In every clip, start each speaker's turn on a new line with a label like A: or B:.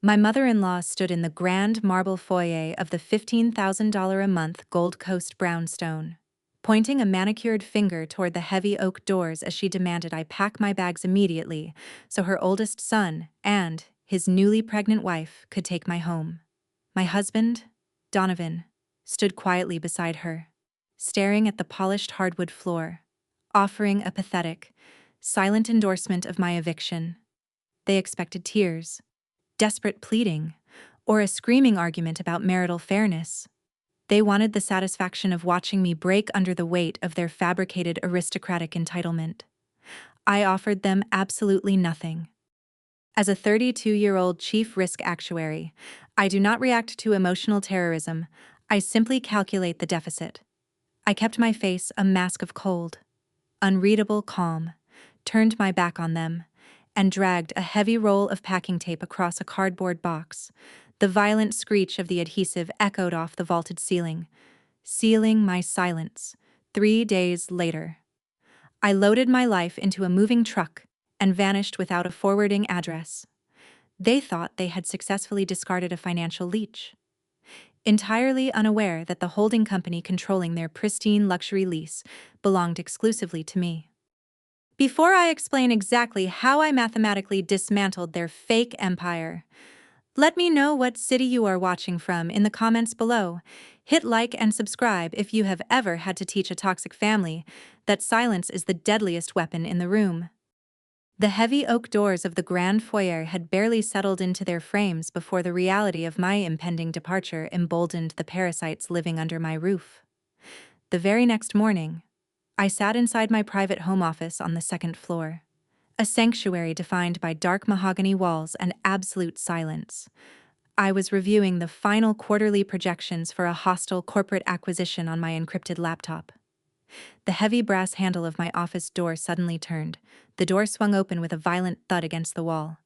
A: My mother-in-law stood in the grand marble foyer of the $15,000 a month Gold Coast brownstone, pointing a manicured finger toward the heavy oak doors as she demanded I pack my bags immediately so her oldest son and his newly pregnant wife could take my home. My husband, Donovan, stood quietly beside her, staring at the polished hardwood floor, offering a pathetic, silent endorsement of my eviction. They expected tears, desperate pleading, or a screaming argument about marital fairness. They wanted the satisfaction of watching me break under the weight of their fabricated aristocratic entitlement. I offered them absolutely nothing. As a 32-year-old Chief Risk Actuary, I do not react to emotional terrorism, I simply calculate the deficit. I kept my face a mask of cold, unreadable calm, turned my back on them, and dragged a heavy roll of packing tape across a cardboard box. The violent screech of the adhesive echoed off the vaulted ceiling, sealing my silence. 3 days later, I loaded my life into a moving truck and vanished without a forwarding address. They thought they had successfully discarded a financial leech, entirely unaware that the holding company controlling their pristine luxury lease belonged exclusively to me. Before I explain exactly how I mathematically dismantled their fake empire, let me know what city you are watching from in the comments below. Hit like and subscribe if you have ever had to teach a toxic family that silence is the deadliest weapon in the room. The heavy oak doors of the grand foyer had barely settled into their frames before the reality of my impending departure emboldened the parasites living under my roof. The very next morning, I sat inside my private home office on the second floor, a sanctuary defined by dark mahogany walls and absolute silence. I was reviewing the final quarterly projections for a hostile corporate acquisition on my encrypted laptop. The heavy brass handle of my office door suddenly turned. The door swung open with a violent thud against the wall.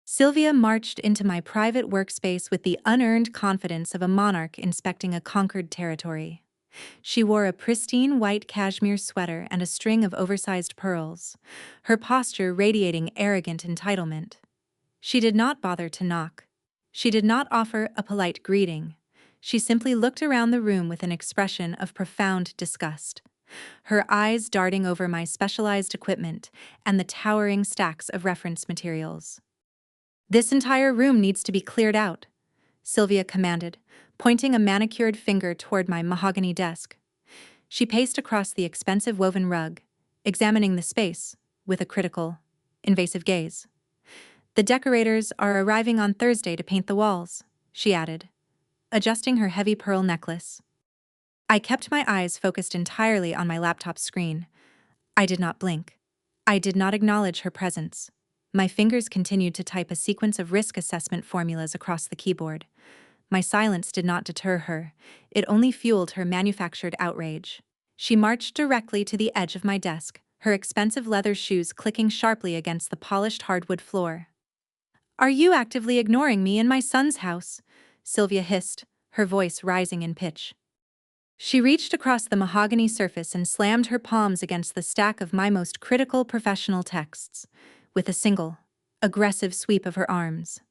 A: Sylvia marched into my private workspace with the unearned confidence of a monarch inspecting a conquered territory. She wore a pristine white cashmere sweater and a string of oversized pearls, her posture radiating arrogant entitlement. She did not bother to knock. She did not offer a polite greeting. She simply looked around the room with an expression of profound disgust, her eyes darting over my specialized equipment and the towering stacks of reference materials. "This entire room needs to be cleared out," Sylvia commanded, pointing a manicured finger toward my mahogany desk. She paced across the expensive woven rug, examining the space with a critical, invasive gaze. "The decorators are arriving on Thursday to paint the walls," she added, adjusting her heavy pearl necklace. I kept my eyes focused entirely on my laptop screen. I did not blink. I did not acknowledge her presence. My fingers continued to type a sequence of risk assessment formulas across the keyboard. My silence did not deter her. It only fueled her manufactured outrage. She marched directly to the edge of my desk, her expensive leather shoes clicking sharply against the polished hardwood floor. "Are you actively ignoring me in my son's house?" Sylvia hissed, her voice rising in pitch. She reached across the mahogany surface and slammed her palms against the stack of my most critical professional texts, with a single, aggressive sweep of her arms.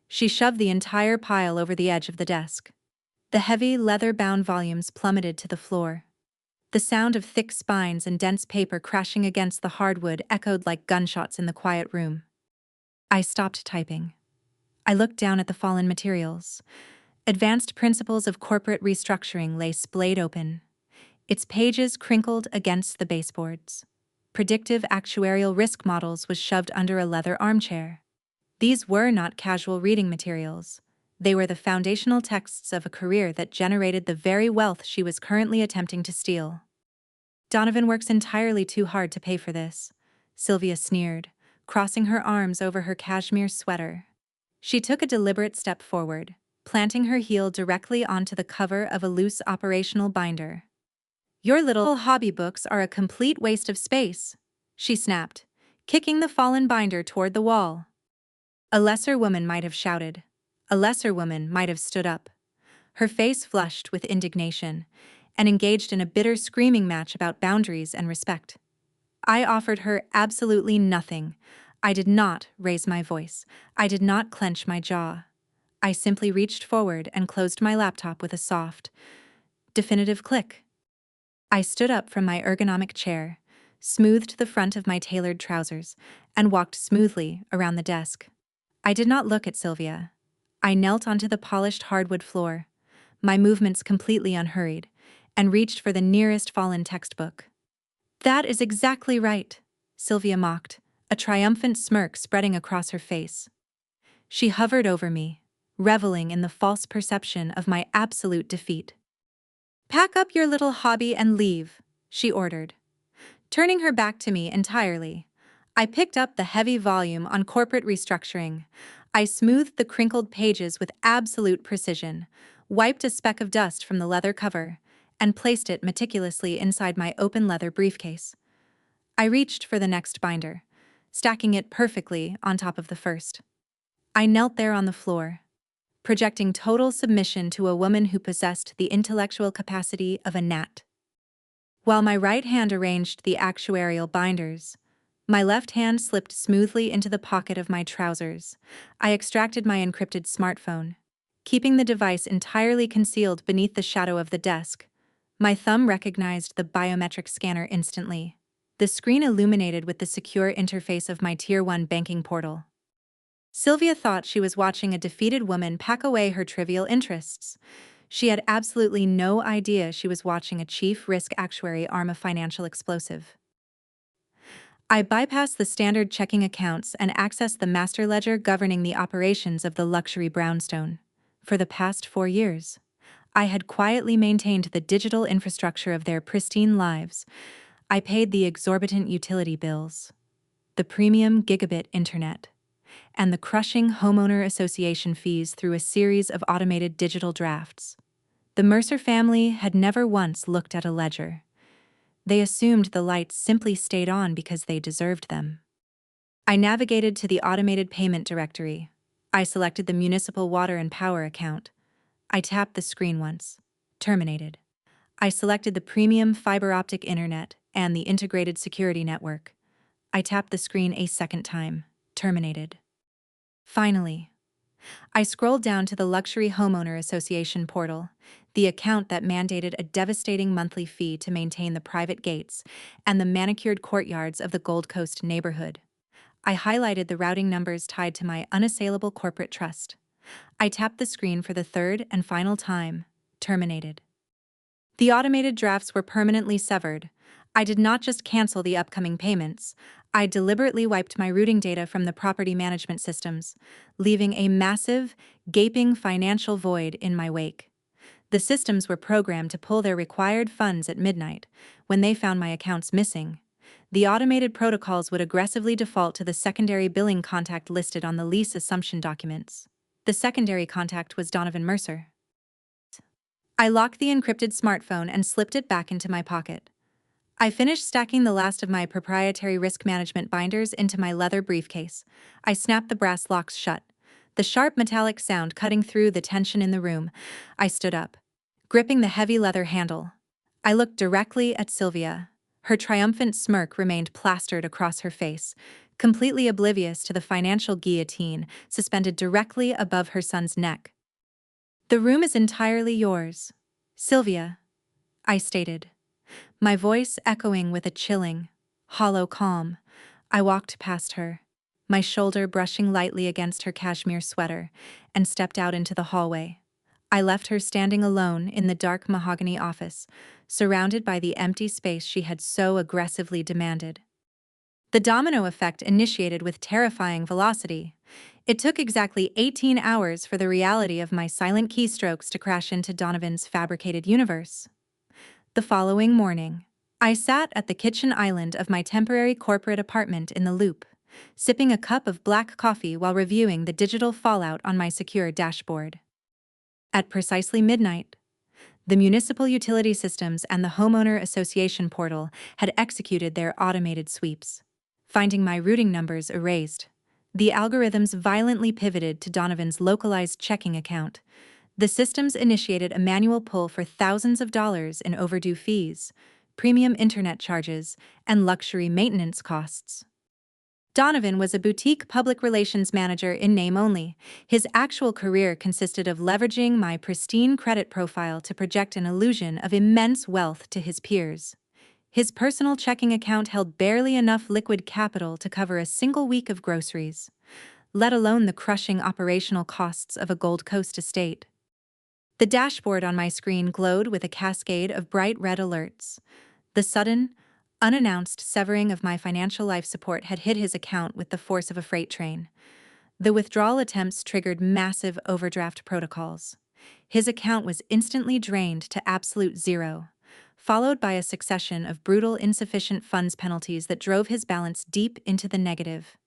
A: She shoved the entire pile over the edge of the desk. The heavy, leather-bound volumes plummeted to the floor. The sound of thick spines and dense paper crashing against the hardwood echoed like gunshots in the quiet room. I stopped typing. I looked down at the fallen materials. Advanced Principles of Corporate Restructuring lay splayed open, its pages crinkled against the baseboards. Predictive Actuarial Risk Models was shoved under a leather armchair. These were not casual reading materials. They were the foundational texts of a career that generated the very wealth she was currently attempting to steal. "Donovan works entirely too hard to pay for this," Sylvia sneered, crossing her arms over her cashmere sweater. She took a deliberate step forward, planting her heel directly onto the cover of a loose operational binder. "Your little hobby books are a complete waste of space," she snapped, kicking the fallen binder toward the wall. A lesser woman might have shouted. A lesser woman might have stood up, her face flushed with indignation, and engaged in a bitter screaming match about boundaries and respect. I offered her absolutely nothing. I did not raise my voice. I did not clench my jaw. I simply reached forward and closed my laptop with a soft, definitive click. I stood up from my ergonomic chair, smoothed the front of my tailored trousers, and walked smoothly around the desk. I did not look at Sylvia. I knelt onto the polished hardwood floor, my movements completely unhurried, and reached for the nearest fallen textbook. "That is exactly right," Sylvia mocked, a triumphant smirk spreading across her face. She hovered over me, reveling in the false perception of my absolute defeat. "Pack up your little hobby and leave," she ordered. Turning her back to me entirely, I picked up the heavy volume on corporate restructuring. I smoothed the crinkled pages with absolute precision, wiped a speck of dust from the leather cover, and placed it meticulously inside my open leather briefcase. I reached for the next binder, stacking it perfectly on top of the first. I knelt there on the floor, projecting total submission to a woman who possessed the intellectual capacity of a gnat. While my right hand arranged the actuarial binders, my left hand slipped smoothly into the pocket of my trousers. I extracted my encrypted smartphone, keeping the device entirely concealed beneath the shadow of the desk. My thumb recognized the biometric scanner instantly, the screen illuminated with the secure interface of my Tier 1 banking portal. Sylvia thought she was watching a defeated woman pack away her trivial interests. She had absolutely no idea she was watching a Chief Risk Actuary arm a financial explosive. I bypassed the standard checking accounts and accessed the master ledger governing the operations of the luxury brownstone. For the past 4 years, I had quietly maintained the digital infrastructure of their pristine lives. I paid the exorbitant utility bills, the premium gigabit internet, and the crushing homeowner association fees through a series of automated digital drafts. The Mercer family had never once looked at a ledger. They assumed the lights simply stayed on because they deserved them. I navigated to the automated payment directory. I selected the municipal water and power account. I tapped the screen once. Terminated. I selected the premium fiber optic internet and the integrated security network. I tapped the screen a second time. Terminated. Finally, I scrolled down to the Luxury Homeowner Association portal, the account that mandated a devastating monthly fee to maintain the private gates and the manicured courtyards of the Gold Coast neighborhood. I highlighted the routing numbers tied to my unassailable corporate trust. I tapped the screen for the third and final time. Terminated. The automated drafts were permanently severed. I did not just cancel the upcoming payments. I deliberately wiped my routing data from the property management systems, leaving a massive, gaping financial void in my wake. The systems were programmed to pull their required funds at midnight. When they found my accounts missing, the automated protocols would aggressively default to the secondary billing contact listed on the lease assumption documents. The secondary contact was Donovan Mercer. I locked the encrypted smartphone and slipped it back into my pocket. I finished stacking the last of my proprietary risk management binders into my leather briefcase. I snapped the brass locks shut, the sharp metallic sound cutting through the tension in the room. I stood up, gripping the heavy leather handle. I looked directly at Sylvia. Her triumphant smirk remained plastered across her face, completely oblivious to the financial guillotine suspended directly above her son's neck. "The room is entirely yours, Sylvia," I stated, my voice echoing with a chilling, hollow calm. I walked past her, my shoulder brushing lightly against her cashmere sweater, and stepped out into the hallway. I left her standing alone in the dark mahogany office, surrounded by the empty space she had so aggressively demanded. The domino effect initiated with terrifying velocity. It took exactly 18 hours for the reality of my silent keystrokes to crash into Donovan's fabricated universe. The following morning, I sat at the kitchen island of my temporary corporate apartment in the Loop, sipping a cup of black coffee while reviewing the digital fallout on my secure dashboard. At precisely midnight, the municipal utility systems and the homeowner association portal had executed their automated sweeps. Finding my routing numbers erased, the algorithms violently pivoted to Donovan's localized checking account. The systems initiated a manual pull for thousands of dollars in overdue fees, premium internet charges, and luxury maintenance costs. Donovan was a boutique public relations manager in name only. His actual career consisted of leveraging my pristine credit profile to project an illusion of immense wealth to his peers. His personal checking account held barely enough liquid capital to cover a single week of groceries, let alone the crushing operational costs of a Gold Coast estate. The dashboard on my screen glowed with a cascade of bright red alerts. The sudden, unannounced severing of my financial life support had hit his account with the force of a freight train. The withdrawal attempts triggered massive overdraft protocols. His account was instantly drained to absolute zero, followed by a succession of brutal insufficient funds penalties that drove his balance deep into the negative.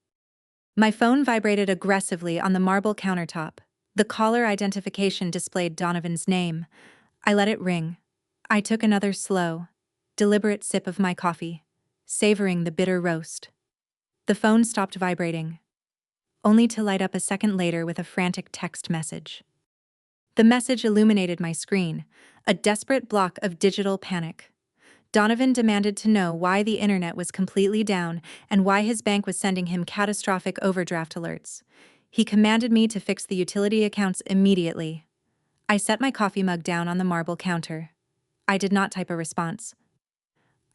A: My phone vibrated aggressively on the marble countertop. The caller identification displayed Donovan's name. I let it ring. I took another slow, deliberate sip of my coffee, savoring the bitter roast. The phone stopped vibrating, only to light up a second later with a frantic text message. The message illuminated my screen, a desperate block of digital panic. Donovan demanded to know why the internet was completely down and why his bank was sending him catastrophic overdraft alerts. He commanded me to fix the utility accounts immediately. I set my coffee mug down on the marble counter. I did not type a response.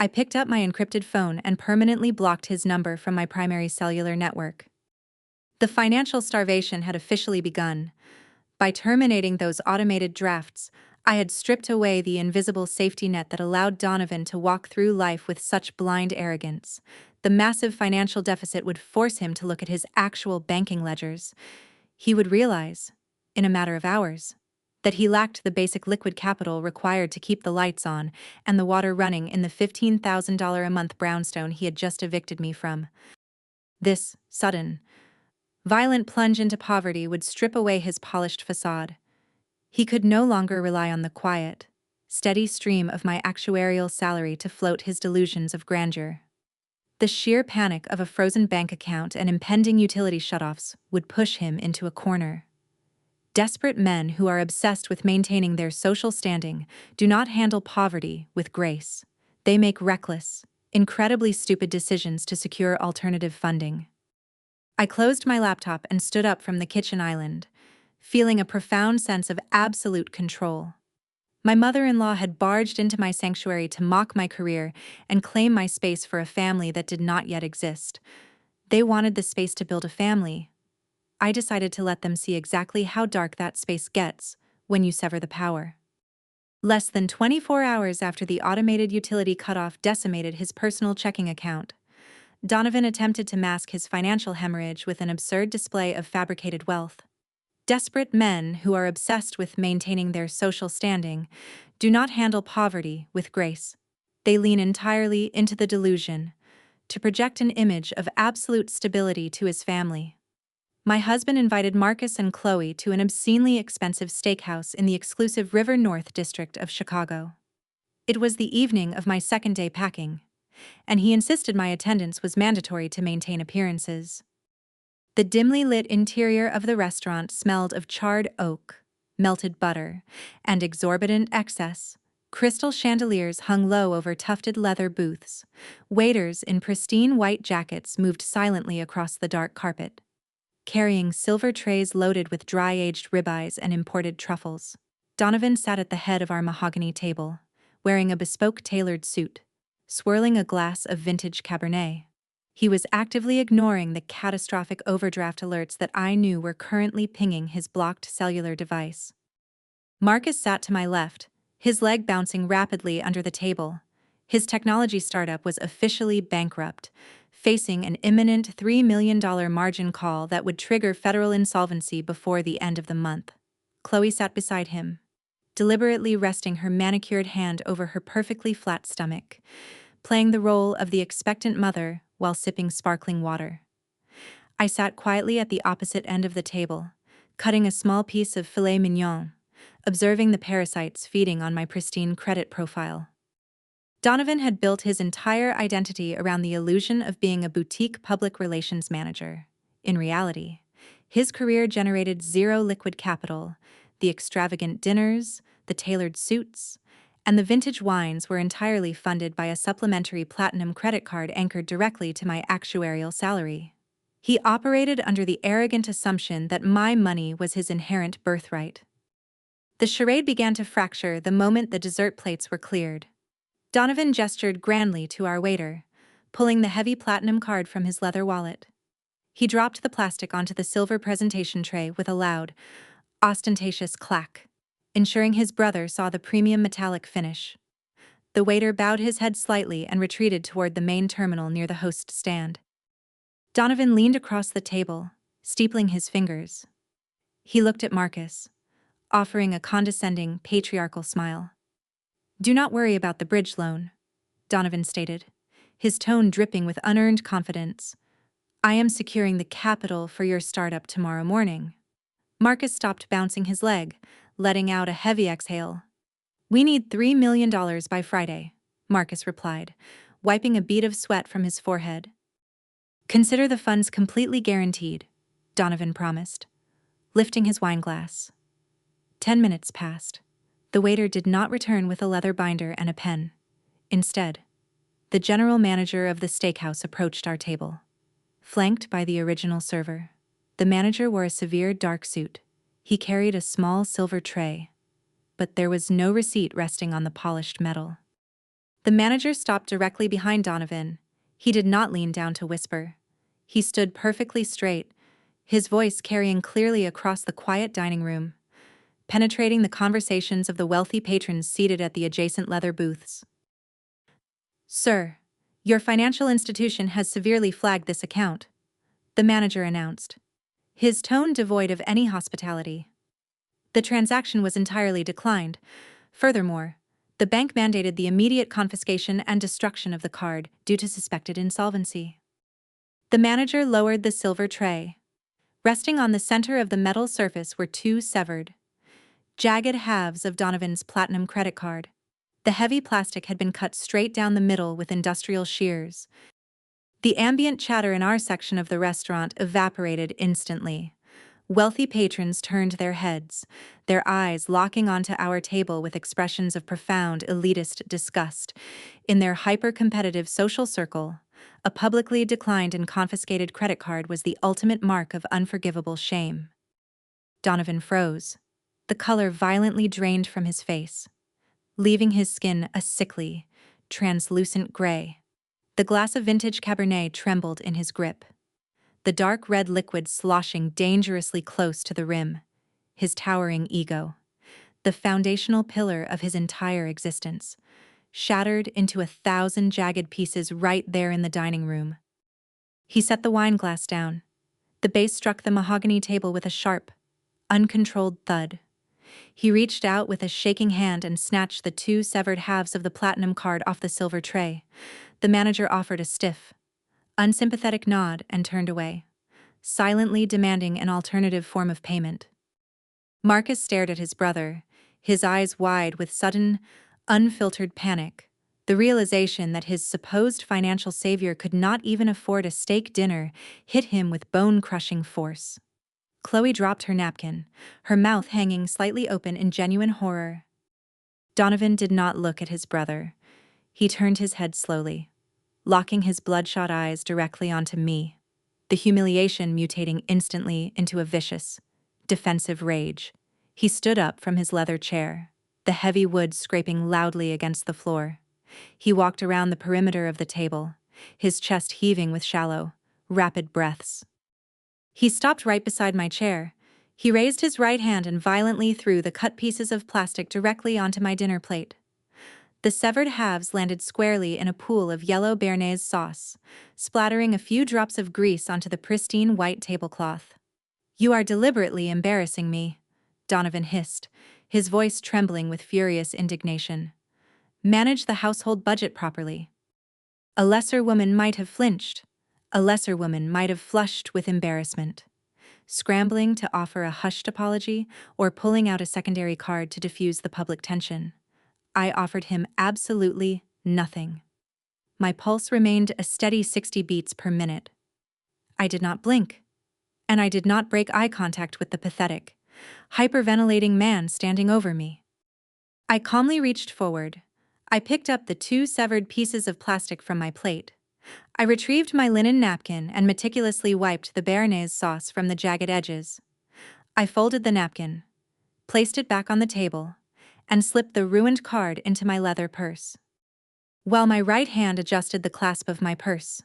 A: I picked up my encrypted phone and permanently blocked his number from my primary cellular network. The financial starvation had officially begun. By terminating those automated drafts, I had stripped away the invisible safety net that allowed Donovan to walk through life with such blind arrogance. The massive financial deficit would force him to look at his actual banking ledgers. He would realize, in a matter of hours, that he lacked the basic liquid capital required to keep the lights on and the water running in the $15,000 a month brownstone he had just evicted me from. This sudden, violent plunge into poverty would strip away his polished facade. He could no longer rely on the quiet, steady stream of my actuarial salary to float his delusions of grandeur. The sheer panic of a frozen bank account and impending utility shutoffs would push him into a corner. Desperate men who are obsessed with maintaining their social standing do not handle poverty with grace. They make reckless, incredibly stupid decisions to secure alternative funding. I closed my laptop and stood up from the kitchen island, feeling a profound sense of absolute control. My mother-in-law had barged into my sanctuary to mock my career and claim my space for a family that did not yet exist. They wanted the space to build a family. I decided to let them see exactly how dark that space gets when you sever the power. Less than 24 hours after the automated utility cutoff decimated his personal checking account, Donovan attempted to mask his financial hemorrhage with an absurd display of fabricated wealth. Desperate men who are obsessed with maintaining their social standing do not handle poverty with grace. They lean entirely into the delusion to project an image of absolute stability to his family. My husband invited Marcus and Chloe to an obscenely expensive steakhouse in the exclusive River North district of Chicago. It was the evening of my second day packing, and he insisted my attendance was mandatory to maintain appearances. The dimly lit interior of the restaurant smelled of charred oak, melted butter, and exorbitant excess. Crystal chandeliers hung low over tufted leather booths. Waiters in pristine white jackets moved silently across the dark carpet, carrying silver trays loaded with dry-aged ribeyes and imported truffles. Donovan sat at the head of our mahogany table, wearing a bespoke tailored suit, swirling a glass of vintage Cabernet. He was actively ignoring the catastrophic overdraft alerts that I knew were currently pinging his blocked cellular device. Marcus sat to my left, his leg bouncing rapidly under the table. His technology startup was officially bankrupt, facing an imminent $3 million margin call that would trigger federal insolvency before the end of the month. Chloe sat beside him, deliberately resting her manicured hand over her perfectly flat stomach, playing the role of the expectant mother while sipping sparkling water. I sat quietly at the opposite end of the table, cutting a small piece of filet mignon, observing the parasites feeding on my pristine credit profile. Donovan had built his entire identity around the illusion of being a boutique public relations manager. In reality, his career generated zero liquid capital. The extravagant dinners, the tailored suits, and the vintage wines were entirely funded by a supplementary platinum credit card anchored directly to my actuarial salary. He operated under the arrogant assumption that my money was his inherent birthright. The charade began to fracture the moment the dessert plates were cleared. Donovan gestured grandly to our waiter, pulling the heavy platinum card from his leather wallet. He dropped the plastic onto the silver presentation tray with a loud, ostentatious clack, ensuring his brother saw the premium metallic finish. The waiter bowed his head slightly and retreated toward the main terminal near the host stand. Donovan leaned across the table, steepling his fingers. He looked at Marcus, offering a condescending, patriarchal smile. "Do not worry about the bridge loan," Donovan stated, his tone dripping with unearned confidence. "I am securing the capital for your startup tomorrow morning." Marcus stopped bouncing his leg, letting out a heavy exhale. "We need $3 million by Friday," Marcus replied, wiping a bead of sweat from his forehead. "Consider the funds completely guaranteed," Donovan promised, lifting his wine glass. 10 minutes passed. The waiter did not return with a leather binder and a pen. Instead, the general manager of the steakhouse approached our table. Flanked by the original server, the manager wore a severe dark suit. He carried a small silver tray, but there was no receipt resting on the polished metal. The manager stopped directly behind Donovan. He did not lean down to whisper. He stood perfectly straight, his voice carrying clearly across the quiet dining room, penetrating the conversations of the wealthy patrons seated at the adjacent leather booths. "Sir, your financial institution has severely flagged this account," the manager announced, his tone devoid of any hospitality. "The transaction was entirely declined. Furthermore, the bank mandated the immediate confiscation and destruction of the card due to suspected insolvency." The manager lowered the silver tray. Resting on the center of the metal surface were two severed, jagged halves of Donovan's platinum credit card. The heavy plastic had been cut straight down the middle with industrial shears. The ambient chatter in our section of the restaurant evaporated instantly. Wealthy patrons turned their heads, their eyes locking onto our table with expressions of profound elitist disgust. In their hyper-competitive social circle, a publicly declined and confiscated credit card was the ultimate mark of unforgivable shame. Donovan froze. The color violently drained from his face, leaving his skin a sickly, translucent gray. The glass of vintage Cabernet trembled in his grip, the dark red liquid sloshing dangerously close to the rim. His towering ego, the foundational pillar of his entire existence, shattered into 1,000 jagged pieces right there in the dining room. He set the wine glass down. The base struck the mahogany table with a sharp, uncontrolled thud. He reached out with a shaking hand and snatched the two severed halves of the platinum card off the silver tray. The manager offered a stiff, unsympathetic nod and turned away, silently demanding an alternative form of payment. Marcus stared at his brother, his eyes wide with sudden, unfiltered panic. The realization that his supposed financial savior could not even afford a steak dinner hit him with bone-crushing force. Chloe dropped her napkin, her mouth hanging slightly open in genuine horror. Donovan did not look at his brother. He turned his head slowly, locking his bloodshot eyes directly onto me, the humiliation mutating instantly into a vicious, defensive rage. He stood up from his leather chair, the heavy wood scraping loudly against the floor. He walked around the perimeter of the table, his chest heaving with shallow, rapid breaths. He stopped right beside my chair. He raised his right hand and violently threw the cut pieces of plastic directly onto my dinner plate. The severed halves landed squarely in a pool of yellow béarnaise sauce, splattering a few drops of grease onto the pristine white tablecloth. "You are deliberately embarrassing me," Donovan hissed, his voice trembling with furious indignation. "Manage the household budget properly." A lesser woman might have flinched. A lesser woman might have flushed with embarrassment, scrambling to offer a hushed apology or pulling out a secondary card to diffuse the public tension. I offered him absolutely nothing. My pulse remained a steady 60 beats per minute. I did not blink, and I did not break eye contact with the pathetic, hyperventilating man standing over me. I calmly reached forward. I picked up the two severed pieces of plastic from my plate, I retrieved my linen napkin and meticulously wiped the béarnaise sauce from the jagged edges. I folded the napkin, placed it back on the table, and slipped the ruined card into my leather purse. While my right hand adjusted the clasp of my purse,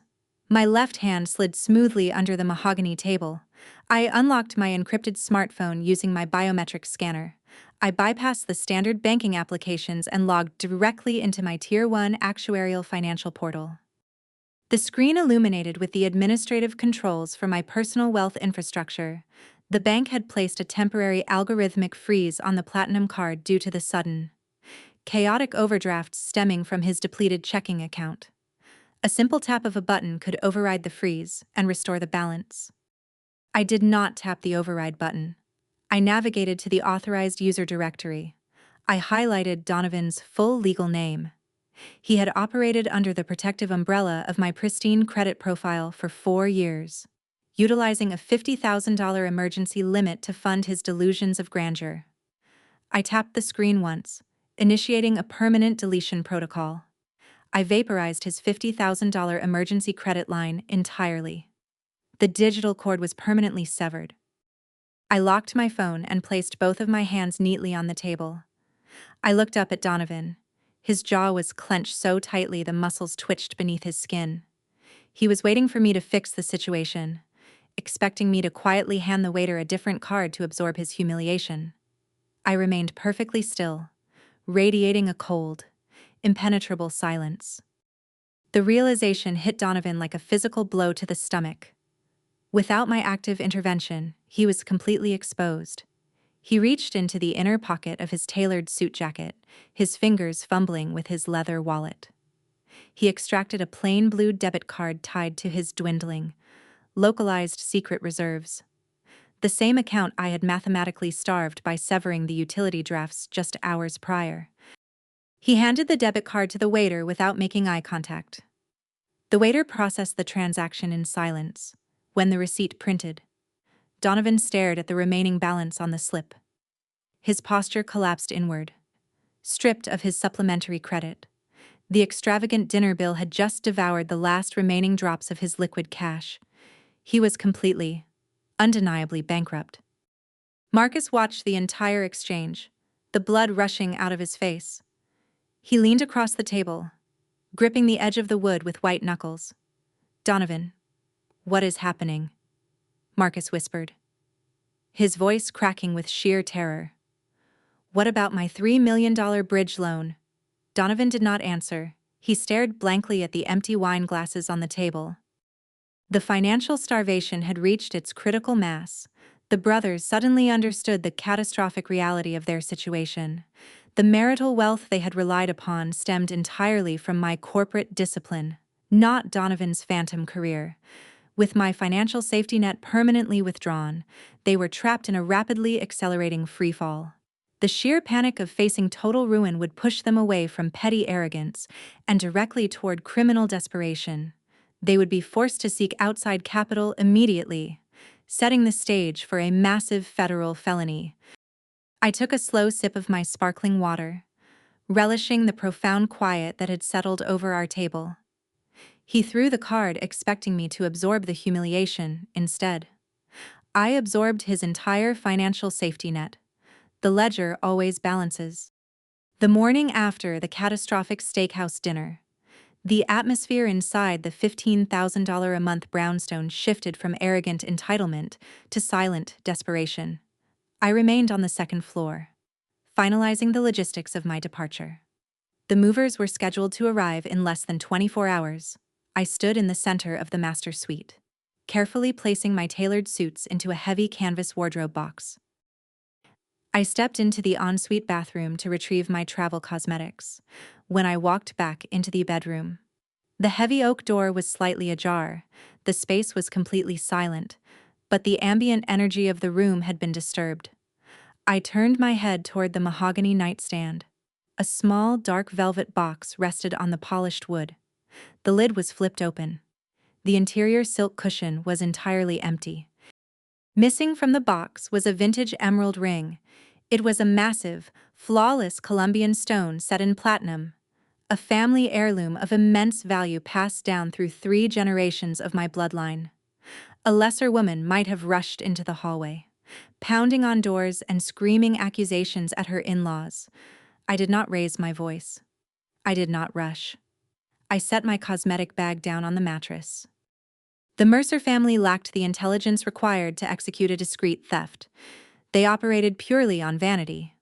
A: my left hand slid smoothly under the mahogany table. I unlocked my encrypted smartphone using my biometric scanner. I bypassed the standard banking applications and logged directly into my Tier 1 actuarial financial portal. The screen illuminated with the administrative controls for my personal wealth infrastructure. The bank had placed a temporary algorithmic freeze on the platinum card due to the sudden, chaotic overdrafts stemming from his depleted checking account. A simple tap of a button could override the freeze and restore the balance. I did not tap the override button. I navigated to the authorized user directory. I highlighted Donovan's full legal name. He had operated under the protective umbrella of my pristine credit profile for 4 years, utilizing a $50,000 emergency limit to fund his delusions of grandeur. I tapped the screen once, initiating a permanent deletion protocol. I vaporized his $50,000 emergency credit line entirely. The digital cord was permanently severed. I locked my phone and placed both of my hands neatly on the table. I looked up at Donovan. His jaw was clenched so tightly the muscles twitched beneath his skin. He was waiting for me to fix the situation, expecting me to quietly hand the waiter a different card to absorb his humiliation. I remained perfectly still, radiating a cold, impenetrable silence. The realization hit Donovan like a physical blow to the stomach. Without my active intervention, he was completely exposed. He reached into the inner pocket of his tailored suit jacket, his fingers fumbling with his leather wallet. He extracted a plain blue debit card tied to his dwindling, localized secret reserves. The same account I had mathematically starved by severing the utility drafts just hours prior. He handed the debit card to the waiter without making eye contact. The waiter processed the transaction in silence. When the receipt printed, Donovan stared at the remaining balance on the slip. His posture collapsed inward, stripped of his supplementary credit. The extravagant dinner bill had just devoured the last remaining drops of his liquid cash. He was completely, undeniably bankrupt. Marcus watched the entire exchange, the blood rushing out of his face. He leaned across the table, gripping the edge of the wood with white knuckles. "Donovan, what is happening?" Marcus whispered, his voice cracking with sheer terror. "What about my $3 million bridge loan?" Donovan did not answer. He stared blankly at the empty wine glasses on the table. The financial starvation had reached its critical mass. The brothers suddenly understood the catastrophic reality of their situation. The marital wealth they had relied upon stemmed entirely from my corporate discipline, not Donovan's phantom career. With my financial safety net permanently withdrawn, they were trapped in a rapidly accelerating freefall. The sheer panic of facing total ruin would push them away from petty arrogance and directly toward criminal desperation. They would be forced to seek outside capital immediately, setting the stage for a massive federal felony. I took a slow sip of my sparkling water, relishing the profound quiet that had settled over our table. He threw the card, expecting me to absorb the humiliation instead. I absorbed his entire financial safety net. The ledger always balances. The morning after the catastrophic steakhouse dinner, the atmosphere inside the $15,000 a month brownstone shifted from arrogant entitlement to silent desperation. I remained on the second floor, finalizing the logistics of my departure. The movers were scheduled to arrive in less than 24 hours. I stood in the center of the master suite, carefully placing my tailored suits into a heavy canvas wardrobe box. I stepped into the ensuite bathroom to retrieve my travel cosmetics. When I walked back into the bedroom, the heavy oak door was slightly ajar. The space was completely silent, but the ambient energy of the room had been disturbed. I turned my head toward the mahogany nightstand. A small, dark velvet box rested on the polished wood. The lid was flipped open. The interior silk cushion was entirely empty. Missing from the box was a vintage emerald ring. It was a massive, flawless Colombian stone set in platinum, a family heirloom of immense value passed down through 3 generations of my bloodline. A lesser woman might have rushed into the hallway, pounding on doors and screaming accusations at her in-laws. I did not raise my voice. I did not rush. I set my cosmetic bag down on the mattress. The Mercer family lacked the intelligence required to execute a discreet theft. They operated purely on vanity.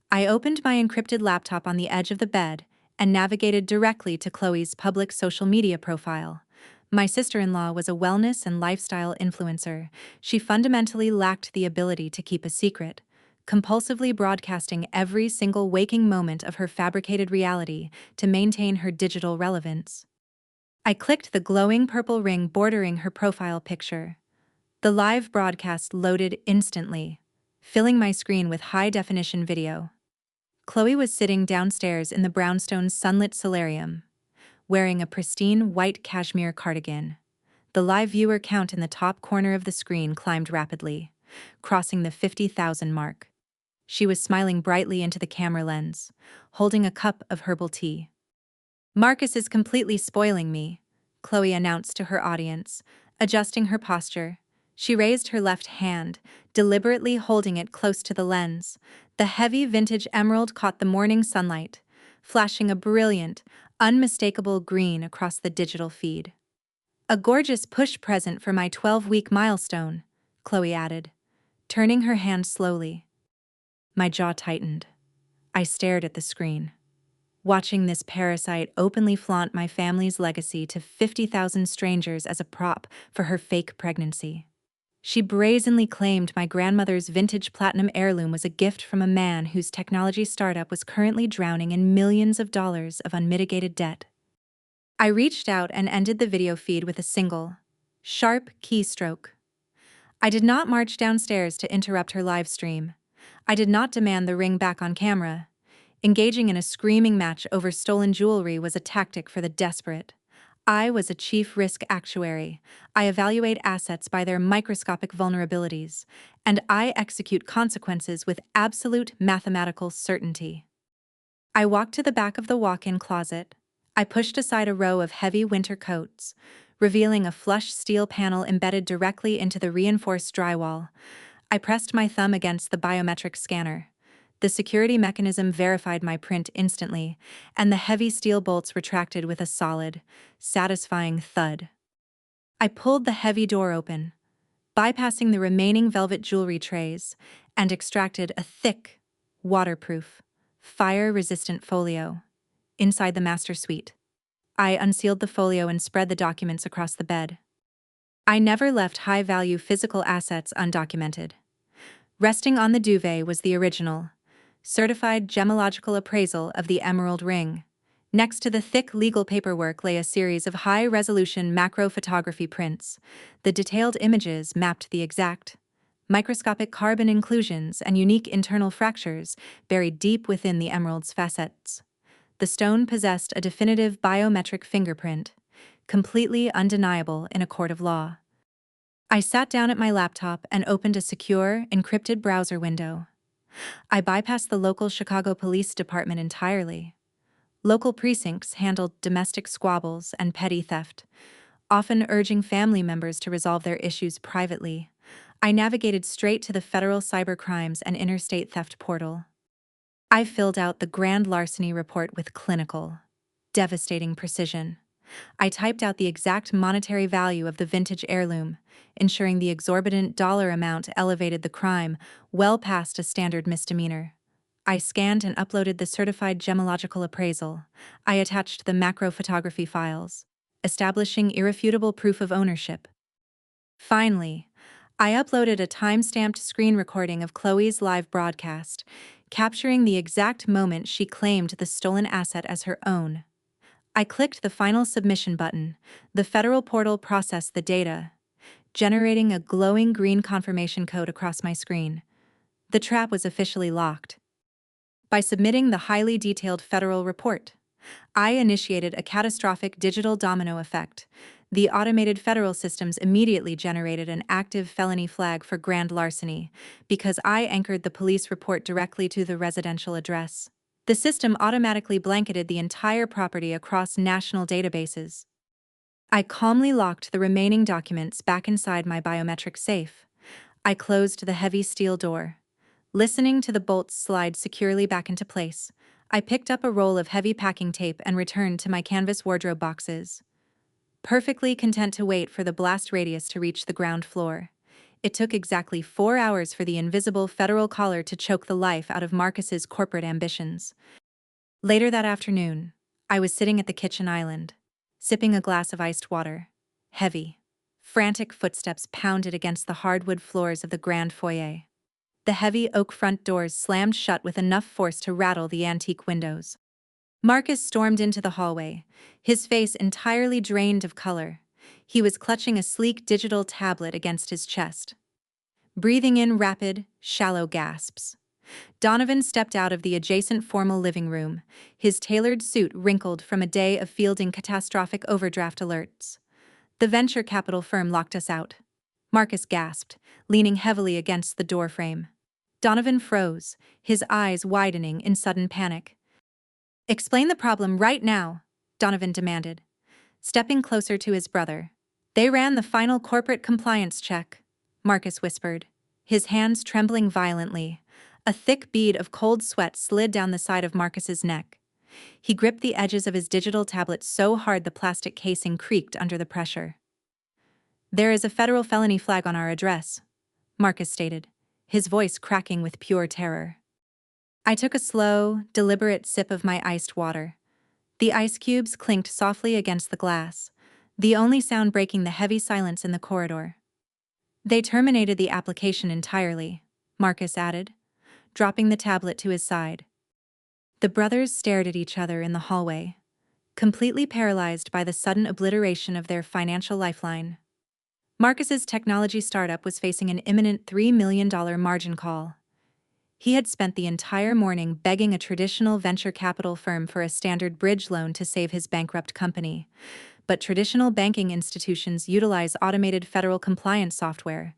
A: I opened my encrypted laptop on the edge of the bed and navigated directly to Chloe's public social media profile. My sister-in-law was a wellness and lifestyle influencer. She fundamentally lacked the ability to keep a secret, compulsively broadcasting every single waking moment of her fabricated reality to maintain her digital relevance. I clicked the glowing purple ring bordering her profile picture. The live broadcast loaded instantly, filling my screen with high-definition video. Chloe was sitting downstairs in the brownstone sunlit solarium, wearing a pristine white cashmere cardigan. The live viewer count in the top corner of the screen climbed rapidly, crossing the 50,000 mark. She was smiling brightly into the camera lens, holding a cup of herbal tea. "Marcus is completely spoiling me," Chloe announced to her audience, adjusting her posture. She raised her left hand, deliberately holding it close to the lens. The heavy vintage emerald caught the morning sunlight, flashing a brilliant, unmistakable green across the digital feed. "A gorgeous push present for my 12-week milestone," Chloe added, turning her hand slowly. My jaw tightened. I stared at the screen, watching this parasite openly flaunt my family's legacy to 50,000 strangers as a prop for her fake pregnancy. She brazenly claimed my grandmother's vintage platinum heirloom was a gift from a man whose technology startup was currently drowning in millions of dollars of unmitigated debt. I reached out and ended the video feed with a single, sharp keystroke. I did not march downstairs to interrupt her live stream. I did not demand the ring back on camera. Engaging in a screaming match over stolen jewelry was a tactic for the desperate. I was a chief risk actuary. I evaluate assets by their microscopic vulnerabilities, and I execute consequences with absolute mathematical certainty. I walked to the back of the walk-in closet. I pushed aside a row of heavy winter coats, revealing a flush steel panel embedded directly into the reinforced drywall. I pressed my thumb against the biometric scanner. The security mechanism verified my print instantly, and the heavy steel bolts retracted with a solid, satisfying thud. I pulled the heavy door open, bypassing the remaining velvet jewelry trays, and extracted a thick, waterproof, fire-resistant folio. Inside the master suite, I unsealed the folio and spread the documents across the bed. I never left high-value physical assets undocumented. Resting on the duvet was the original, certified gemological appraisal of the emerald ring. Next to the thick legal paperwork lay a series of high-resolution macro photography prints. The detailed images mapped the exact, microscopic carbon inclusions and unique internal fractures buried deep within the emerald's facets. The stone possessed a definitive biometric fingerprint, completely undeniable in a court of law. I sat down at my laptop and opened a secure, encrypted browser window. I bypassed the local Chicago Police Department entirely. Local precincts handled domestic squabbles and petty theft, often urging family members to resolve their issues privately. I navigated straight to the federal cybercrimes and interstate theft portal. I filled out the grand larceny report with clinical, devastating precision. I typed out the exact monetary value of the vintage heirloom, ensuring the exorbitant dollar amount elevated the crime well past a standard misdemeanor. I scanned and uploaded the certified gemological appraisal. I attached the macro photography files, establishing irrefutable proof of ownership. Finally, I uploaded a time-stamped screen recording of Chloe's live broadcast, capturing the exact moment she claimed the stolen asset as her own. I clicked the final submission button. The federal portal processed the data, generating a glowing green confirmation code across my screen. The trap was officially locked. By submitting the highly detailed federal report, I initiated a catastrophic digital domino effect. The automated federal systems immediately generated an active felony flag for grand larceny because I anchored the police report directly to the residential address. The system automatically blanketed the entire property across national databases. I calmly locked the remaining documents back inside my biometric safe. I closed the heavy steel door. Listening to the bolts slide securely back into place, I picked up a roll of heavy packing tape and returned to my canvas wardrobe boxes. Perfectly content to wait for the blast radius to reach the ground floor. It took exactly 4 hours for the invisible federal collar to choke the life out of Marcus's corporate ambitions. Later that afternoon, I was sitting at the kitchen island, sipping a glass of iced water. Heavy, frantic footsteps pounded against the hardwood floors of the grand foyer. The heavy oak front doors slammed shut with enough force to rattle the antique windows. Marcus stormed into the hallway, his face entirely drained of color. He was clutching a sleek digital tablet against his chest, breathing in rapid, shallow gasps. Donovan stepped out of the adjacent formal living room, his tailored suit wrinkled from a day of fielding catastrophic overdraft alerts. The venture capital firm locked us out. Marcus gasped, leaning heavily against the doorframe. Donovan froze, his eyes widening in sudden panic. "Explain the problem right now," Donovan demanded, stepping closer to his brother. "They ran the final corporate compliance check," Marcus whispered, his hands trembling violently. A thick bead of cold sweat slid down the side of Marcus's neck. He gripped the edges of his digital tablet so hard the plastic casing creaked under the pressure. "There is a federal felony flag on our address," Marcus stated, his voice cracking with pure terror. I took a slow, deliberate sip of my iced water. The ice cubes clinked softly against the glass, the only sound breaking the heavy silence in the corridor. "They terminated the application entirely," Marcus added, dropping the tablet to his side. The brothers stared at each other in the hallway, completely paralyzed by the sudden obliteration of their financial lifeline. Marcus's technology startup was facing an imminent $3 million margin call. He had spent the entire morning begging a traditional venture capital firm for a standard bridge loan to save his bankrupt company. But traditional banking institutions utilize automated federal compliance software.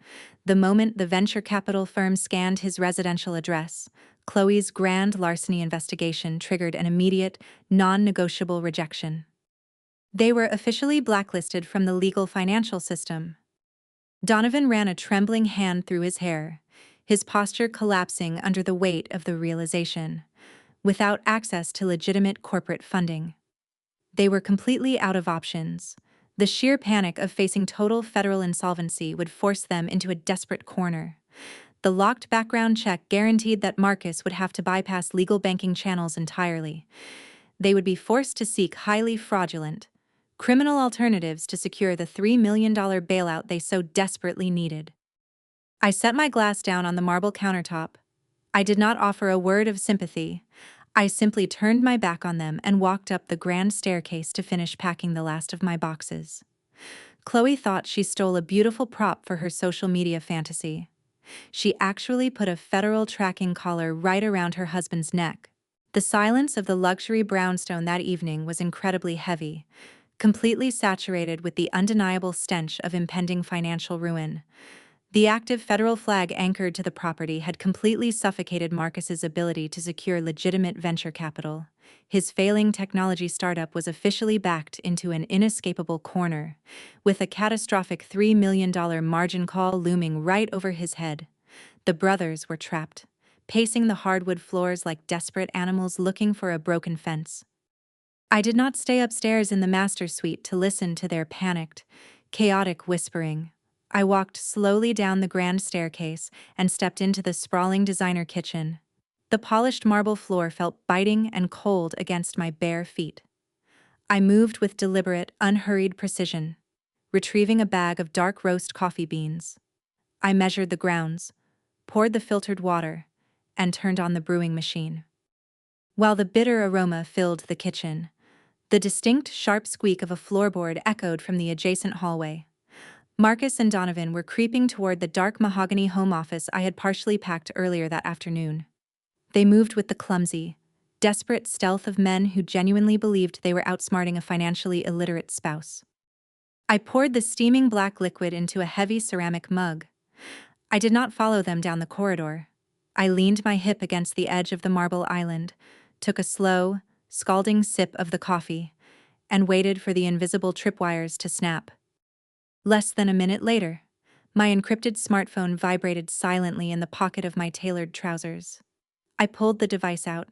A: The moment the venture capital firm scanned his residential address, Chloe's grand larceny investigation triggered an immediate, non-negotiable rejection. They were officially blacklisted from the legal financial system. Donovan ran a trembling hand through his hair, his posture collapsing under the weight of the realization. Without access to legitimate corporate funding, they were completely out of options. The sheer panic of facing total federal insolvency would force them into a desperate corner. The locked background check guaranteed that Marcus would have to bypass legal banking channels entirely. They would be forced to seek highly fraudulent, criminal alternatives to secure the $3 million bailout they so desperately needed. I set my glass down on the marble countertop. I did not offer a word of sympathy. I simply turned my back on them and walked up the grand staircase to finish packing the last of my boxes. Chloe thought she stole a beautiful prop for her social media fantasy. She actually put a federal tracking collar right around her husband's neck. The silence of the luxury brownstone that evening was incredibly heavy, completely saturated with the undeniable stench of impending financial ruin. The active federal flag anchored to the property had completely suffocated Marcus's ability to secure legitimate venture capital. His failing technology startup was officially backed into an inescapable corner, with a catastrophic $3 million margin call looming right over his head. The brothers were trapped, pacing the hardwood floors like desperate animals looking for a broken fence. I did not stay upstairs in the master suite to listen to their panicked, chaotic whispering. I walked slowly down the grand staircase and stepped into the sprawling designer kitchen. The polished marble floor felt biting and cold against my bare feet. I moved with deliberate, unhurried precision, retrieving a bag of dark roast coffee beans. I measured the grounds, poured the filtered water, and turned on the brewing machine. While the bitter aroma filled the kitchen, the distinct, sharp squeak of a floorboard echoed from the adjacent hallway. Marcus and Donovan were creeping toward the dark mahogany home office I had partially packed earlier that afternoon. They moved with the clumsy, desperate stealth of men who genuinely believed they were outsmarting a financially illiterate spouse. I poured the steaming black liquid into a heavy ceramic mug. I did not follow them down the corridor. I leaned my hip against the edge of the marble island, took a slow, scalding sip of the coffee, and waited for the invisible tripwires to snap. Less than a minute later, my encrypted smartphone vibrated silently in the pocket of my tailored trousers. I pulled the device out.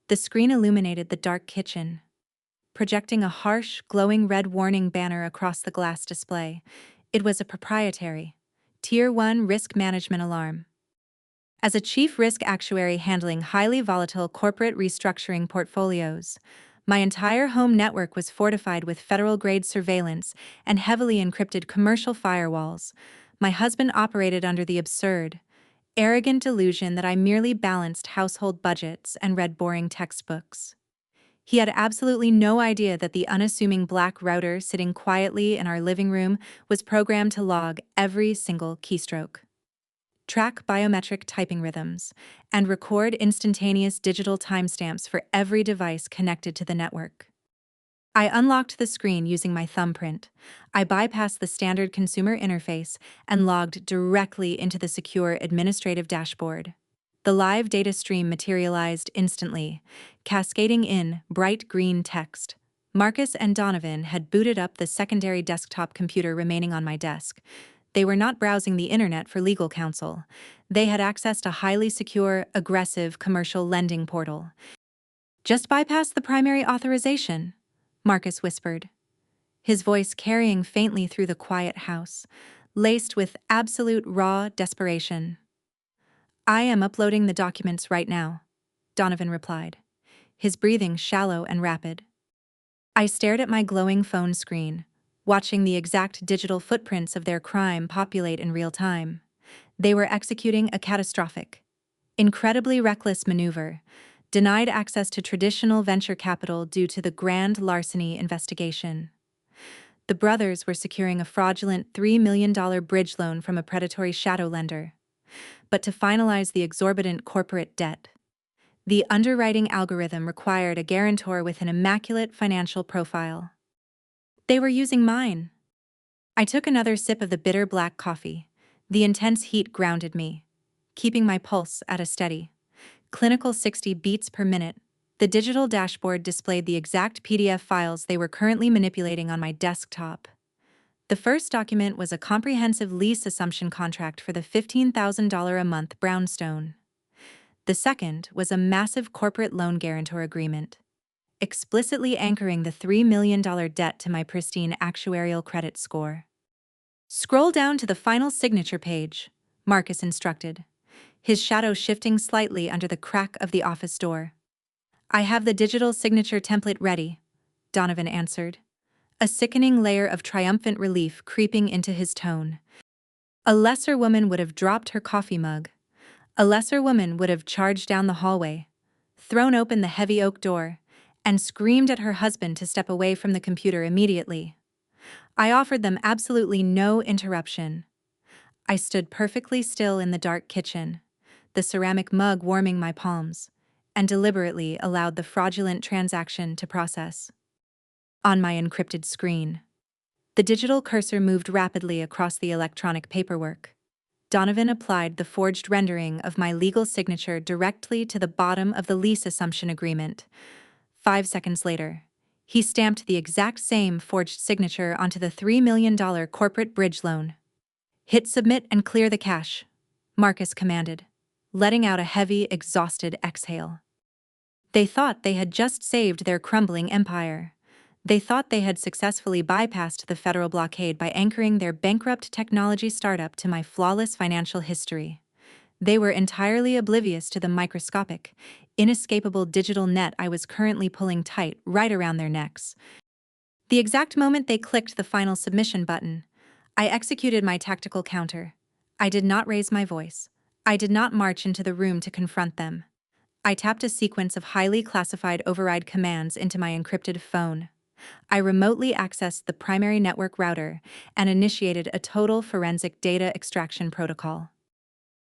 A: The screen illuminated the dark kitchen, projecting a harsh, glowing red warning banner across the glass display. It was a proprietary, Tier 1 risk management alarm. As a chief risk actuary handling highly volatile corporate restructuring portfolios, my entire home network was fortified with federal-grade surveillance and heavily encrypted commercial firewalls. My husband operated under the absurd, arrogant delusion that I merely balanced household budgets and read boring textbooks. He had absolutely no idea that the unassuming black router sitting quietly in our living room was programmed to log every single keystroke, track biometric typing rhythms, and record instantaneous digital timestamps for every device connected to the network. I unlocked the screen using my thumbprint. I bypassed the standard consumer interface and logged directly into the secure administrative dashboard. The live data stream materialized instantly, cascading in bright green text. Marcus and Donovan had booted up the secondary desktop computer remaining on my desk. They were not browsing the internet for legal counsel. They had accessed a highly secure, aggressive commercial lending portal. "Just bypass the primary authorization," Marcus whispered, his voice carrying faintly through the quiet house, laced with absolute raw desperation. "I am uploading the documents right now," Donovan replied, his breathing shallow and rapid. I stared at my glowing phone screen, watching the exact digital footprints of their crime populate in real time. They were executing a catastrophic, incredibly reckless maneuver, denied access to traditional venture capital due to the grand larceny investigation. The brothers were securing a fraudulent $3 million bridge loan from a predatory shadow lender. But to finalize the exorbitant corporate debt, the underwriting algorithm required a guarantor with an immaculate financial profile. They were using mine. I took another sip of the bitter black coffee. The intense heat grounded me, keeping my pulse at a steady, clinical 60 beats per minute. The digital dashboard displayed the exact PDF files they were currently manipulating on my desktop. The first document was a comprehensive lease assumption contract for the $15,000 a month brownstone. The second was a massive corporate loan guarantor agreement, explicitly anchoring the $3 million debt to my pristine actuarial credit score. "Scroll down to the final signature page," Marcus instructed, his shadow shifting slightly under the crack of the office door. "I have the digital signature template ready," Donovan answered, a sickening layer of triumphant relief creeping into his tone. A lesser woman would have dropped her coffee mug. A lesser woman would have charged down the hallway, thrown open the heavy oak door, and screamed at her husband to step away from the computer immediately. I offered them absolutely no interruption. I stood perfectly still in the dark kitchen, the ceramic mug warming my palms, and deliberately allowed the fraudulent transaction to process. On my encrypted screen, the digital cursor moved rapidly across the electronic paperwork. Donovan applied the forged rendering of my legal signature directly to the bottom of the lease assumption agreement. 5 seconds later, he stamped the exact same forged signature onto the $3 million corporate bridge loan. "Hit submit and clear the cache," Marcus commanded, letting out a heavy, exhausted exhale. They thought they had just saved their crumbling empire. They thought they had successfully bypassed the federal blockade by anchoring their bankrupt technology startup to my flawless financial history. They were entirely oblivious to the microscopic, inescapable digital net I was currently pulling tight right around their necks. The exact moment they clicked the final submission button, I executed my tactical counter. I did not raise my voice. I did not march into the room to confront them. I tapped a sequence of highly classified override commands into my encrypted phone. I remotely accessed the primary network router and initiated a total forensic data extraction protocol.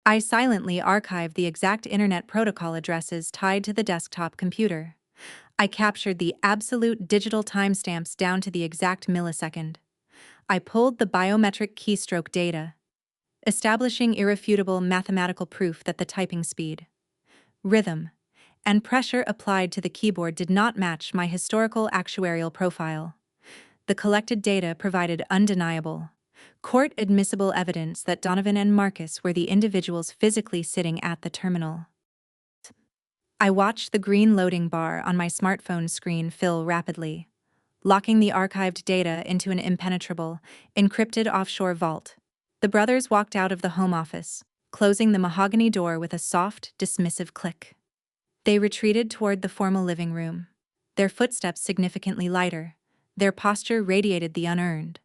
A: I silently archived the exact internet protocol addresses tied to the desktop computer. I captured the absolute digital timestamps down to the exact millisecond. I pulled the biometric keystroke data, establishing irrefutable mathematical proof that the typing speed, rhythm, and pressure applied to the keyboard did not match my historical actuarial profile. The collected data provided undeniable, court-admissible evidence that Donovan and Marcus were the individuals physically sitting at the terminal. I watched the green loading bar on my smartphone screen fill rapidly, locking the archived data into an impenetrable, encrypted offshore vault. The brothers walked out of the home office, closing the mahogany door with a soft, dismissive click. They retreated toward the formal living room, their footsteps significantly lighter. Their posture radiated the unearned,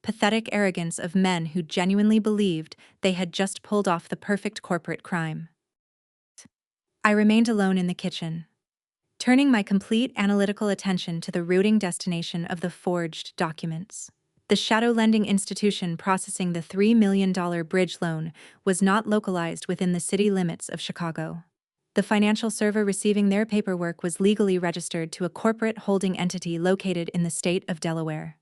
A: pathetic arrogance of men who genuinely believed they had just pulled off the perfect corporate crime. I remained alone in the kitchen, turning my complete analytical attention to the routing destination of the forged documents. The shadow lending institution processing the $3 million bridge loan was not localized within the city limits of Chicago. The financial server receiving their paperwork was legally registered to a corporate holding entity located in the state of Delaware.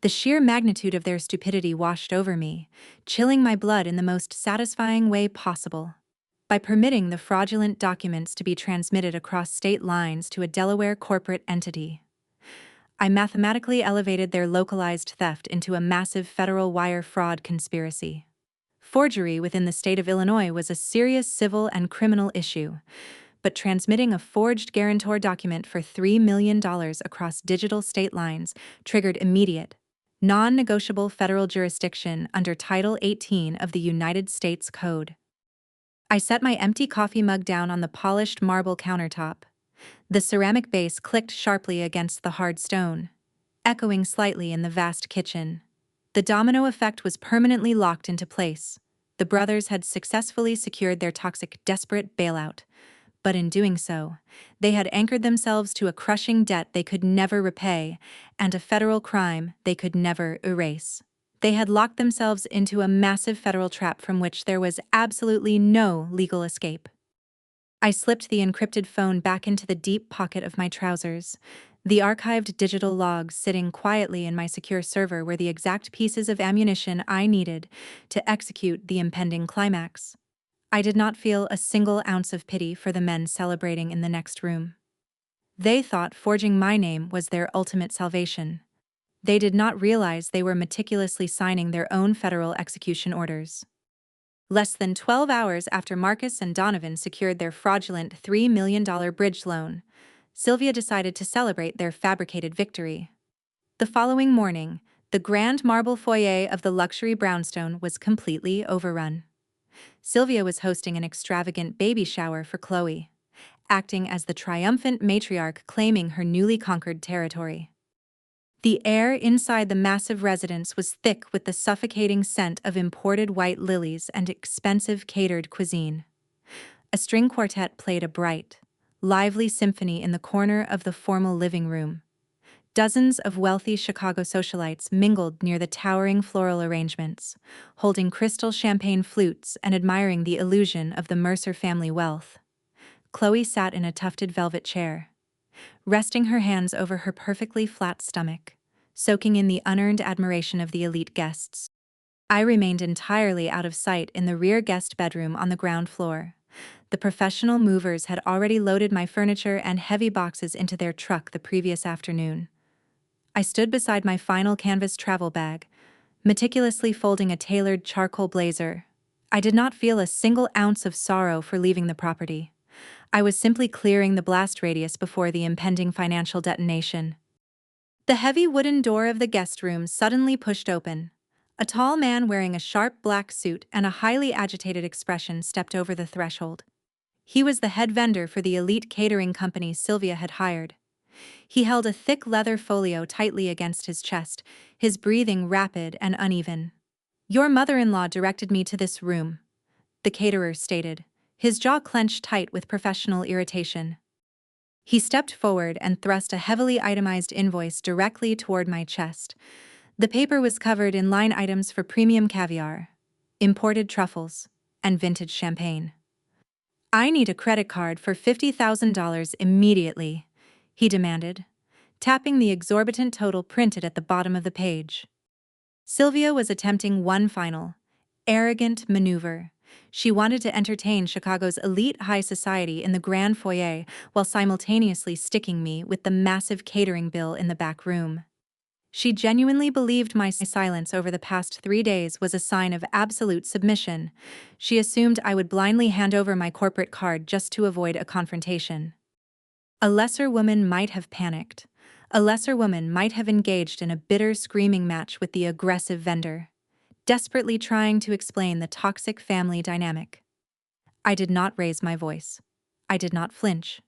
A: The sheer magnitude of their stupidity washed over me, chilling my blood in the most satisfying way possible. By permitting the fraudulent documents to be transmitted across state lines to a Delaware corporate entity, I mathematically elevated their localized theft into a massive federal wire fraud conspiracy. Forgery within the state of Illinois was a serious civil and criminal issue, but transmitting a forged guarantor document for $3 million across digital state lines triggered immediate, non-negotiable federal jurisdiction under Title 18 of the United States Code. I set my empty coffee mug down on the polished marble countertop. The ceramic base clicked sharply against the hard stone, echoing slightly in the vast kitchen. The domino effect was permanently locked into place. The brothers had successfully secured their toxic, desperate bailout, but in doing so, they had anchored themselves to a crushing debt they could never repay and a federal crime they could never erase. They had locked themselves into a massive federal trap from which there was absolutely no legal escape. I slipped the encrypted phone back into the deep pocket of my trousers. The archived digital logs sitting quietly in my secure server were the exact pieces of ammunition I needed to execute the impending climax. I did not feel a single ounce of pity for the men celebrating in the next room. They thought forging my name was their ultimate salvation. They did not realize they were meticulously signing their own federal execution orders. Less than 12 hours after Marcus and Donovan secured their fraudulent $3 million bridge loan, Sylvia decided to celebrate their fabricated victory. The following morning, the grand marble foyer of the luxury brownstone was completely overrun. Sylvia was hosting an extravagant baby shower for Chloe, acting as the triumphant matriarch claiming her newly conquered territory. The air inside the massive residence was thick with the suffocating scent of imported white lilies and expensive catered cuisine. A string quartet played a bright, lively symphony in the corner of the formal living room. Dozens of wealthy Chicago socialites mingled near the towering floral arrangements, holding crystal champagne flutes and admiring the illusion of the Mercer family wealth. Chloe sat in a tufted velvet chair, resting her hands over her perfectly flat stomach, soaking in the unearned admiration of the elite guests. I remained entirely out of sight in the rear guest bedroom on the ground floor. The professional movers had already loaded my furniture and heavy boxes into their truck the previous afternoon. I stood beside my final canvas travel bag, meticulously folding a tailored charcoal blazer. I did not feel a single ounce of sorrow for leaving the property. I was simply clearing the blast radius before the impending financial detonation. The heavy wooden door of the guest room suddenly pushed open. A tall man wearing a sharp black suit and a highly agitated expression stepped over the threshold. He was the head vendor for the elite catering company Sylvia had hired. He held a thick leather folio tightly against his chest, his breathing rapid and uneven. "Your mother-in-law directed me to this room," the caterer stated, his jaw clenched tight with professional irritation. He stepped forward and thrust a heavily itemized invoice directly toward my chest. The paper was covered in line items for premium caviar, imported truffles, and vintage champagne. "I need a credit card for $50,000 immediately," he demanded, tapping the exorbitant total printed at the bottom of the page. Sylvia was attempting one final, arrogant maneuver, She wanted to entertain Chicago's elite high society in the grand foyer while simultaneously sticking me with the massive catering bill in the back room. She genuinely believed my silence over the past 3 days was a sign of absolute submission. She assumed I would blindly hand over my corporate card just to avoid a confrontation. A lesser woman might have panicked. A lesser woman might have engaged in a bitter screaming match with the aggressive vendor, desperately trying to explain the toxic family dynamic. I did not raise my voice. I did not flinch.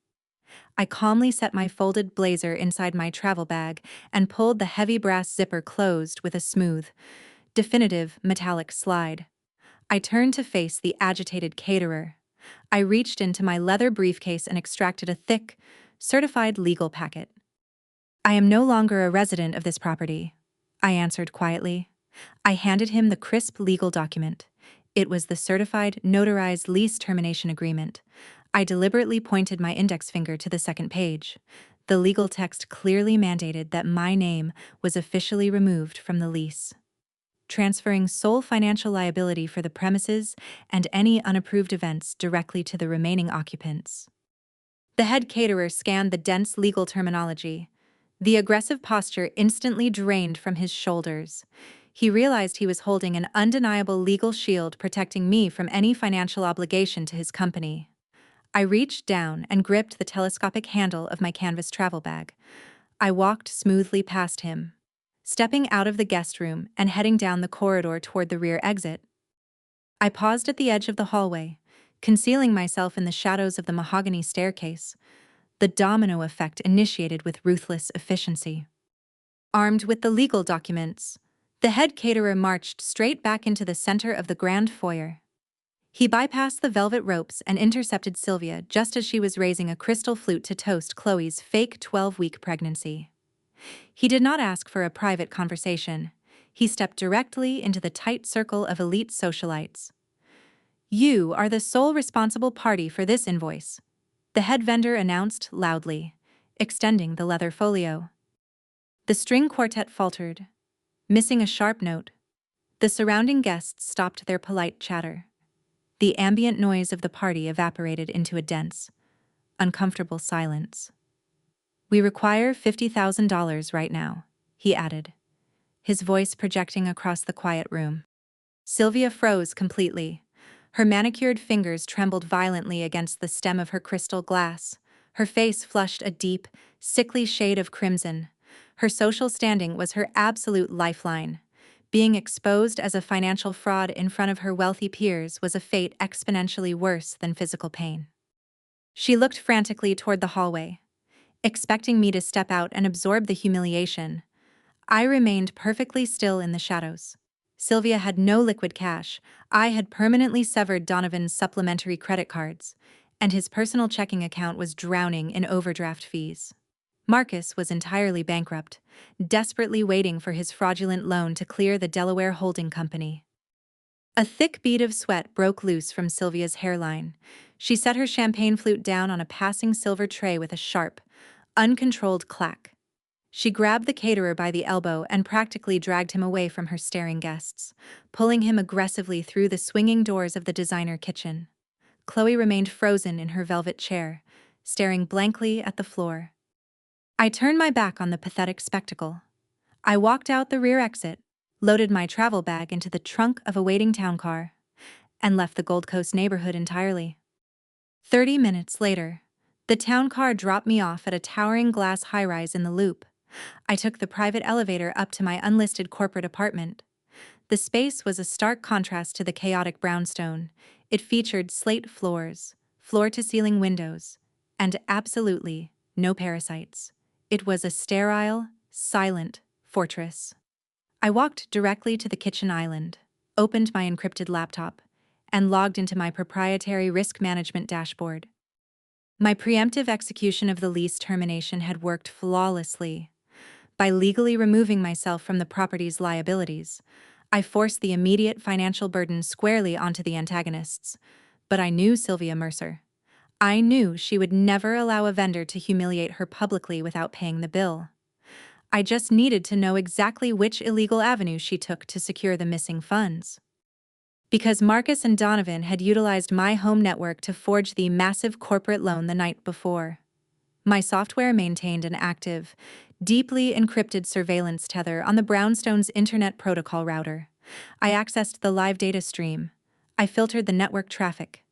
A: I calmly set my folded blazer inside my travel bag and pulled the heavy brass zipper closed with a smooth, definitive metallic slide. I turned to face the agitated caterer. I reached into my leather briefcase and extracted a thick, certified legal packet. "I am no longer a resident of this property," I answered quietly. I handed him the crisp legal document. It was the certified, notarized lease termination agreement. I deliberately pointed my index finger to the second page. The legal text clearly mandated that my name was officially removed from the lease, transferring sole financial liability for the premises and any unapproved events directly to the remaining occupants. The head caterer scanned the dense legal terminology. The aggressive posture instantly drained from his shoulders. He realized he was holding an undeniable legal shield protecting me from any financial obligation to his company. I reached down and gripped the telescopic handle of my canvas travel bag. I walked smoothly past him, stepping out of the guest room and heading down the corridor toward the rear exit. I paused at the edge of the hallway, concealing myself in the shadows of the mahogany staircase, the domino effect initiated with ruthless efficiency. Armed with the legal documents, the head caterer marched straight back into the center of the grand foyer. He bypassed the velvet ropes and intercepted Sylvia just as she was raising a crystal flute to toast Chloe's fake 12-week pregnancy. He did not ask for a private conversation. He stepped directly into the tight circle of elite socialites. "You are the sole responsible party for this invoice," the head vendor announced loudly, extending the leather folio. The string quartet faltered, missing a sharp note. The surrounding guests stopped their polite chatter. The ambient noise of the party evaporated into a dense, uncomfortable silence. "We require $50,000 right now," he added, his voice projecting across the quiet room. Sylvia froze completely. Her manicured fingers trembled violently against the stem of her crystal glass. Her face flushed a deep, sickly shade of crimson. Her social standing was her absolute lifeline. Being exposed as a financial fraud in front of her wealthy peers was a fate exponentially worse than physical pain. She looked frantically toward the hallway, expecting me to step out and absorb the humiliation. I remained perfectly still in the shadows. Sylvia had no liquid cash. I had permanently severed Donovan's supplementary credit cards, and his personal checking account was drowning in overdraft fees. Marcus was entirely bankrupt, desperately waiting for his fraudulent loan to clear the Delaware holding company. A thick bead of sweat broke loose from Sylvia's hairline. She set her champagne flute down on a passing silver tray with a sharp, uncontrolled clack. She grabbed the caterer by the elbow and practically dragged him away from her staring guests, pulling him aggressively through the swinging doors of the designer kitchen. Chloe remained frozen in her velvet chair, staring blankly at the floor. I turned my back on the pathetic spectacle. I walked out the rear exit, loaded my travel bag into the trunk of a waiting town car, and left the Gold Coast neighborhood entirely. 30 minutes later, the town car dropped me off at a towering glass high-rise in the Loop. I took the private elevator up to my unlisted corporate apartment. The space was a stark contrast to the chaotic brownstone. It featured slate floors, floor-to-ceiling windows, and absolutely no parasites. It was a sterile, silent fortress. I walked directly to the kitchen island, opened my encrypted laptop, and logged into my proprietary risk management dashboard. My preemptive execution of the lease termination had worked flawlessly. By legally removing myself from the property's liabilities, I forced the immediate financial burden squarely onto the antagonists. But I knew Sylvia Mercer. I knew she would never allow a vendor to humiliate her publicly without paying the bill. I just needed to know exactly which illegal avenue she took to secure the missing funds. Because Marcus and Donovan had utilized my home network to forge the massive corporate loan the night before. My software maintained an active, deeply encrypted surveillance tether on the brownstone's internet protocol router. I accessed the live data stream. I filtered the network traffic,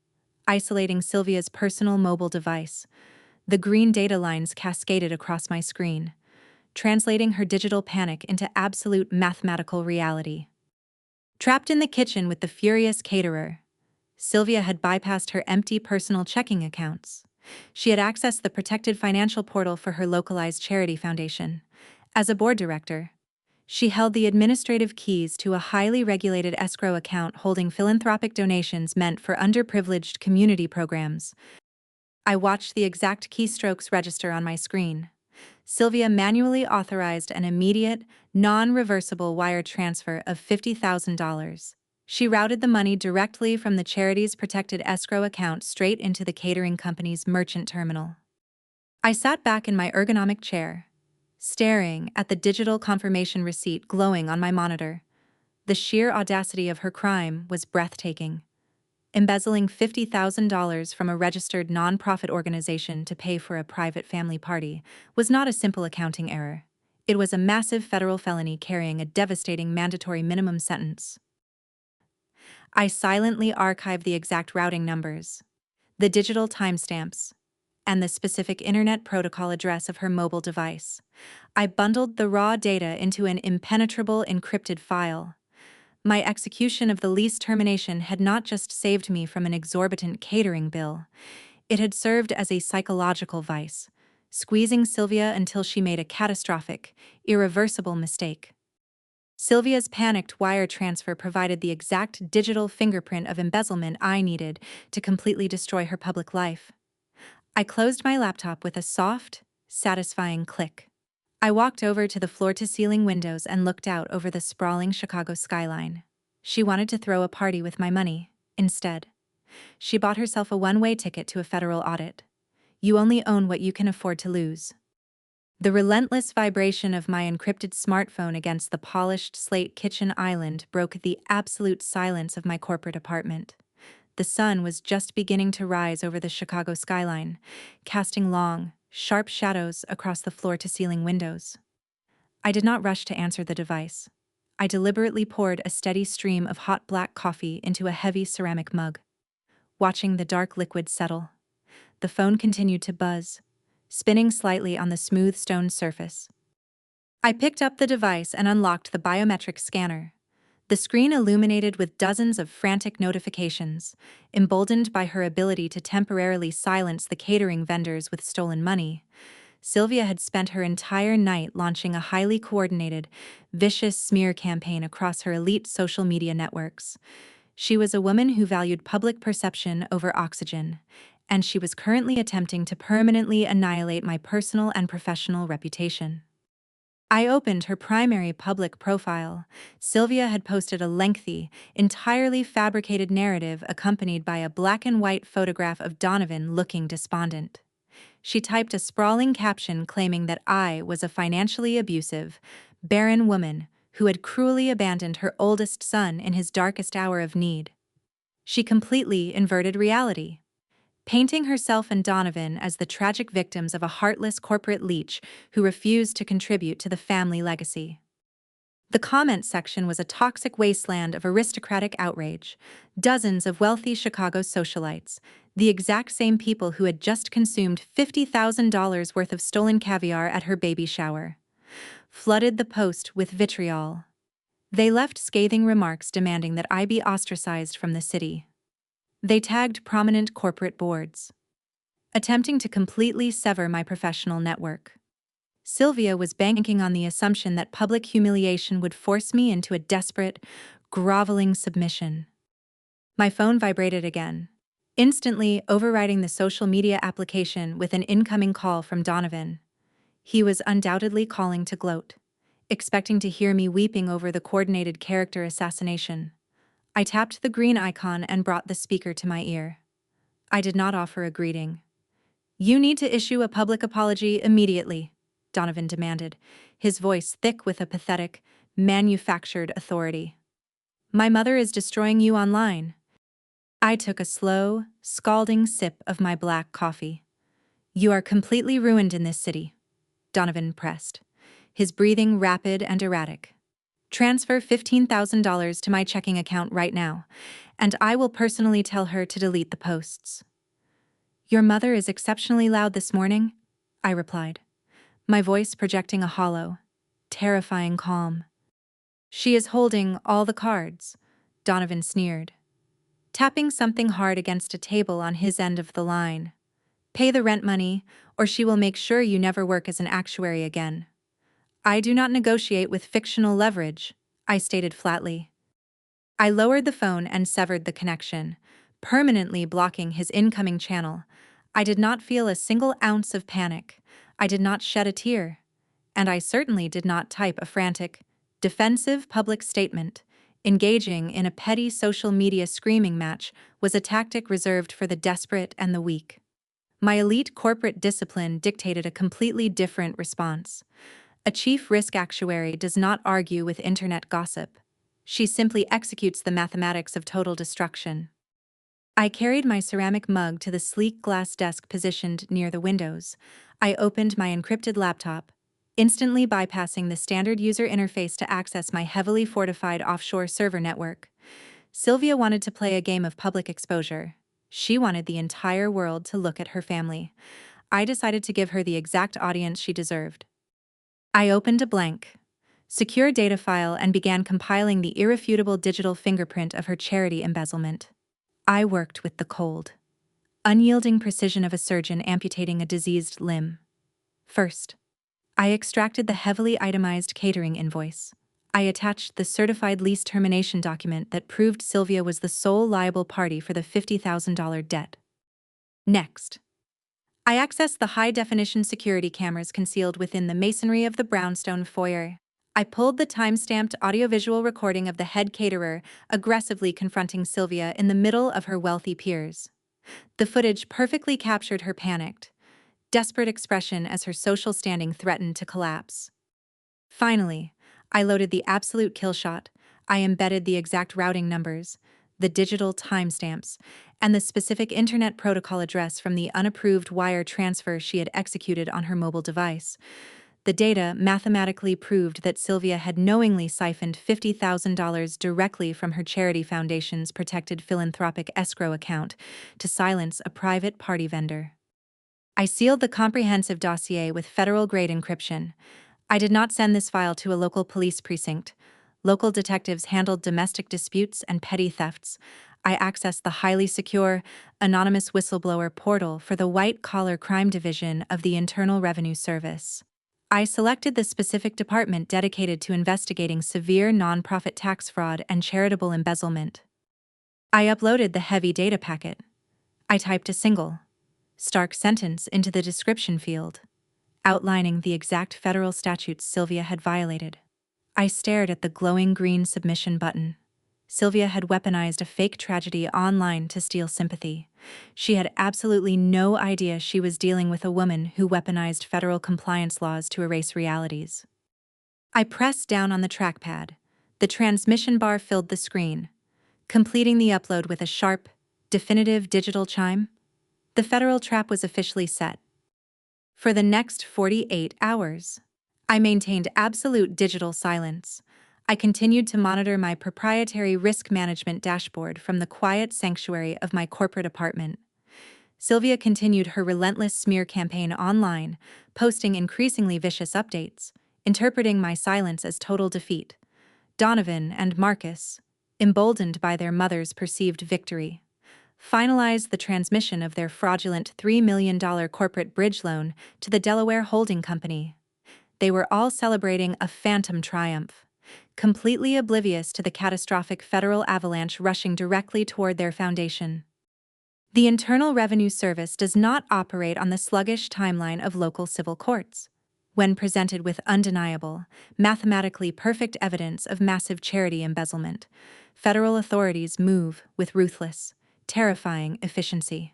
A: isolating Sylvia's personal mobile device. The green data lines cascaded across my screen, translating her digital panic into absolute mathematical reality. Trapped in the kitchen with the furious caterer, Sylvia had bypassed her empty personal checking accounts. She had accessed the protected financial portal for her localized charity foundation. As a board director, she held the administrative keys to a highly regulated escrow account holding philanthropic donations meant for underprivileged community programs. I watched the exact keystrokes register on my screen. Sylvia manually authorized an immediate, non-reversible wire transfer of $50,000. She routed the money directly from the charity's protected escrow account straight into the catering company's merchant terminal. I sat back in my ergonomic chair, staring at the digital confirmation receipt glowing on my monitor. The sheer audacity of her crime was breathtaking. Embezzling $50,000 from a registered nonprofit organization to pay for a private family party was not a simple accounting error. It was a massive federal felony carrying a devastating mandatory minimum sentence. I silently archived the exact routing numbers, the digital timestamps, and the specific internet protocol address of her mobile device. I bundled the raw data into an impenetrable encrypted file. My execution of the lease termination had not just saved me from an exorbitant catering bill, it had served as a psychological vice, squeezing Sylvia until she made a catastrophic, irreversible mistake. Sylvia's panicked wire transfer provided the exact digital fingerprint of embezzlement I needed to completely destroy her public life. I closed my laptop with a soft, satisfying click. I walked over to the floor-to-ceiling windows and looked out over the sprawling Chicago skyline. She wanted to throw a party with my money. Instead, she bought herself a one-way ticket to a federal audit. You only own what you can afford to lose. The relentless vibration of my encrypted smartphone against the polished slate kitchen island broke the absolute silence of my corporate apartment. The sun was just beginning to rise over the Chicago skyline, casting long, sharp shadows across the floor-to-ceiling windows. I did not rush to answer the device. I deliberately poured a steady stream of hot black coffee into a heavy ceramic mug. Watching the dark liquid settle, the phone continued to buzz, spinning slightly on the smooth stone surface. I picked up the device and unlocked the biometric scanner. The screen illuminated with dozens of frantic notifications, emboldened by her ability to temporarily silence the catering vendors with stolen money. Sylvia had spent her entire night launching a highly coordinated, vicious smear campaign across her elite social media networks. She was a woman who valued public perception over oxygen, and she was currently attempting to permanently annihilate my personal and professional reputation. I opened her primary public profile. Sylvia had posted a lengthy, entirely fabricated narrative accompanied by a black-and-white photograph of Donovan looking despondent. She typed a sprawling caption claiming that I was a financially abusive, barren woman who had cruelly abandoned her oldest son in his darkest hour of need. She completely inverted reality, painting herself and Donovan as the tragic victims of a heartless corporate leech who refused to contribute to the family legacy. The comment section was a toxic wasteland of aristocratic outrage. Dozens of wealthy Chicago socialites, the exact same people who had just consumed $50,000 worth of stolen caviar at her baby shower, flooded the post with vitriol. They left scathing remarks demanding that I be ostracized from the city. They tagged prominent corporate boards, attempting to completely sever my professional network. Sylvia was banking on the assumption that public humiliation would force me into a desperate, groveling submission. My phone vibrated again, instantly overriding the social media application with an incoming call from Donovan. He was undoubtedly calling to gloat, expecting to hear me weeping over the coordinated character assassination. I tapped the green icon and brought the speaker to my ear. I did not offer a greeting. "You need to issue a public apology immediately," Donovan demanded, his voice thick with a pathetic, manufactured authority. My mother is destroying you online. I took a slow, scalding sip of my black coffee. You are completely ruined in this city, Donovan pressed, his breathing rapid and erratic. Transfer $15,000 to my checking account right now, and I will personally tell her to delete the posts. Your mother is exceptionally loud this morning, I replied, my voice projecting a hollow, terrifying calm. She is holding all the cards, Donovan sneered, tapping something hard against a table on his end of the line. Pay the rent money, or she will make sure you never work as an actuary again. I do not negotiate with fictional leverage, I stated flatly. I lowered the phone and severed the connection, permanently blocking his incoming channel. I did not feel a single ounce of panic. I did not shed a tear. And I certainly did not type a frantic, defensive public statement. Engaging in a petty social media screaming match was a tactic reserved for the desperate and the weak. My elite corporate discipline dictated a completely different response. A chief risk actuary does not argue with internet gossip. She simply executes the mathematics of total destruction. I carried my ceramic mug to the sleek glass desk positioned near the windows. I opened my encrypted laptop, instantly bypassing the standard user interface to access my heavily fortified offshore server network. Sylvia wanted to play a game of public exposure. She wanted the entire world to look at her family. I decided to give her the exact audience she deserved. I opened a blank, secure data file and began compiling the irrefutable digital fingerprint of her charity embezzlement. I worked with the cold, unyielding precision of a surgeon amputating a diseased limb. First, I extracted the heavily itemized catering invoice. I attached the certified lease termination document that proved Sylvia was the sole liable party for the $50,000 debt. Next, I accessed the high-definition security cameras concealed within the masonry of the brownstone foyer. I pulled the time-stamped audiovisual recording of the head caterer aggressively confronting Sylvia in the middle of her wealthy peers. The footage perfectly captured her panicked, desperate expression as her social standing threatened to collapse. Finally, I loaded the absolute kill shot. I embedded the exact routing numbers, the digital timestamps, and the specific internet protocol address from the unapproved wire transfer she had executed on her mobile device. The data mathematically proved that Sylvia had knowingly siphoned $50,000 directly from her charity foundation's protected philanthropic escrow account to silence a private party vendor. I sealed the comprehensive dossier with federal-grade encryption. I did not send this file to a local police precinct. Local detectives handled domestic disputes and petty thefts. I accessed the highly secure, anonymous whistleblower portal for the white-collar crime division of the Internal Revenue Service. I selected the specific department dedicated to investigating severe nonprofit tax fraud and charitable embezzlement. I uploaded the heavy data packet. I typed a single, stark sentence into the description field, outlining the exact federal statutes Sylvia had violated. I stared at the glowing green submission button. Sylvia had weaponized a fake tragedy online to steal sympathy. She had absolutely no idea she was dealing with a woman who weaponized federal compliance laws to erase realities. I pressed down on the trackpad. The transmission bar filled the screen, completing the upload with a sharp, definitive digital chime. The federal trap was officially set. For the next 48 hours, I maintained absolute digital silence. I continued to monitor my proprietary risk management dashboard from the quiet sanctuary of my corporate apartment. Sylvia continued her relentless smear campaign online, posting increasingly vicious updates, interpreting my silence as total defeat. Donovan and Marcus, emboldened by their mother's perceived victory, finalized the transmission of their fraudulent $3 million corporate bridge loan to the Delaware Holding Company. They were all celebrating a phantom triumph, completely oblivious to the catastrophic federal avalanche rushing directly toward their foundation. The Internal Revenue Service does not operate on the sluggish timeline of local civil courts. When presented with undeniable, mathematically perfect evidence of massive charity embezzlement, federal authorities move with ruthless, terrifying efficiency.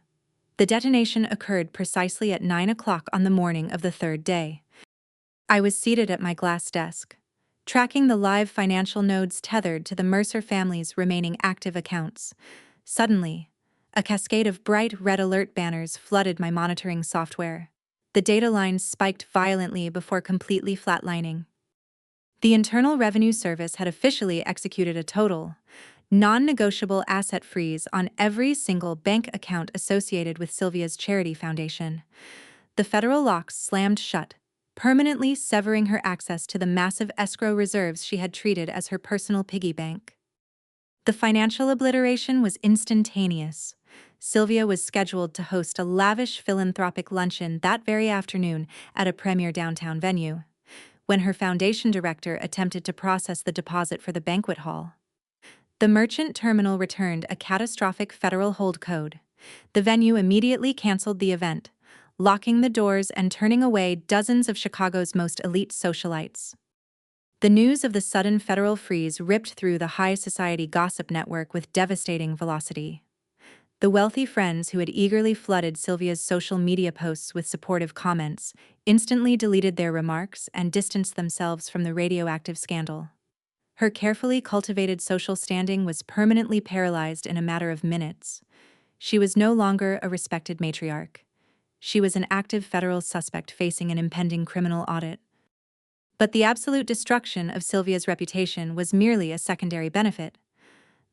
A: The detonation occurred precisely at 9 o'clock on the morning of the third day. I was seated at my glass desk, tracking the live financial nodes tethered to the Mercer family's remaining active accounts. Suddenly, a cascade of bright red alert banners flooded my monitoring software. The data lines spiked violently before completely flatlining. The Internal Revenue Service had officially executed a total, non-negotiable asset freeze on every single bank account associated with Sylvia's charity foundation. The federal locks slammed shut, permanently severing her access to the massive escrow reserves she had treated as her personal piggy bank. The financial obliteration was instantaneous. Sylvia was scheduled to host a lavish philanthropic luncheon that very afternoon at a premier downtown venue, when her foundation director attempted to process the deposit for the banquet hall. The merchant terminal returned a catastrophic federal hold code. The venue immediately canceled the event, locking the doors and turning away dozens of Chicago's most elite socialites. The news of the sudden federal freeze ripped through the high society gossip network with devastating velocity. The wealthy friends who had eagerly flooded Sylvia's social media posts with supportive comments instantly deleted their remarks and distanced themselves from the radioactive scandal. Her carefully cultivated social standing was permanently paralyzed in a matter of minutes. She was no longer a respected matriarch. She was an active federal suspect facing an impending criminal audit. But the absolute destruction of Sylvia's reputation was merely a secondary benefit.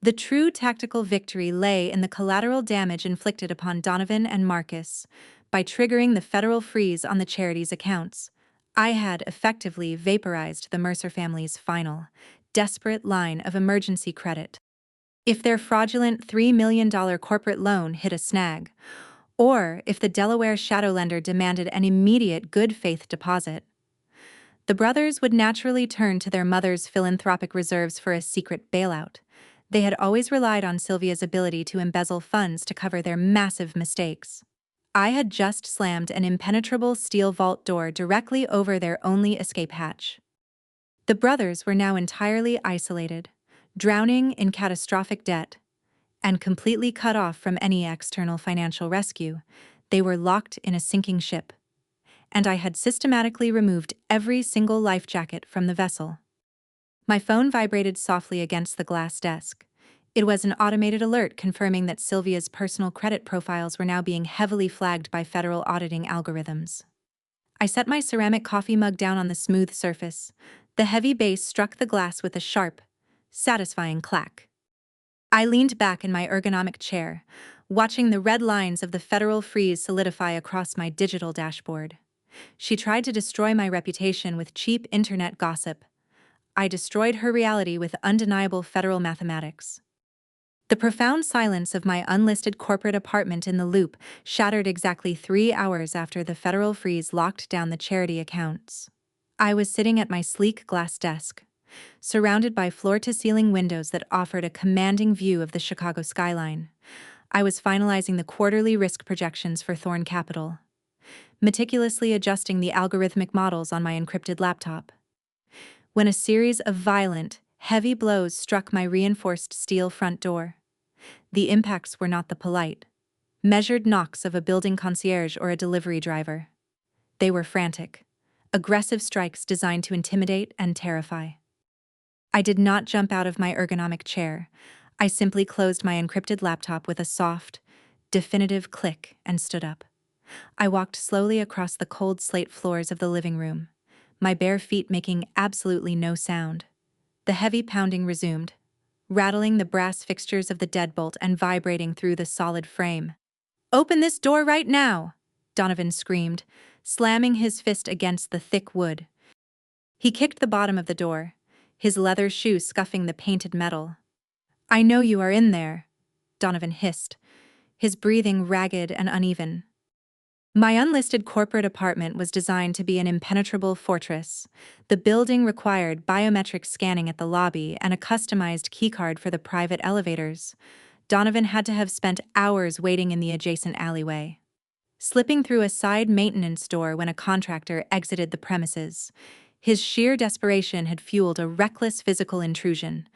A: The true tactical victory lay in the collateral damage inflicted upon Donovan and Marcus. By triggering the federal freeze on the charity's accounts, I had effectively vaporized the Mercer family's final, desperate line of emergency credit. If their fraudulent $3 million corporate loan hit a snag, or if the Delaware shadow lender demanded an immediate good faith deposit, the brothers would naturally turn to their mother's philanthropic reserves for a secret bailout. They had always relied on Sylvia's ability to embezzle funds to cover their massive mistakes. I had just slammed an impenetrable steel vault door directly over their only escape hatch. The brothers were now entirely isolated, drowning in catastrophic debt, and completely cut off from any external financial rescue. They were locked in a sinking ship, and I had systematically removed every single life jacket from the vessel. My phone vibrated softly against the glass desk. It was an automated alert confirming that Sylvia's personal credit profiles were now being heavily flagged by federal auditing algorithms. I set my ceramic coffee mug down on the smooth surface. The heavy base struck the glass with a sharp, satisfying clack. I leaned back in my ergonomic chair, watching the red lines of the federal freeze solidify across my digital dashboard. She tried to destroy my reputation with cheap internet gossip. I destroyed her reality with undeniable federal mathematics. The profound silence of my unlisted corporate apartment in the Loop shattered exactly 3 hours after the federal freeze locked down the charity accounts. I was sitting at my sleek glass desk, surrounded by floor-to-ceiling windows that offered a commanding view of the Chicago skyline. I was finalizing the quarterly risk projections for Thorn Capital, meticulously adjusting the algorithmic models on my encrypted laptop, when a series of violent, heavy blows struck my reinforced steel front door. The impacts were not the polite, measured knocks of a building concierge or a delivery driver. They were frantic, aggressive strikes designed to intimidate and terrify. I did not jump out of my ergonomic chair. I simply closed my encrypted laptop with a soft, definitive click and stood up. I walked slowly across the cold slate floors of the living room, my bare feet making absolutely no sound. The heavy pounding resumed, rattling the brass fixtures of the deadbolt and vibrating through the solid frame. "Open this door right now!" Donovan screamed, slamming his fist against the thick wood. He kicked the bottom of the door, his leather shoe scuffing the painted metal. "I know you are in there," Donovan hissed, his breathing ragged and uneven. My unlisted corporate apartment was designed to be an impenetrable fortress. The building required biometric scanning at the lobby and a customized keycard for the private elevators. Donovan had to have spent hours waiting in the adjacent alleyway, slipping through a side maintenance door when a contractor exited the premises. His sheer desperation had fueled a reckless physical intrusion,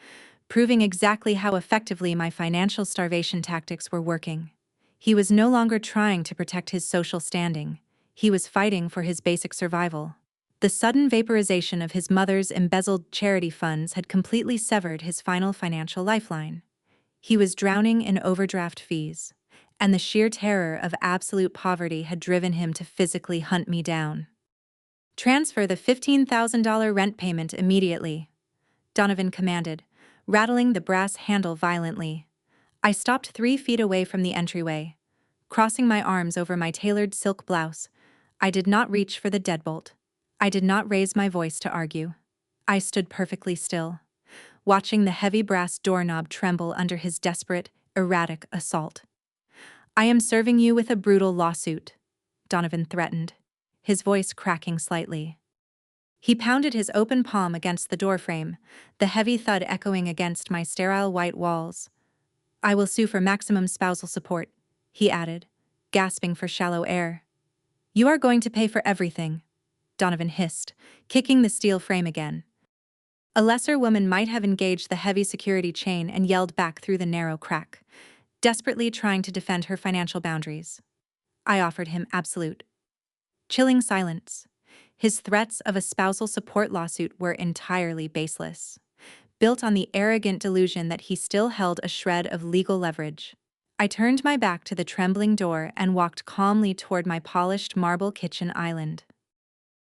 A: proving exactly how effectively my financial starvation tactics were working. He was no longer trying to protect his social standing. He was fighting for his basic survival. The sudden vaporization of his mother's embezzled charity funds had completely severed his final financial lifeline. He was drowning in overdraft fees, and the sheer terror of absolute poverty had driven him to physically hunt me down. "Transfer the $15,000 rent payment immediately," Donovan commanded, rattling the brass handle violently. I stopped 3 feet away from the entryway. Crossing my arms over my tailored silk blouse, I did not reach for the deadbolt. I did not raise my voice to argue. I stood perfectly still, watching the heavy brass doorknob tremble under his desperate, erratic assault. "I am serving you with a brutal lawsuit," Donovan threatened, his voice cracking slightly. He pounded his open palm against the doorframe, the heavy thud echoing against my sterile white walls. "I will sue for maximum spousal support," he added, gasping for shallow air. "You are going to pay for everything," Donovan hissed, kicking the steel frame again. A lesser woman might have engaged the heavy security chain and yelled back through the narrow crack, desperately trying to defend her financial boundaries. I offered him absolute, chilling silence. His threats of a spousal support lawsuit were entirely baseless, built on the arrogant delusion that he still held a shred of legal leverage. I turned my back to the trembling door and walked calmly toward my polished marble kitchen island.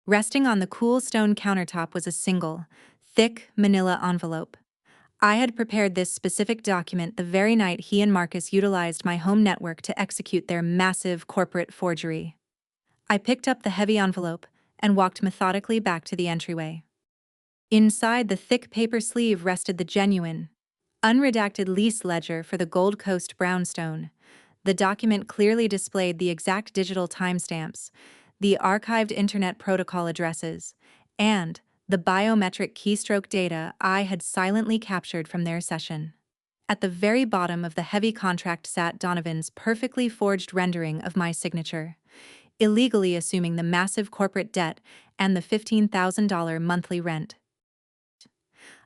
A: Resting on the cool stone countertop was a single, thick manila envelope. I had prepared this specific document the very night he and Marcus utilized my home network to execute their massive corporate forgery. I picked up the heavy envelope and walked methodically back to the entryway. Inside the thick paper sleeve rested the genuine, unredacted lease ledger for the Gold Coast brownstone. The document clearly displayed the exact digital timestamps, the archived Internet Protocol addresses, and the biometric keystroke data I had silently captured from their session. At the very bottom of the heavy contract sat Donovan's perfectly forged rendering of my signature, illegally assuming the massive corporate debt and the $15,000 monthly rent.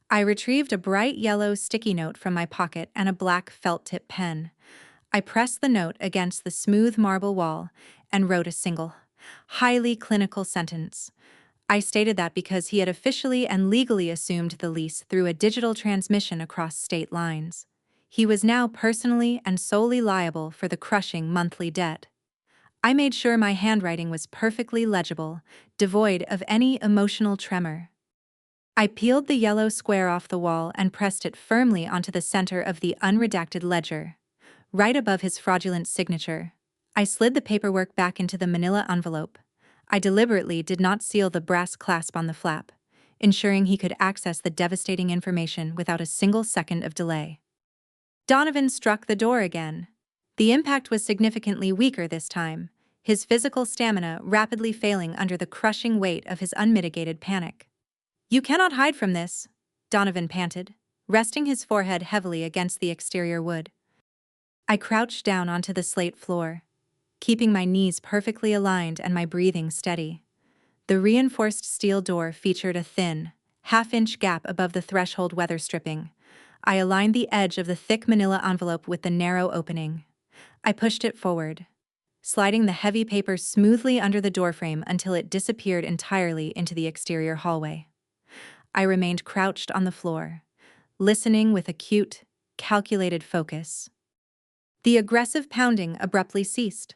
A: I retrieved a bright yellow sticky note from my pocket and a black felt-tip pen. I pressed the note against the smooth marble wall and wrote a single, highly clinical sentence. I stated that because he had officially and legally assumed the lease through a digital transmission across state lines, he was now personally and solely liable for the crushing monthly debt. I made sure my handwriting was perfectly legible, devoid of any emotional tremor. I peeled the yellow square off the wall and pressed it firmly onto the center of the unredacted ledger, right above his fraudulent signature. I slid the paperwork back into the manila envelope. I deliberately did not seal the brass clasp on the flap, ensuring he could access the devastating information without a single second of delay. Donovan struck the door again. The impact was significantly weaker this time, his physical stamina rapidly failing under the crushing weight of his unmitigated panic. "You cannot hide from this," Donovan panted, resting his forehead heavily against the exterior wood. I crouched down onto the slate floor, keeping my knees perfectly aligned and my breathing steady. The reinforced steel door featured a thin, half-inch gap above the threshold weather stripping. I aligned the edge of the thick manila envelope with the narrow opening. I pushed it forward, sliding the heavy paper smoothly under the doorframe until it disappeared entirely into the exterior hallway. I remained crouched on the floor, listening with acute, calculated focus. The aggressive pounding abruptly ceased.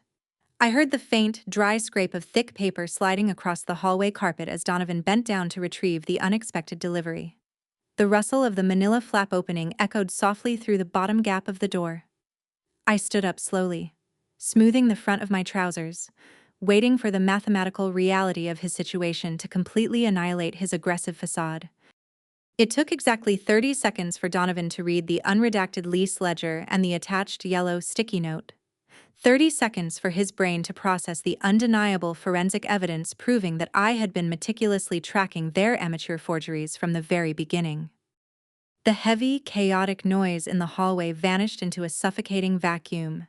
A: I heard the faint, dry scrape of thick paper sliding across the hallway carpet as Donovan bent down to retrieve the unexpected delivery. The rustle of the manila flap opening echoed softly through the bottom gap of the door. I stood up slowly, smoothing the front of my trousers, waiting for the mathematical reality of his situation to completely annihilate his aggressive facade. It took exactly 30 seconds for Donovan to read the unredacted lease ledger and the attached yellow sticky note. 30 seconds for his brain to process the undeniable forensic evidence proving that I had been meticulously tracking their amateur forgeries from the very beginning. The heavy, chaotic noise in the hallway vanished into a suffocating vacuum.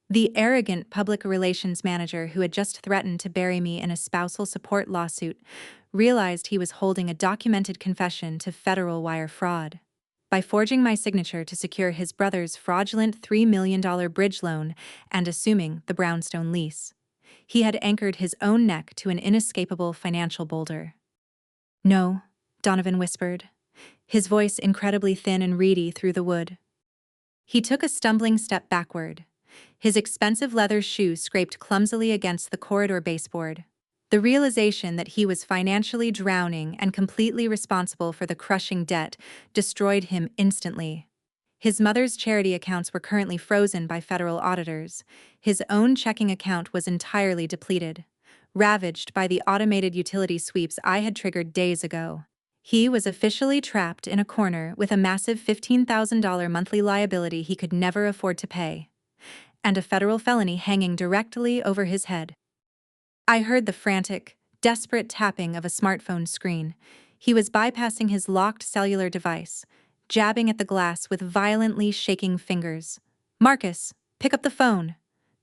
A: The arrogant public relations manager who had just threatened to bury me in a spousal support lawsuit realized he was holding a documented confession to federal wire fraud. By forging my signature to secure his brother's fraudulent $3 million bridge loan and assuming the brownstone lease, he had anchored his own neck to an inescapable financial boulder. No, Donovan whispered, his voice incredibly thin and reedy through the wood. He took a stumbling step backward. His expensive leather shoe scraped clumsily against the corridor baseboard. The realization that he was financially drowning and completely responsible for the crushing debt destroyed him instantly. His mother's charity accounts were currently frozen by federal auditors. His own checking account was entirely depleted, ravaged by the automated utility sweeps I had triggered days ago. He was officially trapped in a corner with a massive $15,000 monthly liability he could never afford to pay, and a federal felony hanging directly over his head. I heard the frantic, desperate tapping of a smartphone screen. He was bypassing his locked cellular device, jabbing at the glass with violently shaking fingers. "Marcus, pick up the phone,"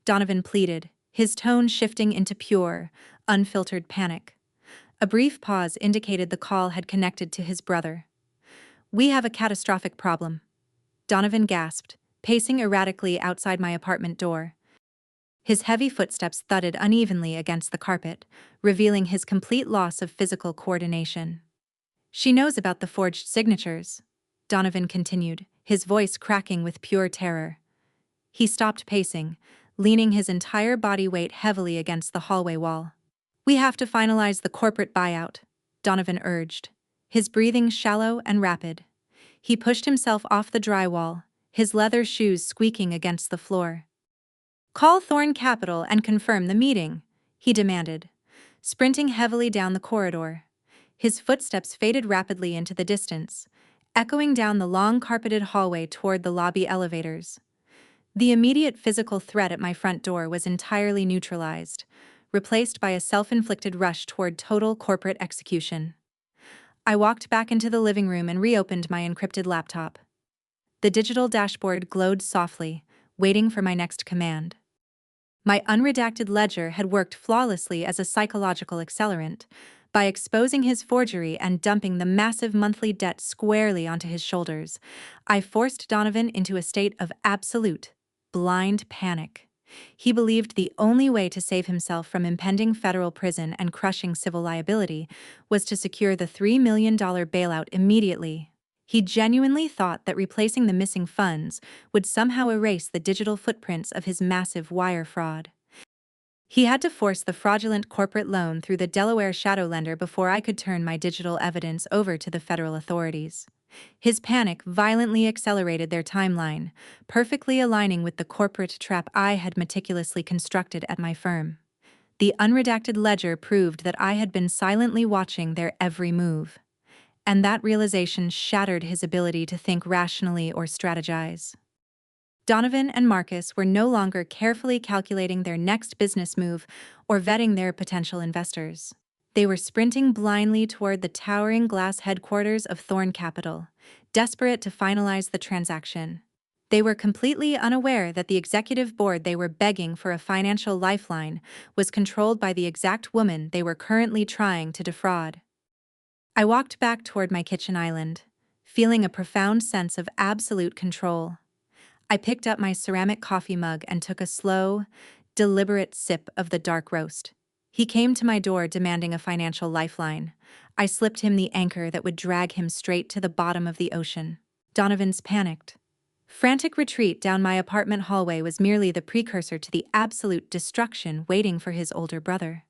A: Donovan pleaded, his tone shifting into pure, unfiltered panic. A brief pause indicated the call had connected to his brother. "We have a catastrophic problem," Donovan gasped, pacing erratically outside my apartment door. His heavy footsteps thudded unevenly against the carpet, revealing his complete loss of physical coordination. "She knows about the forged signatures," Donovan continued, his voice cracking with pure terror. He stopped pacing, leaning his entire body weight heavily against the hallway wall. "We have to finalize the corporate buyout," Donovan urged, his breathing shallow and rapid. He pushed himself off the drywall, his leather shoes squeaking against the floor. "Call Thorn Capital and confirm the meeting," he demanded, sprinting heavily down the corridor. His footsteps faded rapidly into the distance, echoing down the long carpeted hallway toward the lobby elevators. The immediate physical threat at my front door was entirely neutralized, replaced by a self-inflicted rush toward total corporate execution. I walked back into the living room and reopened my encrypted laptop. The digital dashboard glowed softly, waiting for my next command. My unredacted ledger had worked flawlessly as a psychological accelerant, by exposing his forgery and dumping the massive monthly debt squarely onto his shoulders. I forced Donovan into a state of absolute, blind panic. He believed the only way to save himself from impending federal prison and crushing civil liability was to secure the $3 million bailout immediately. He genuinely thought that replacing the missing funds would somehow erase the digital footprints of his massive wire fraud. He had to force the fraudulent corporate loan through the Delaware shadow lender before I could turn my digital evidence over to the federal authorities. His panic violently accelerated their timeline, perfectly aligning with the corporate trap I had meticulously constructed at my firm. The unredacted ledger proved that I had been silently watching their every move, and that realization shattered his ability to think rationally or strategize. Donovan and Marcus were no longer carefully calculating their next business move or vetting their potential investors. They were sprinting blindly toward the towering glass headquarters of Thorn Capital, desperate to finalize the transaction. They were completely unaware that the executive board they were begging for a financial lifeline was controlled by the exact woman they were currently trying to defraud. I walked back toward my kitchen island, feeling a profound sense of absolute control. I picked up my ceramic coffee mug and took a slow, deliberate sip of the dark roast. He came to my door demanding a financial lifeline. I slipped him the anchor that would drag him straight to the bottom of the ocean. Donovan's panicked, frantic retreat down my apartment hallway was merely the precursor to the absolute destruction waiting for his older brother.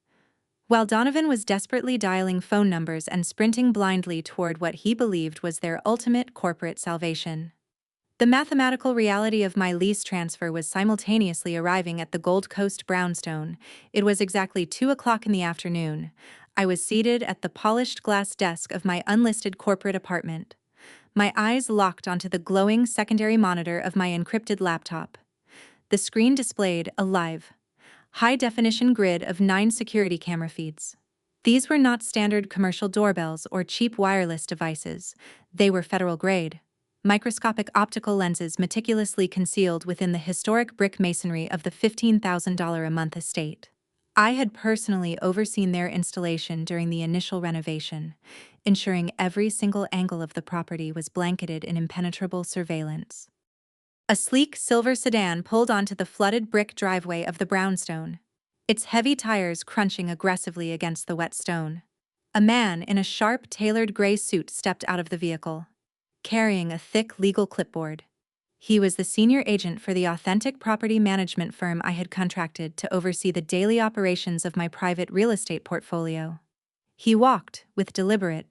A: While Donovan was desperately dialing phone numbers and sprinting blindly toward what he believed was their ultimate corporate salvation, the mathematical reality of my lease transfer was simultaneously arriving at the Gold Coast brownstone. It was exactly 2 o'clock in the afternoon. I was seated at the polished glass desk of my unlisted corporate apartment, my eyes locked onto the glowing secondary monitor of my encrypted laptop. The screen displayed a live, high-definition grid of 9 security camera feeds. These were not standard commercial doorbells or cheap wireless devices. They were federal-grade, microscopic optical lenses meticulously concealed within the historic brick masonry of the $15,000 a month estate. I had personally overseen their installation during the initial renovation, ensuring every single angle of the property was blanketed in impenetrable surveillance. A sleek silver sedan pulled onto the flooded brick driveway of the brownstone, its heavy tires crunching aggressively against the wet stone. A man in a sharp, tailored gray suit stepped out of the vehicle, carrying a thick legal clipboard. He was the senior agent for the authentic property management firm I had contracted to oversee the daily operations of my private real estate portfolio. He walked, with deliberate,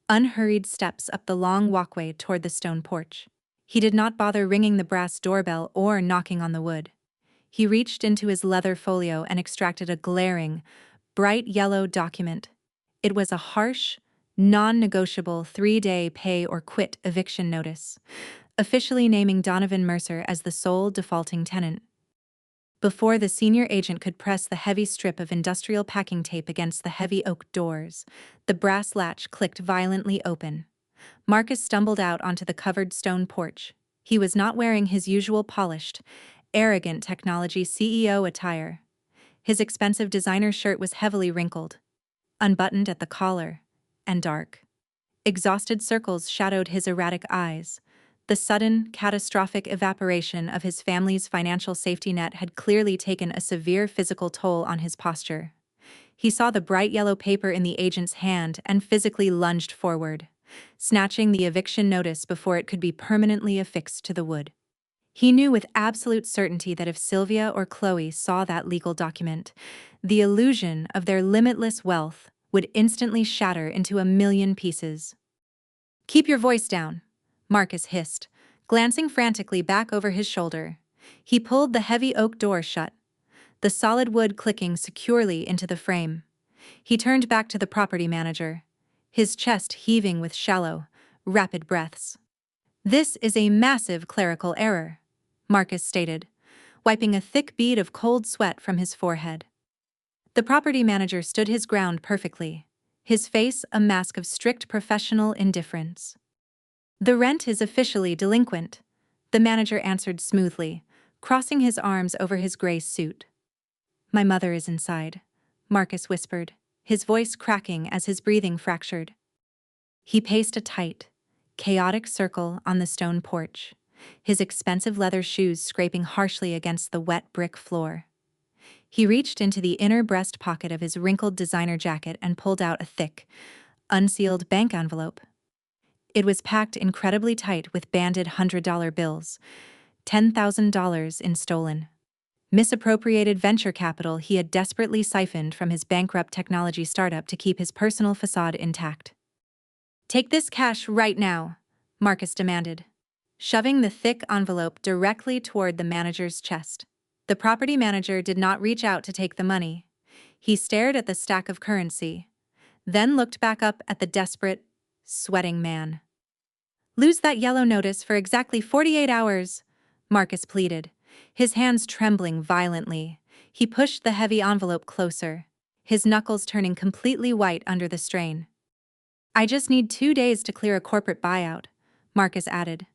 A: unhurried steps up the long walkway toward the stone porch. He did not bother ringing the brass doorbell or knocking on the wood. He reached into his leather folio and extracted a glaring, bright yellow document. It was a harsh, non-negotiable 3-day pay or quit eviction notice, officially naming Donovan Mercer as the sole defaulting tenant. Before the senior agent could press the heavy strip of industrial packing tape against the heavy oak doors, the brass latch clicked violently open. Marcus stumbled out onto the covered stone porch. He was not wearing his usual polished, arrogant technology CEO attire. His expensive designer shirt was heavily wrinkled, unbuttoned at the collar, and dark. Exhausted circles shadowed his erratic eyes. The sudden, catastrophic evaporation of his family's financial safety net had clearly taken a severe physical toll on his posture. He saw the bright yellow paper in the agent's hand and physically lunged forward, snatching the eviction notice before it could be permanently affixed to the wood. He knew with absolute certainty that if Sylvia or Chloe saw that legal document, the illusion of their limitless wealth would instantly shatter into a million pieces. "Keep your voice down," Marcus hissed, glancing frantically back over his shoulder. He pulled the heavy oak door shut, the solid wood clicking securely into the frame. He turned back to the property manager, his chest heaving with shallow, rapid breaths. "This is a massive clerical error," Marcus stated, wiping a thick bead of cold sweat from his forehead. The property manager stood his ground perfectly, his face a mask of strict professional indifference. "The rent is officially delinquent," the manager answered smoothly, crossing his arms over his gray suit. "My mother is inside," Marcus whispered, his voice cracking as his breathing fractured. He paced a tight, chaotic circle on the stone porch, his expensive leather shoes scraping harshly against the wet brick floor. He reached into the inner breast pocket of his wrinkled designer jacket and pulled out a thick, unsealed bank envelope. It was packed incredibly tight with banded $100 bills, $10,000 in stolen, misappropriated venture capital he had desperately siphoned from his bankrupt technology startup to keep his personal facade intact. "Take this cash right now," Marcus demanded, shoving the thick envelope directly toward the manager's chest. The property manager did not reach out to take the money. He stared at the stack of currency, then looked back up at the desperate, sweating man. "Lose that yellow notice for exactly 48 hours, Marcus pleaded, his hands trembling violently. He pushed the heavy envelope closer, his knuckles turning completely white under the strain. "I just need 2 days to clear a corporate buyout," Marcus added,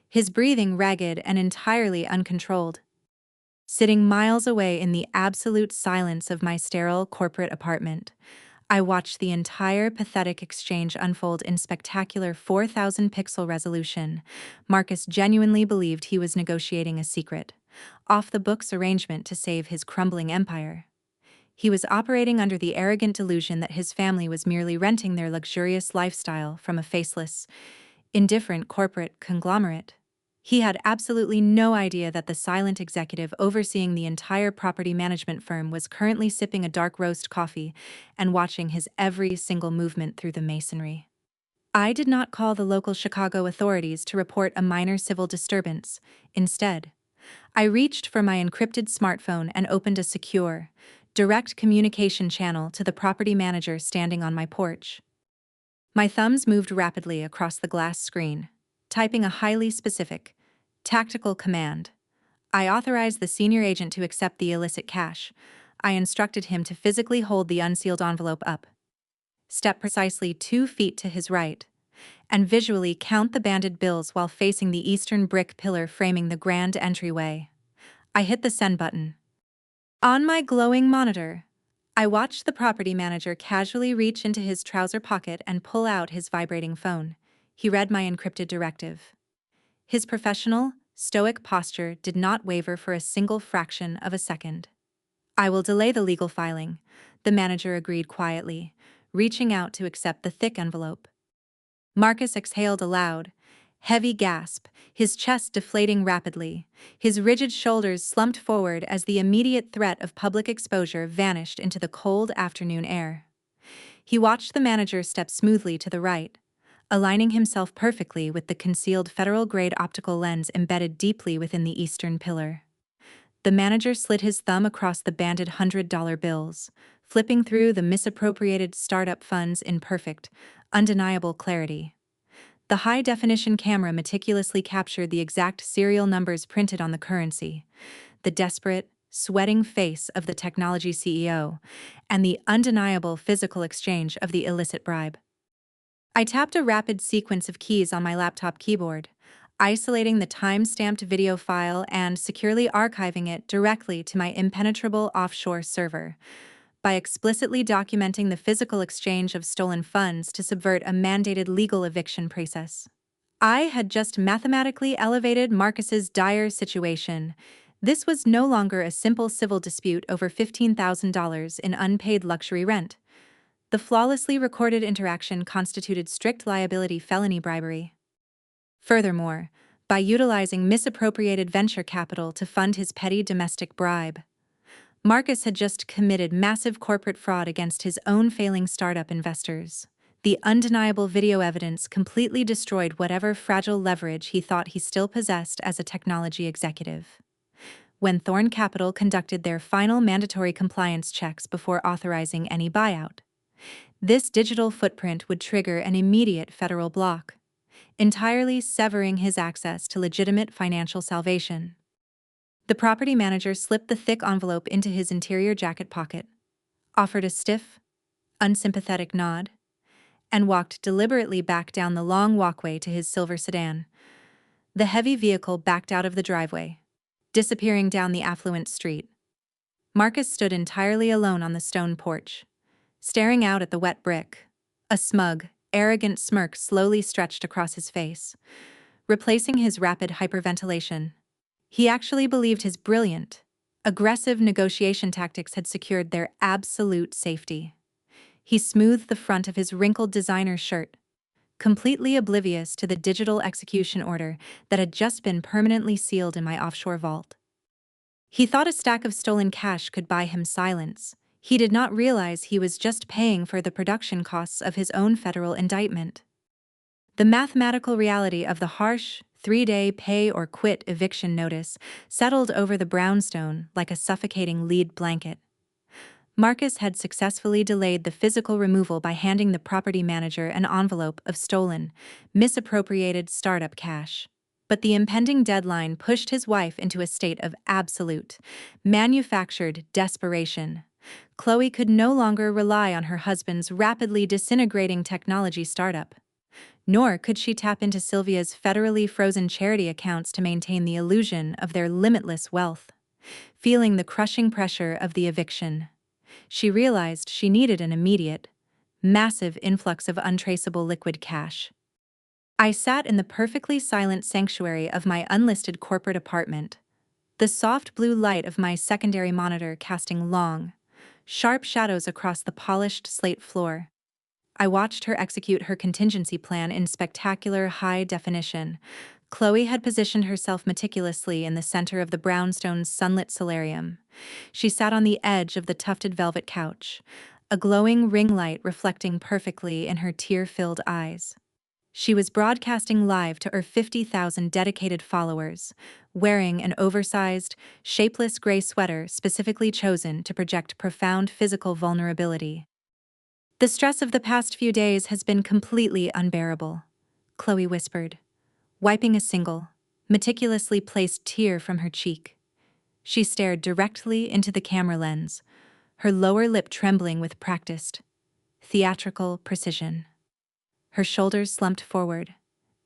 A: his breathing ragged and entirely uncontrolled. Sitting miles away in the absolute silence of my sterile corporate apartment, I watched the entire pathetic exchange unfold in spectacular 4,000-pixel resolution. Marcus genuinely believed he was negotiating a secret, off-the-books arrangement to save his crumbling empire. He was operating under the arrogant delusion that his family was merely renting their luxurious lifestyle from a faceless, indifferent corporate conglomerate. He had absolutely no idea that the silent executive overseeing the entire property management firm was currently sipping a dark roast coffee and watching his every single movement through the masonry. I did not call the local Chicago authorities to report a minor civil disturbance. Instead, I reached for my encrypted smartphone and opened a secure, direct communication channel to the property manager standing on my porch. My thumbs moved rapidly across the glass screen, typing a highly specific, tactical command. I authorized the senior agent to accept the illicit cash. I instructed him to physically hold the unsealed envelope up, step precisely 2 feet to his right, and visually count the banded bills while facing the eastern brick pillar framing the grand entryway. I hit the send button. On my glowing monitor, I watched the property manager casually reach into his trouser pocket and pull out his vibrating phone. He read my encrypted directive. His professional, stoic posture did not waver for a single fraction of a second. "I will delay the legal filing," the manager agreed quietly, reaching out to accept the thick envelope. Marcus exhaled aloud. Heavy gasp, his chest deflating rapidly. His rigid shoulders slumped forward as the immediate threat of public exposure vanished into the cold afternoon air. He watched the manager step smoothly to the right, aligning himself perfectly with the concealed federal-grade optical lens embedded deeply within the eastern pillar. The manager slid his thumb across the banded $100 bills, flipping through the misappropriated startup funds in perfect, undeniable clarity. The high-definition camera meticulously captured the exact serial numbers printed on the currency, the desperate, sweating face of the technology CEO, and the undeniable physical exchange of the illicit bribe. I tapped a rapid sequence of keys on my laptop keyboard, isolating the time-stamped video file and securely archiving it directly to my impenetrable offshore server, by explicitly documenting the physical exchange of stolen funds to subvert a mandated legal eviction process. I had just mathematically elevated Marcus's dire situation. This was no longer a simple civil dispute over $15,000 in unpaid luxury rent. The flawlessly recorded interaction constituted strict liability felony bribery. Furthermore, by utilizing misappropriated venture capital to fund his petty domestic bribe, Marcus had just committed massive corporate fraud against his own failing startup investors. The undeniable video evidence completely destroyed whatever fragile leverage he thought he still possessed as a technology executive. When Thorn Capital conducted their final mandatory compliance checks before authorizing any buyout, this digital footprint would trigger an immediate federal block, entirely severing his access to legitimate financial salvation. The property manager slipped the thick envelope into his interior jacket pocket, offered a stiff, unsympathetic nod, and walked deliberately back down the long walkway to his silver sedan. The heavy vehicle backed out of the driveway, disappearing down the affluent street. Marcus stood entirely alone on the stone porch, staring out at the wet brick. A smug, arrogant smirk slowly stretched across his face, replacing his rapid hyperventilation. He actually believed his brilliant, aggressive negotiation tactics had secured their absolute safety. He smoothed the front of his wrinkled designer shirt, completely oblivious to the digital execution order that had just been permanently sealed in my offshore vault. He thought a stack of stolen cash could buy him silence. He did not realize he was just paying for the production costs of his own federal indictment. The mathematical reality of the harsh, 3-day pay-or-quit eviction notice settled over the brownstone like a suffocating lead blanket. Marcus had successfully delayed the physical removal by handing the property manager an envelope of stolen, misappropriated startup cash. But the impending deadline pushed his wife into a state of absolute, manufactured desperation. Chloe could no longer rely on her husband's rapidly disintegrating technology startup. Nor could she tap into Sylvia's federally frozen charity accounts to maintain the illusion of their limitless wealth. Feeling the crushing pressure of the eviction, she realized she needed an immediate, massive influx of untraceable liquid cash. I sat in the perfectly silent sanctuary of my unlisted corporate apartment, the soft blue light of my secondary monitor casting long, sharp shadows across the polished slate floor. I watched her execute her contingency plan in spectacular high definition. Chloe had positioned herself meticulously in the center of the brownstone's sunlit solarium. She sat on the edge of the tufted velvet couch, a glowing ring light reflecting perfectly in her tear-filled eyes. She was broadcasting live to her 50,000 dedicated followers, wearing an oversized, shapeless gray sweater specifically chosen to project profound physical vulnerability. "The stress of the past few days has been completely unbearable," Chloe whispered, wiping a single, meticulously placed tear from her cheek. She stared directly into the camera lens, her lower lip trembling with practiced, theatrical precision. Her shoulders slumped forward,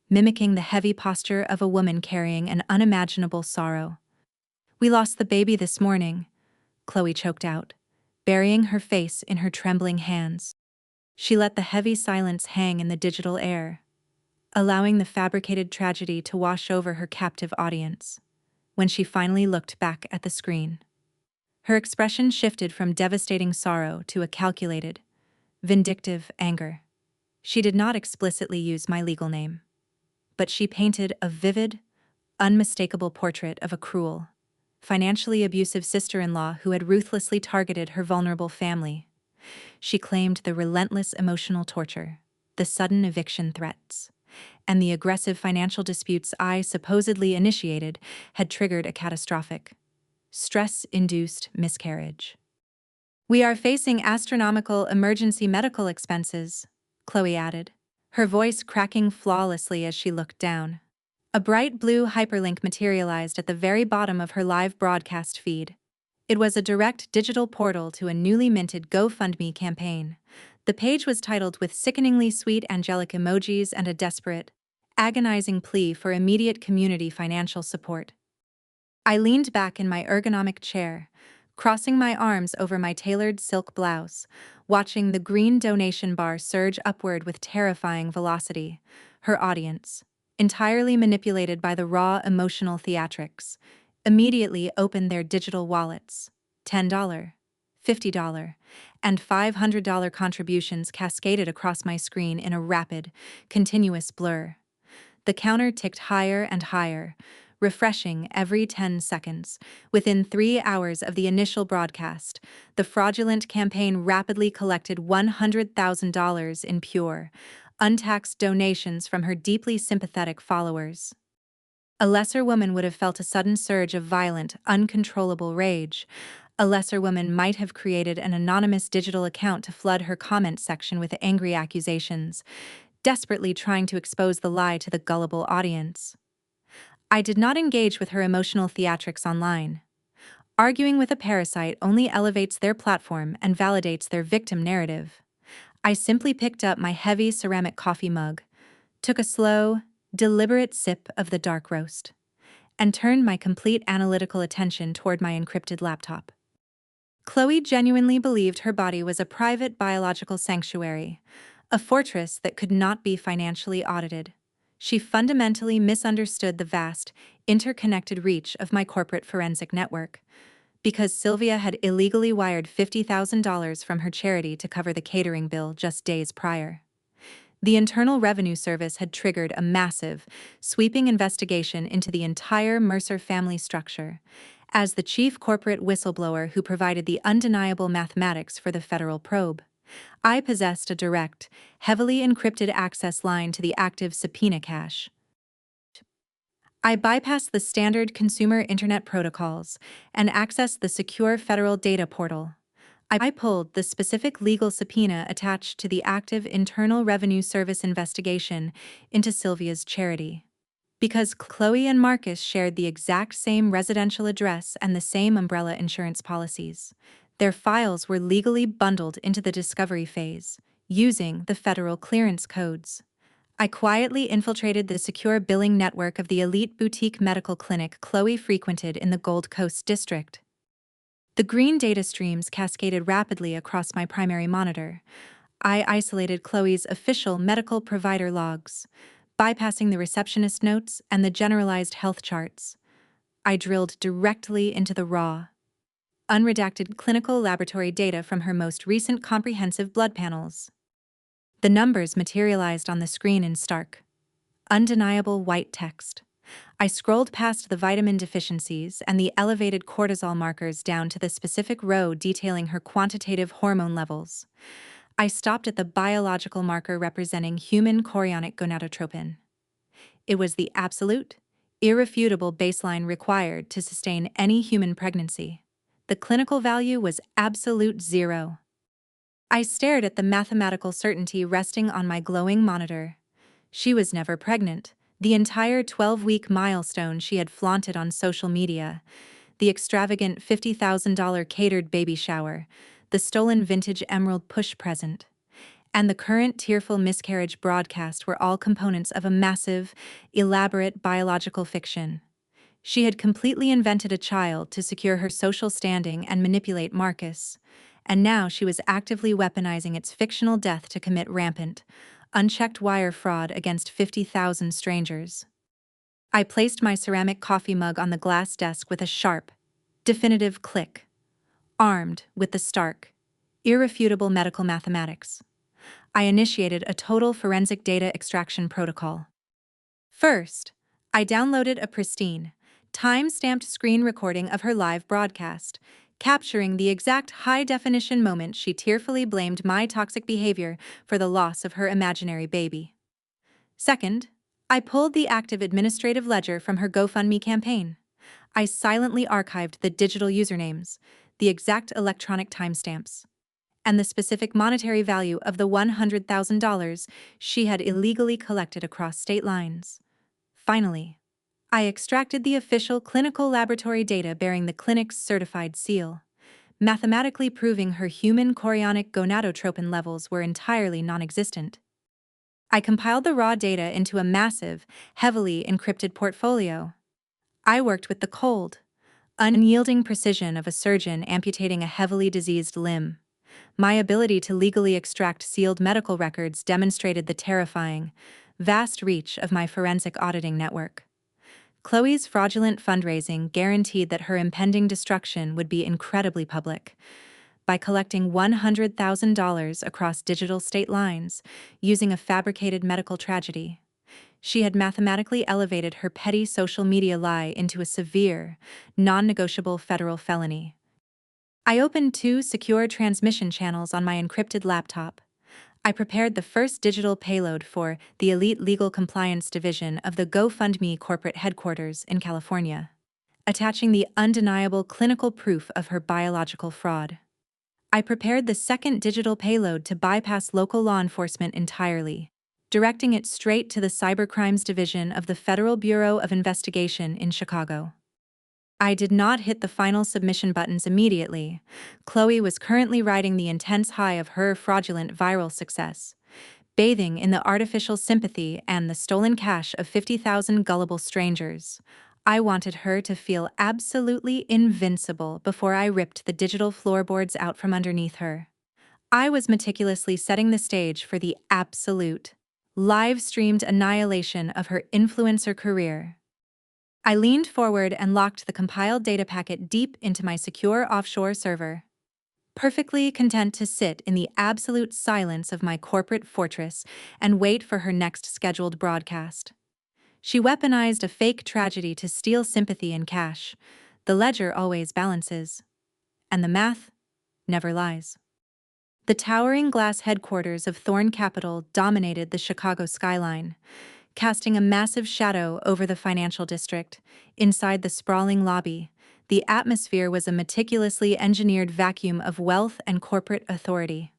A: mimicking the heavy posture of a woman carrying an unimaginable sorrow. "We lost the baby this morning," Chloe choked out, burying her face in her trembling hands. She let the heavy silence hang in the digital air, allowing the fabricated tragedy to wash over her captive audience. When she finally looked back at the screen, her expression shifted from devastating sorrow to a calculated, vindictive anger. She did not explicitly use my legal name, but she painted a vivid, unmistakable portrait of a cruel, financially abusive sister-in-law who had ruthlessly targeted her vulnerable family. She claimed the relentless emotional torture, the sudden eviction threats, and the aggressive financial disputes I supposedly initiated had triggered a catastrophic, stress-induced miscarriage. "We are facing astronomical emergency medical expenses," Chloe added, her voice cracking flawlessly as she looked down. A bright blue hyperlink materialized at the very bottom of her live broadcast feed. It was a direct digital portal to a newly minted GoFundMe campaign. The page was titled with sickeningly sweet angelic emojis and a desperate, agonizing plea for immediate community financial support. I leaned back in my ergonomic chair, crossing my arms over my tailored silk blouse, watching the green donation bar surge upward with terrifying velocity. Her audience, entirely manipulated by the raw emotional theatrics, immediately opened their digital wallets. $10, $50, and $500 contributions cascaded across my screen in a rapid, continuous blur. The counter ticked higher and higher, refreshing every 10 seconds. Within 3 hours of the initial broadcast, the fraudulent campaign rapidly collected $100,000 in pure, untaxed donations from her deeply sympathetic followers. A lesser woman would have felt a sudden surge of violent, uncontrollable rage. A lesser woman might have created an anonymous digital account to flood her comment section with angry accusations, desperately trying to expose the lie to the gullible audience. I did not engage with her emotional theatrics online. Arguing with a parasite only elevates their platform and validates their victim narrative. I simply picked up my heavy ceramic coffee mug, took a slow, deliberate sip of the dark roast, and turned my complete analytical attention toward my encrypted laptop. Chloe genuinely believed her body was a private biological sanctuary, a fortress that could not be financially audited. She fundamentally misunderstood the vast, interconnected reach of my corporate forensic network. Because Sylvia had illegally wired $50,000 from her charity to cover the catering bill just days prior. The Internal Revenue Service had triggered a massive, sweeping investigation into the entire Mercer family structure. As the chief corporate whistleblower who provided the undeniable mathematics for the federal probe, I possessed a direct, heavily encrypted access line to the active subpoena cache. I bypassed the standard consumer internet protocols and accessed the secure federal data portal. I pulled the specific legal subpoena attached to the active Internal Revenue Service investigation into Sylvia's charity. Because Chloe and Marcus shared the exact same residential address and the same umbrella insurance policies, their files were legally bundled into the discovery phase, using the federal clearance codes. I quietly infiltrated the secure billing network of the elite boutique medical clinic Chloe frequented in the Gold Coast district. The green data streams cascaded rapidly across my primary monitor. I isolated Chloe's official medical provider logs, bypassing the receptionist notes and the generalized health charts. I drilled directly into the raw, unredacted clinical laboratory data from her most recent comprehensive blood panels. The numbers materialized on the screen in stark, undeniable white text. I scrolled past the vitamin deficiencies and the elevated cortisol markers down to the specific row detailing her quantitative hormone levels. I stopped at the biological marker representing human chorionic gonadotropin. It was the absolute, irrefutable baseline required to sustain any human pregnancy. The clinical value was absolute 0. I stared at the mathematical certainty resting on my glowing monitor. She was never pregnant. The entire 12-week milestone she had flaunted on social media, the extravagant $50,000 catered baby shower, the stolen vintage emerald push present, and the current tearful miscarriage broadcast were all components of a massive, elaborate biological fiction. She had completely invented a child to secure her social standing and manipulate Marcus, and now she was actively weaponizing its fictional death to commit rampant, unchecked wire fraud against 50,000 strangers. I placed my ceramic coffee mug on the glass desk with a sharp, definitive click, armed with the stark, irrefutable medical mathematics. I initiated a total forensic data extraction protocol. First, I downloaded a pristine, time-stamped screen recording of her live broadcast, capturing the exact high-definition moment she tearfully blamed my toxic behavior for the loss of her imaginary baby. Second, I pulled the active administrative ledger from her GoFundMe campaign. I silently archived the digital usernames, the exact electronic timestamps, and the specific monetary value of the $100,000 she had illegally collected across state lines. Finally, I extracted the official clinical laboratory data bearing the clinic's certified seal, mathematically proving her human chorionic gonadotropin levels were entirely non-existent. I compiled the raw data into a massive, heavily encrypted portfolio. I worked with the cold, unyielding precision of a surgeon amputating a heavily diseased limb. My ability to legally extract sealed medical records demonstrated the terrifying, vast reach of my forensic auditing network. Chloe's fraudulent fundraising guaranteed that her impending destruction would be incredibly public. By collecting $100,000 across digital state lines, using a fabricated medical tragedy, she had mathematically elevated her petty social media lie into a severe, non-negotiable federal felony. I opened 2 secure transmission channels on my encrypted laptop. I prepared the first digital payload for the Elite Legal Compliance Division of the GoFundMe corporate headquarters in California, attaching the undeniable clinical proof of her biological fraud. I prepared the second digital payload to bypass local law enforcement entirely, directing it straight to the Cybercrimes Division of the Federal Bureau of Investigation in Chicago. I did not hit the final submission buttons immediately. Chloe was currently riding the intense high of her fraudulent viral success, bathing in the artificial sympathy and the stolen cash of 50,000 gullible strangers. I wanted her to feel absolutely invincible before I ripped the digital floorboards out from underneath her. I was meticulously setting the stage for the absolute, live-streamed annihilation of her influencer career. I leaned forward and locked the compiled data packet deep into my secure offshore server, perfectly content to sit in the absolute silence of my corporate fortress and wait for her next scheduled broadcast. She weaponized a fake tragedy to steal sympathy and cash. The ledger always balances, and the math never lies. The towering glass headquarters of Thorn Capital dominated the Chicago skyline, casting a massive shadow over the financial district. Inside the sprawling lobby, the atmosphere was a meticulously engineered vacuum of wealth and corporate authority.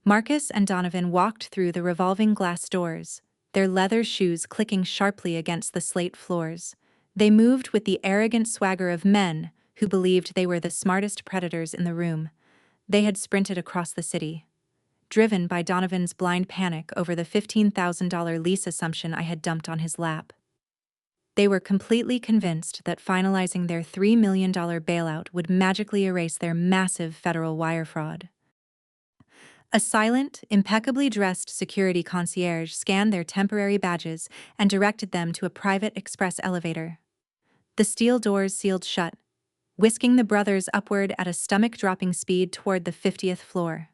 A: Marcus and Donovan walked through the revolving glass doors, their leather shoes clicking sharply against the slate floors. They moved with the arrogant swagger of men who believed they were the smartest predators in the room. They had sprinted across the city, driven by Donovan's blind panic over the $15,000 lease assumption I had dumped on his lap. They were completely convinced that finalizing their $3 million bailout would magically erase their massive federal wire fraud. A silent, impeccably dressed security concierge scanned their temporary badges and directed them to a private express elevator. The steel doors sealed shut, whisking the brothers upward at a stomach-dropping speed toward the 50th floor.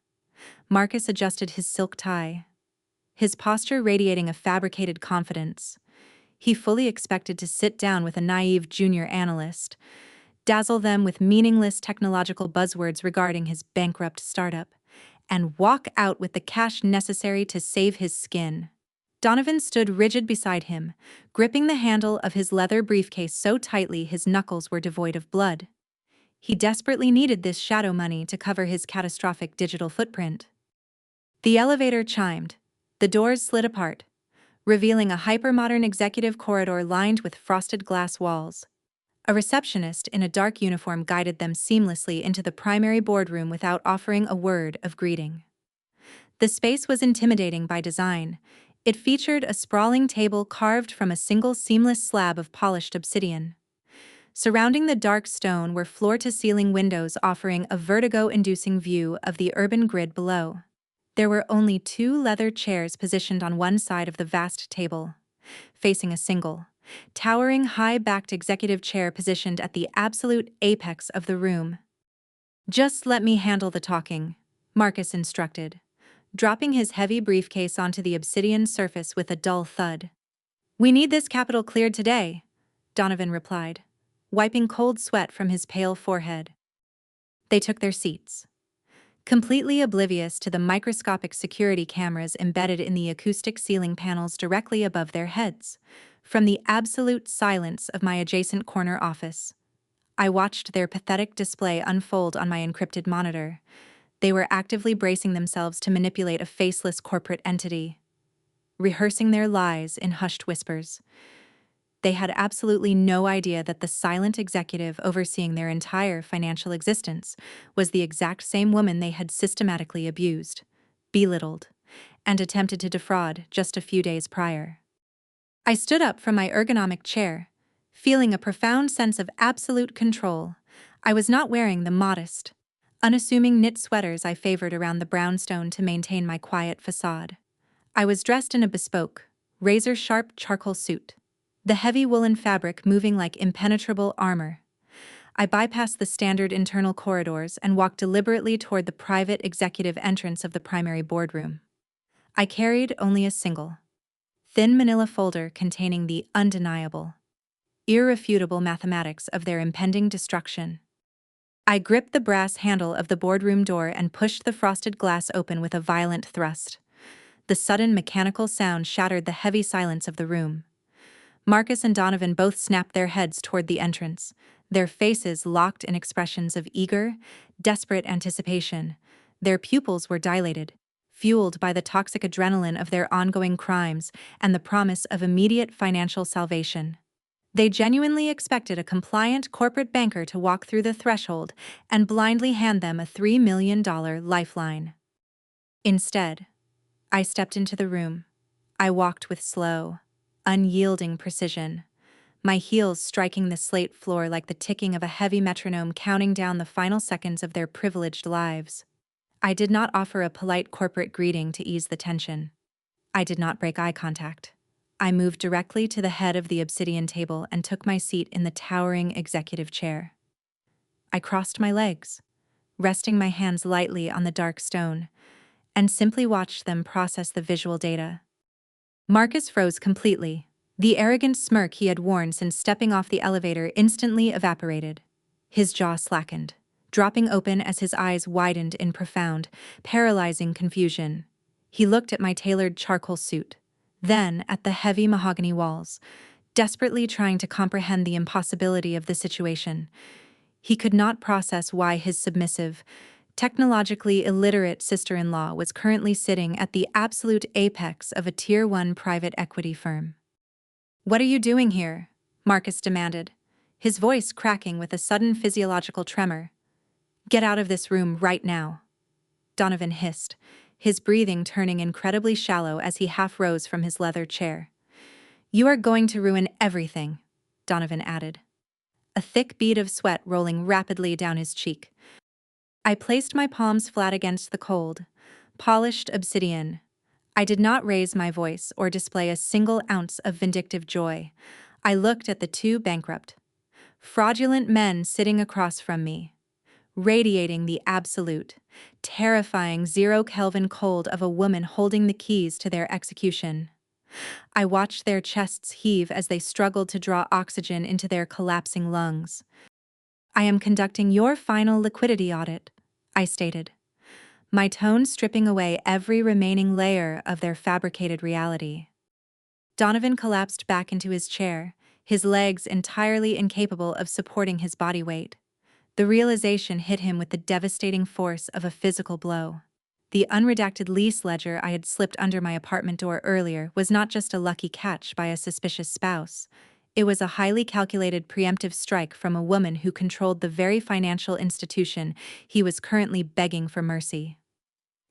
A: Marcus adjusted his silk tie, his posture radiating a fabricated confidence. He fully expected to sit down with a naive junior analyst, dazzle them with meaningless technological buzzwords regarding his bankrupt startup, and walk out with the cash necessary to save his skin. Donovan stood rigid beside him, gripping the handle of his leather briefcase so tightly his knuckles were devoid of blood. He desperately needed this shadow money to cover his catastrophic digital footprint. The elevator chimed. The doors slid apart, revealing a hypermodern executive corridor lined with frosted glass walls. A receptionist in a dark uniform guided them seamlessly into the primary boardroom without offering a word of greeting. The space was intimidating by design. It featured a sprawling table carved from a single seamless slab of polished obsidian. Surrounding the dark stone were floor-to-ceiling windows offering a vertigo-inducing view of the urban grid below. There were only 2 leather chairs positioned on one side of the vast table, facing a single, towering high-backed executive chair positioned at the absolute apex of the room. "Just let me handle the talking," Marcus instructed. dropping his heavy briefcase onto the obsidian surface with a dull thud. "We need this capital cleared today," Donovan replied, wiping cold sweat from his pale forehead. They took their seats, completely oblivious to the microscopic security cameras embedded in the acoustic ceiling panels directly above their heads. From the absolute silence of my adjacent corner office, I watched their pathetic display unfold on my encrypted monitor. They were actively bracing themselves to manipulate a faceless corporate entity, rehearsing their lies in hushed whispers. They had absolutely no idea that the silent executive overseeing their entire financial existence was the exact same woman they had systematically abused, belittled, and attempted to defraud just a few days prior. I stood up from my ergonomic chair, feeling a profound sense of absolute control. I was not wearing the modest, unassuming knit sweaters I favored around the brownstone to maintain my quiet facade. I was dressed in a bespoke, razor-sharp charcoal suit, the heavy woolen fabric moving like impenetrable armor. I bypassed the standard internal corridors and walked deliberately toward the private executive entrance of the primary boardroom. I carried only a single, thin manila folder containing the undeniable, irrefutable mathematics of their impending destruction. I gripped the brass handle of the boardroom door and pushed the frosted glass open with a violent thrust. The sudden mechanical sound shattered the heavy silence of the room. Marcus and Donovan both snapped their heads toward the entrance, their faces locked in expressions of eager, desperate anticipation. Their pupils were dilated, fueled by the toxic adrenaline of their ongoing crimes and the promise of immediate financial salvation. They genuinely expected a compliant corporate banker to walk through the threshold and blindly hand them a $3 million lifeline. Instead, I stepped into the room. I walked with slow, unyielding precision, my heels striking the slate floor like the ticking of a heavy metronome counting down the final seconds of their privileged lives. I did not offer a polite corporate greeting to ease the tension. I did not break eye contact. I moved directly to the head of the obsidian table and took my seat in the towering executive chair. I crossed my legs, resting my hands lightly on the dark stone, and simply watched them process the visual data. Marcus froze completely. The arrogant smirk he had worn since stepping off the elevator instantly evaporated. His jaw slackened, dropping open as his eyes widened in profound, paralyzing confusion. He looked at my tailored charcoal suit, then at the heavy mahogany walls, desperately trying to comprehend the impossibility of the situation. He could not process why his submissive, technologically illiterate sister-in-law was currently sitting at the absolute apex of a Tier 1 private equity firm. "What are you doing here?" Marcus demanded, his voice cracking with a sudden physiological tremor. "Get out of this room right now," Donovan hissed, his breathing turning incredibly shallow as he half rose from his leather chair. "You are going to ruin everything," Donovan added, a thick bead of sweat rolling rapidly down his cheek. I placed my palms flat against the cold, polished obsidian. I did not raise my voice or display a single ounce of vindictive joy. I looked at the two bankrupt, fraudulent men sitting across from me, radiating the absolute, terrifying zero-Kelvin cold of a woman holding the keys to their execution. I watched their chests heave as they struggled to draw oxygen into their collapsing lungs. "I am conducting your final liquidity audit," I stated, my tone stripping away every remaining layer of their fabricated reality. Donovan collapsed back into his chair, his legs entirely incapable of supporting his body weight. The realization hit him with the devastating force of a physical blow. The unredacted lease ledger I had slipped under my apartment door earlier was not just a lucky catch by a suspicious spouse. It was a highly calculated preemptive strike from a woman who controlled the very financial institution he was currently begging for mercy.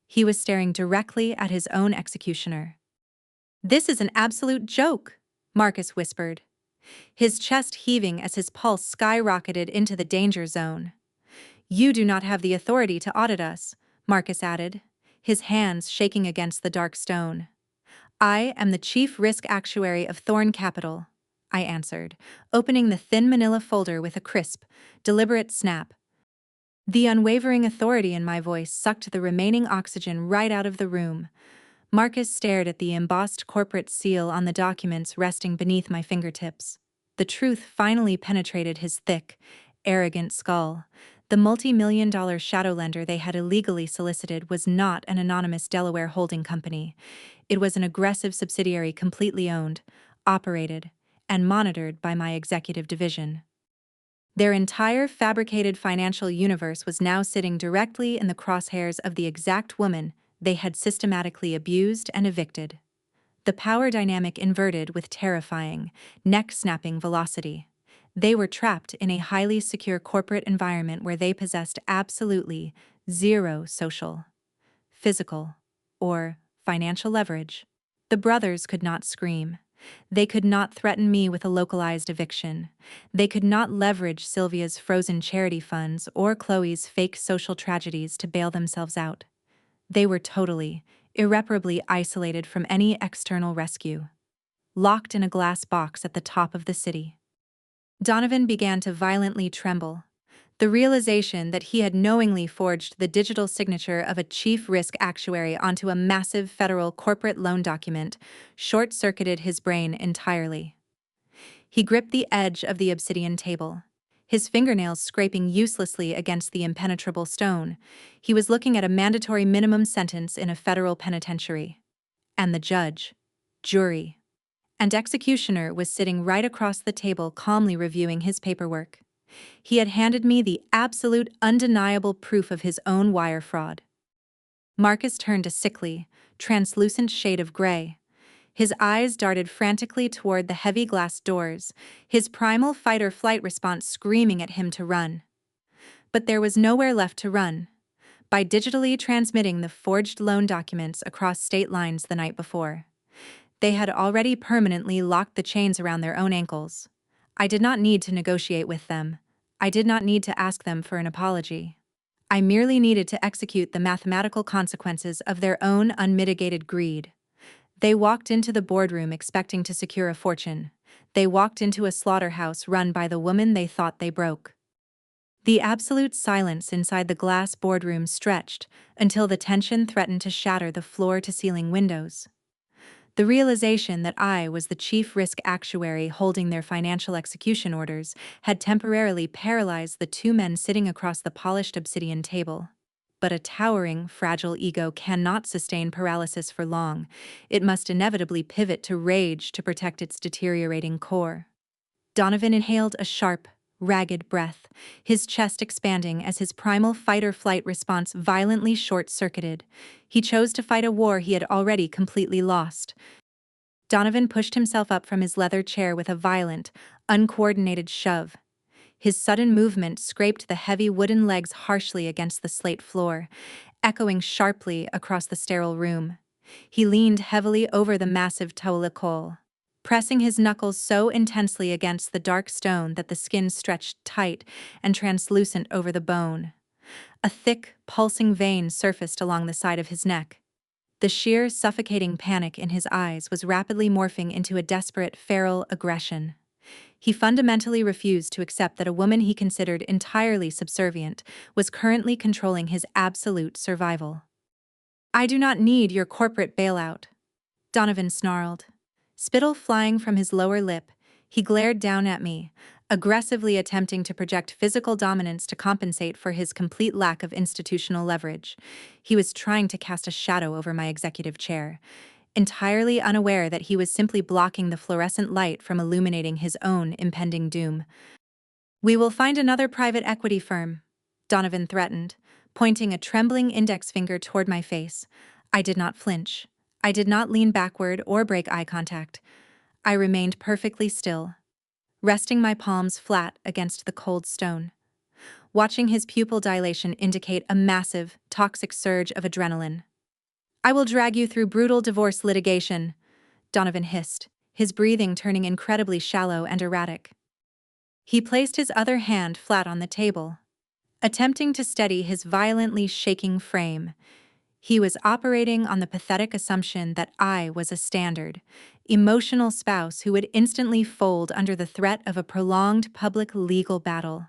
A: He was staring directly at his own executioner. "This is an absolute joke," Marcus whispered, his chest heaving as his pulse skyrocketed into the danger zone. "You do not have the authority to audit us," Marcus added, his hands shaking against the dark stone. "I am the Chief Risk Actuary of Thorn Capital," I answered, opening the thin manila folder with a crisp, deliberate snap. The unwavering authority in my voice sucked the remaining oxygen right out of the room. Marcus stared at the embossed corporate seal on the documents resting beneath my fingertips. The truth finally penetrated his thick, arrogant skull. The multi-million-dollar shadow lender they had illegally solicited was not an anonymous Delaware holding company. It was an aggressive subsidiary completely owned, operated, and monitored by my executive division. Their entire fabricated financial universe was now sitting directly in the crosshairs of the exact woman they had systematically abused and evicted. The power dynamic inverted with terrifying, neck-snapping velocity. They were trapped in a highly secure corporate environment where they possessed absolutely zero social, physical, or financial leverage. The brothers could not scream. They could not threaten me with a localized eviction. They could not leverage Sylvia's frozen charity funds or Chloe's fake social tragedies to bail themselves out. They were totally, irreparably isolated from any external rescue. Locked in a glass box at the top of the city. Donovan began to violently tremble. The realization that he had knowingly forged the digital signature of a Chief Risk Actuary onto a massive federal corporate loan document short-circuited his brain entirely. He gripped the edge of the obsidian table, his fingernails scraping uselessly against the impenetrable stone. He was looking at a mandatory minimum sentence in a federal penitentiary. And the judge, jury, and executioner was sitting right across the table calmly reviewing his paperwork. He had handed me the absolute, undeniable proof of his own wire fraud. Marcus turned a sickly, translucent shade of gray. His eyes darted frantically toward the heavy glass doors, his primal fight-or-flight response screaming at him to run. But there was nowhere left to run. By digitally transmitting the forged loan documents across state lines the night before, they had already permanently locked the chains around their own ankles. I did not need to negotiate with them. I did not need to ask them for an apology. I merely needed to execute the mathematical consequences of their own unmitigated greed. They walked into the boardroom expecting to secure a fortune. They walked into a slaughterhouse run by the woman they thought they broke. The absolute silence inside the glass boardroom stretched until the tension threatened to shatter the floor-to-ceiling windows. The realization that I was the chief risk actuary holding their financial execution orders had temporarily paralyzed the two men sitting across the polished obsidian table. But a towering, fragile ego cannot sustain paralysis for long. It must inevitably pivot to rage to protect its deteriorating core. Donovan inhaled a sharp, ragged breath, his chest expanding as his primal fight-or-flight response violently short-circuited. He chose to fight a war he had already completely lost. Donovan pushed himself up from his leather chair with a violent, uncoordinated shove. His sudden movement scraped the heavy wooden legs harshly against the slate floor, echoing sharply across the sterile room. He leaned heavily over the massive taulicoal, pressing his knuckles so intensely against the dark stone that the skin stretched tight and translucent over the bone. A thick, pulsing vein surfaced along the side of his neck. The sheer, suffocating panic in his eyes was rapidly morphing into a desperate, feral aggression. He fundamentally refused to accept that a woman he considered entirely subservient was currently controlling his absolute survival. "I do not need your corporate bailout," Donovan snarled. Spittle flying from his lower lip, he glared down at me, aggressively attempting to project physical dominance to compensate for his complete lack of institutional leverage. He was trying to cast a shadow over my executive chair, entirely unaware that he was simply blocking the fluorescent light from illuminating his own impending doom. "We will find another private equity firm," Donovan threatened, pointing a trembling index finger toward my face. I did not flinch. I did not lean backward or break eye contact. I remained perfectly still, resting my palms flat against the cold stone, watching his pupil dilation indicate a massive, toxic surge of adrenaline. "I will drag you through brutal divorce litigation," Donovan hissed, his breathing turning incredibly shallow and erratic. He placed his other hand flat on the table, attempting to steady his violently shaking frame. He was operating on the pathetic assumption that I was a standard, emotional spouse who would instantly fold under the threat of a prolonged public legal battle.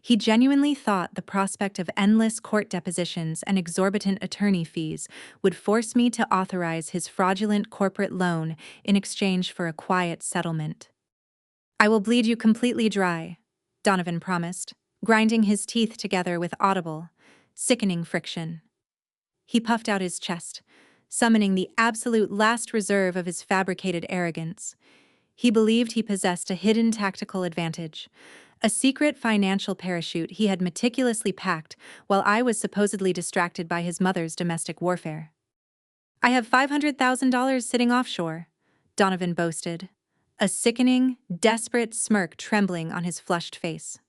A: He genuinely thought the prospect of endless court depositions and exorbitant attorney fees would force me to authorize his fraudulent corporate loan in exchange for a quiet settlement. "I will bleed you completely dry," Donovan promised, grinding his teeth together with audible, sickening friction. He puffed out his chest, summoning the absolute last reserve of his fabricated arrogance. He believed he possessed a hidden tactical advantage, a secret financial parachute he had meticulously packed while I was supposedly distracted by his mother's domestic warfare. "I have $500,000 sitting offshore," Donovan boasted, a sickening, desperate smirk trembling on his flushed face.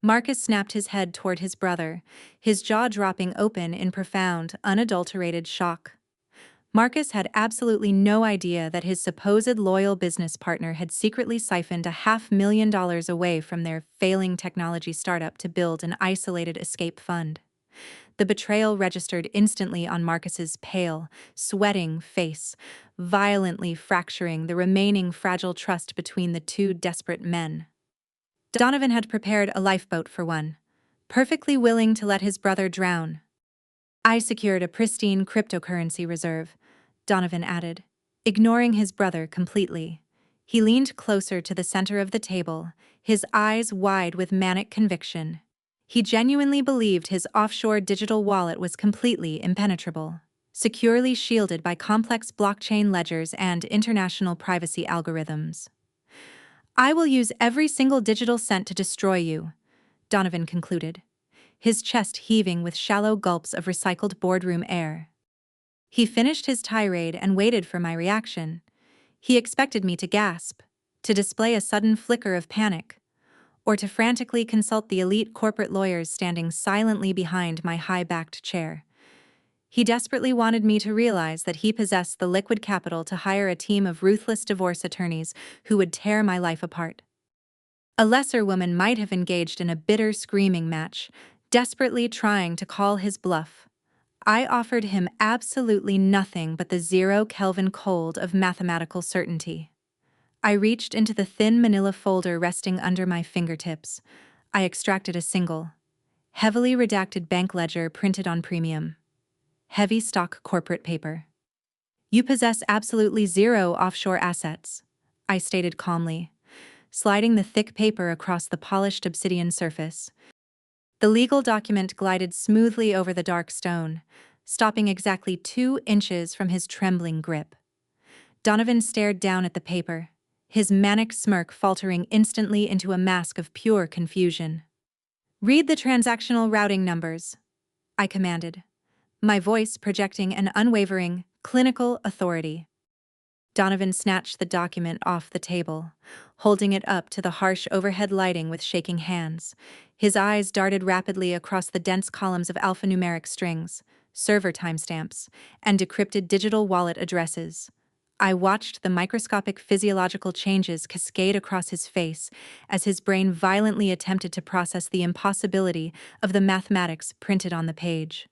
A: Marcus snapped his head toward his brother, his jaw dropping open in profound, unadulterated shock. Marcus had absolutely no idea that his supposed loyal business partner had secretly siphoned $500,000 away from their failing technology startup to build an isolated escape fund. The betrayal registered instantly on Marcus's pale, sweating face, violently fracturing the remaining fragile trust between the two desperate men. Donovan had prepared a lifeboat for one, perfectly willing to let his brother drown. "I secured a pristine cryptocurrency reserve," Donovan added, ignoring his brother completely. He leaned closer to the center of the table, his eyes wide with manic conviction. He genuinely believed his offshore digital wallet was completely impenetrable, securely shielded by complex blockchain ledgers and international privacy algorithms. "I will use every single digital cent to destroy you," Donovan concluded, his chest heaving with shallow gulps of recycled boardroom air. He finished his tirade and waited for my reaction. He expected me to gasp, to display a sudden flicker of panic, or to frantically consult the elite corporate lawyers standing silently behind my high-backed chair. He desperately wanted me to realize that he possessed the liquid capital to hire a team of ruthless divorce attorneys who would tear my life apart. A lesser woman might have engaged in a bitter screaming match, desperately trying to call his bluff. I offered him absolutely nothing but the 0 Kelvin cold of mathematical certainty. I reached into the thin manila folder resting under my fingertips. I extracted a single, heavily redacted bank ledger printed on premium, heavy stock corporate paper. "You possess absolutely zero offshore assets," I stated calmly, sliding the thick paper across the polished obsidian surface. The legal document glided smoothly over the dark stone, stopping exactly 2 inches from his trembling grip. Donovan stared down at the paper, his manic smirk faltering instantly into a mask of pure confusion. "Read the transactional routing numbers," I commanded, my voice projecting an unwavering, clinical authority. Donovan snatched the document off the table, holding it up to the harsh overhead lighting with shaking hands. His eyes darted rapidly across the dense columns of alphanumeric strings, server timestamps, and decrypted digital wallet addresses. I watched the microscopic physiological changes cascade across his face as his brain violently attempted to process the impossibility of the mathematics printed on the page.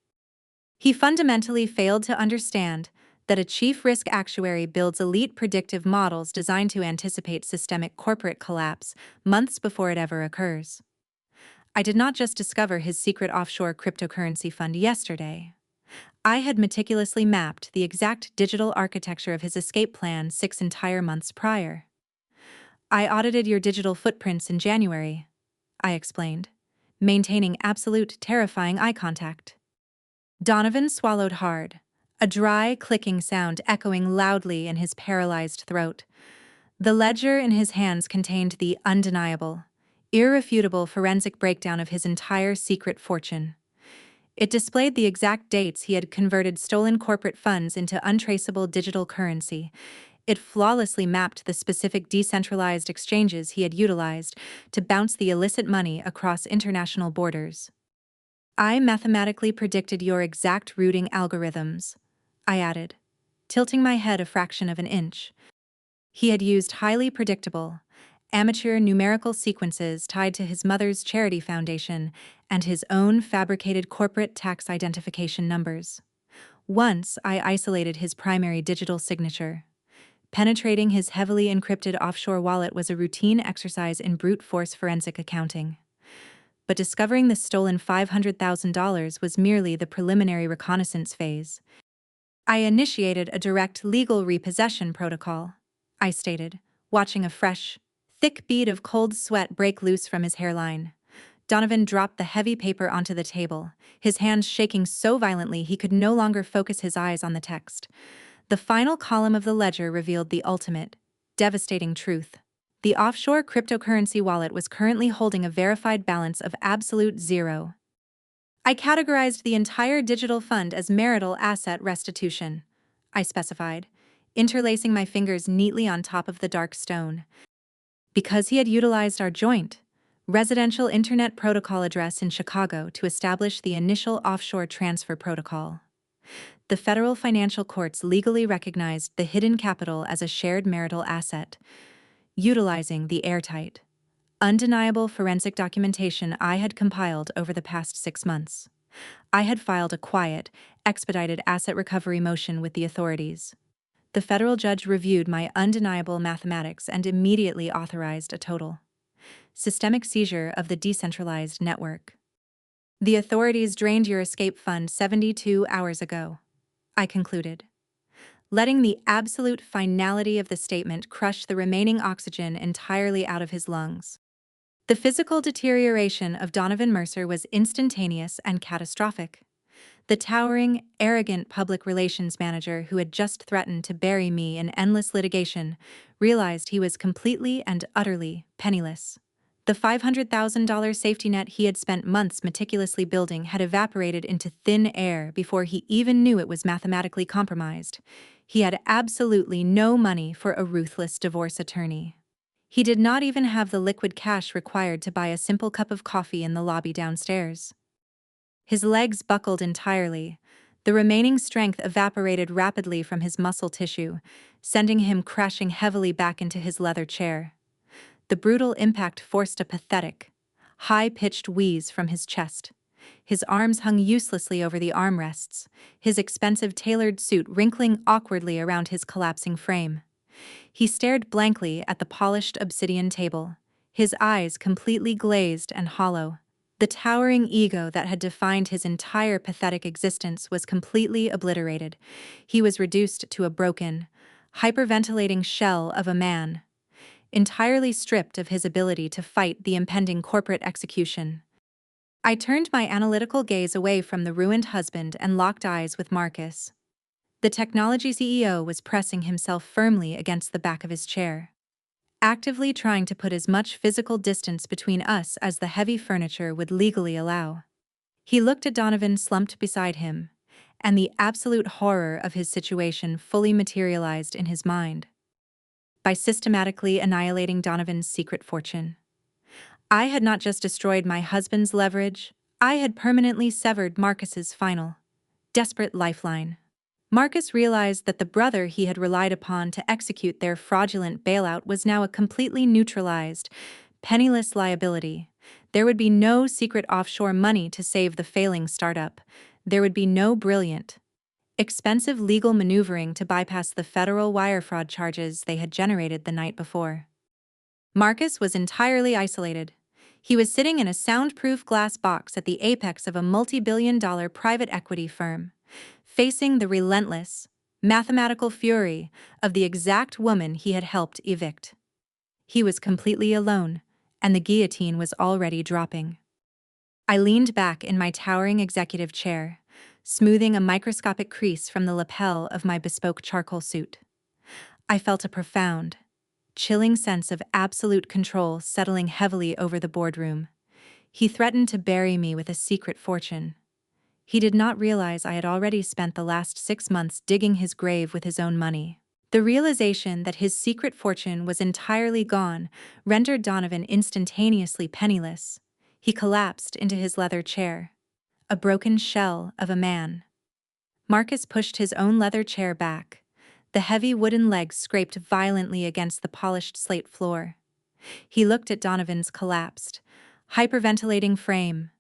A: He fundamentally failed to understand that a chief risk actuary builds elite predictive models designed to anticipate systemic corporate collapse months before it ever occurs. I did not just discover his secret offshore cryptocurrency fund yesterday. I had meticulously mapped the exact digital architecture of his escape plan 6 entire months prior. "I audited your digital footprints in January," I explained, maintaining absolute terrifying eye contact. Donovan swallowed hard, a dry, clicking sound echoing loudly in his paralyzed throat. The ledger in his hands contained the undeniable, irrefutable forensic breakdown of his entire secret fortune. It displayed the exact dates he had converted stolen corporate funds into untraceable digital currency. It flawlessly mapped the specific decentralized exchanges he had utilized to bounce the illicit money across international borders. "I mathematically predicted your exact routing algorithms," I added, tilting my head a fraction of an inch. He had used highly predictable, amateur numerical sequences tied to his mother's charity foundation and his own fabricated corporate tax identification numbers. Once I isolated his primary digital signature. Penetrating his heavily encrypted offshore wallet was a routine exercise in brute force forensic accounting. but discovering the stolen $500,000 was merely the preliminary reconnaissance phase. I initiated a direct legal repossession protocol, I stated, watching a fresh, thick bead of cold sweat break loose from his hairline. Donovan dropped the heavy paper onto the table, his hands shaking so violently he could no longer focus his eyes on the text. The final column of the ledger revealed the ultimate, devastating truth. The offshore cryptocurrency wallet was currently holding a verified balance of absolute zero. I categorized the entire digital fund as marital asset restitution, I specified, interlacing my fingers neatly on top of the dark stone. Because he had utilized our joint, residential internet protocol address in Chicago to establish the initial offshore transfer protocol. The federal financial courts legally recognized the hidden capital as a shared marital asset, utilizing the airtight, undeniable forensic documentation I had compiled over the past 6 months. I had filed a quiet, expedited asset recovery motion with the authorities. The federal judge reviewed my undeniable mathematics and immediately authorized a total systemic seizure of the decentralized network. The authorities drained your escape fund 72 hours ago, I concluded, letting the absolute finality of the statement crush the remaining oxygen entirely out of his lungs. The physical deterioration of Donovan Mercer was instantaneous and catastrophic. The towering, arrogant public relations manager who had just threatened to bury me in endless litigation realized he was completely and utterly penniless. The $500,000 safety net he had spent months meticulously building had evaporated into thin air before he even knew it was mathematically compromised. He had absolutely no money for a ruthless divorce attorney. He did not even have the liquid cash required to buy a simple cup of coffee in the lobby downstairs. His legs buckled entirely. The remaining strength evaporated rapidly from his muscle tissue, sending him crashing heavily back into his leather chair. The brutal impact forced a pathetic, high-pitched wheeze from his chest. His arms hung uselessly over the armrests, his expensive tailored suit wrinkling awkwardly around his collapsing frame. He stared blankly at the polished obsidian table, his eyes completely glazed and hollow. The towering ego that had defined his entire pathetic existence was completely obliterated. He was reduced to a broken, hyperventilating shell of a man, entirely stripped of his ability to fight the impending corporate execution. I turned my analytical gaze away from the ruined husband and locked eyes with Marcus. The technology CEO was pressing himself firmly against the back of his chair, actively trying to put as much physical distance between us as the heavy furniture would legally allow. He looked at Donovan slumped beside him, and the absolute horror of his situation fully materialized in his mind. By systematically annihilating Donovan's secret fortune, I had not just destroyed my husband's leverage, I had permanently severed Marcus's final, desperate lifeline. Marcus realized that the brother he had relied upon to execute their fraudulent bailout was now a completely neutralized, penniless liability. There would be no secret offshore money to save the failing startup. There would be no brilliant, expensive legal maneuvering to bypass the federal wire fraud charges they had generated the night before. Marcus was entirely isolated. He was sitting in a soundproof glass box at the apex of a multi-billion-dollar private equity firm, facing the relentless, mathematical fury of the exact woman he had helped evict. He was completely alone, and the guillotine was already dropping. I leaned back in my towering executive chair, smoothing a microscopic crease from the lapel of my bespoke charcoal suit. I felt a profound, chilling sense of absolute control settling heavily over the boardroom. He threatened to bury me with a secret fortune. He did not realize I had already spent the last 6 months digging his grave with his own money. The realization that his secret fortune was entirely gone rendered Donovan instantaneously penniless. He collapsed into his leather chair, a broken shell of a man. Marcus pushed his own leather chair back. The heavy wooden legs scraped violently against the polished slate floor. He looked at Donovan's collapsed, hyperventilating frame,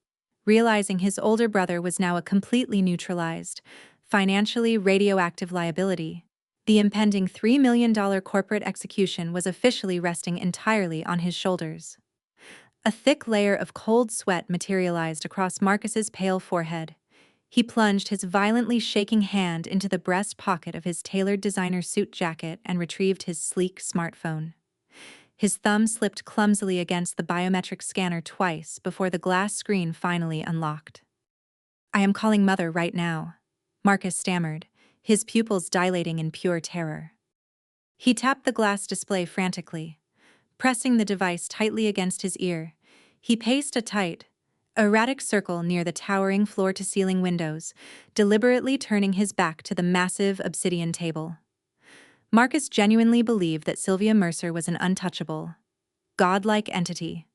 A: realizing his older brother was now a completely neutralized, financially radioactive liability. The impending $3 million corporate execution was officially resting entirely on his shoulders. A thick layer of cold sweat materialized across Marcus's pale forehead. He plunged his violently shaking hand into the breast pocket of his tailored designer suit jacket and retrieved his sleek smartphone. His thumb slipped clumsily against the biometric scanner twice before the glass screen finally unlocked. "I am calling Mother right now," Marcus stammered, his pupils dilating in pure terror. He tapped the glass display frantically. Pressing the device tightly against his ear, he paced a tight, erratic circle near the towering floor-to-ceiling windows, deliberately turning his back to the massive obsidian table. Marcus genuinely believed that Sylvia Mercer was an untouchable, godlike entity.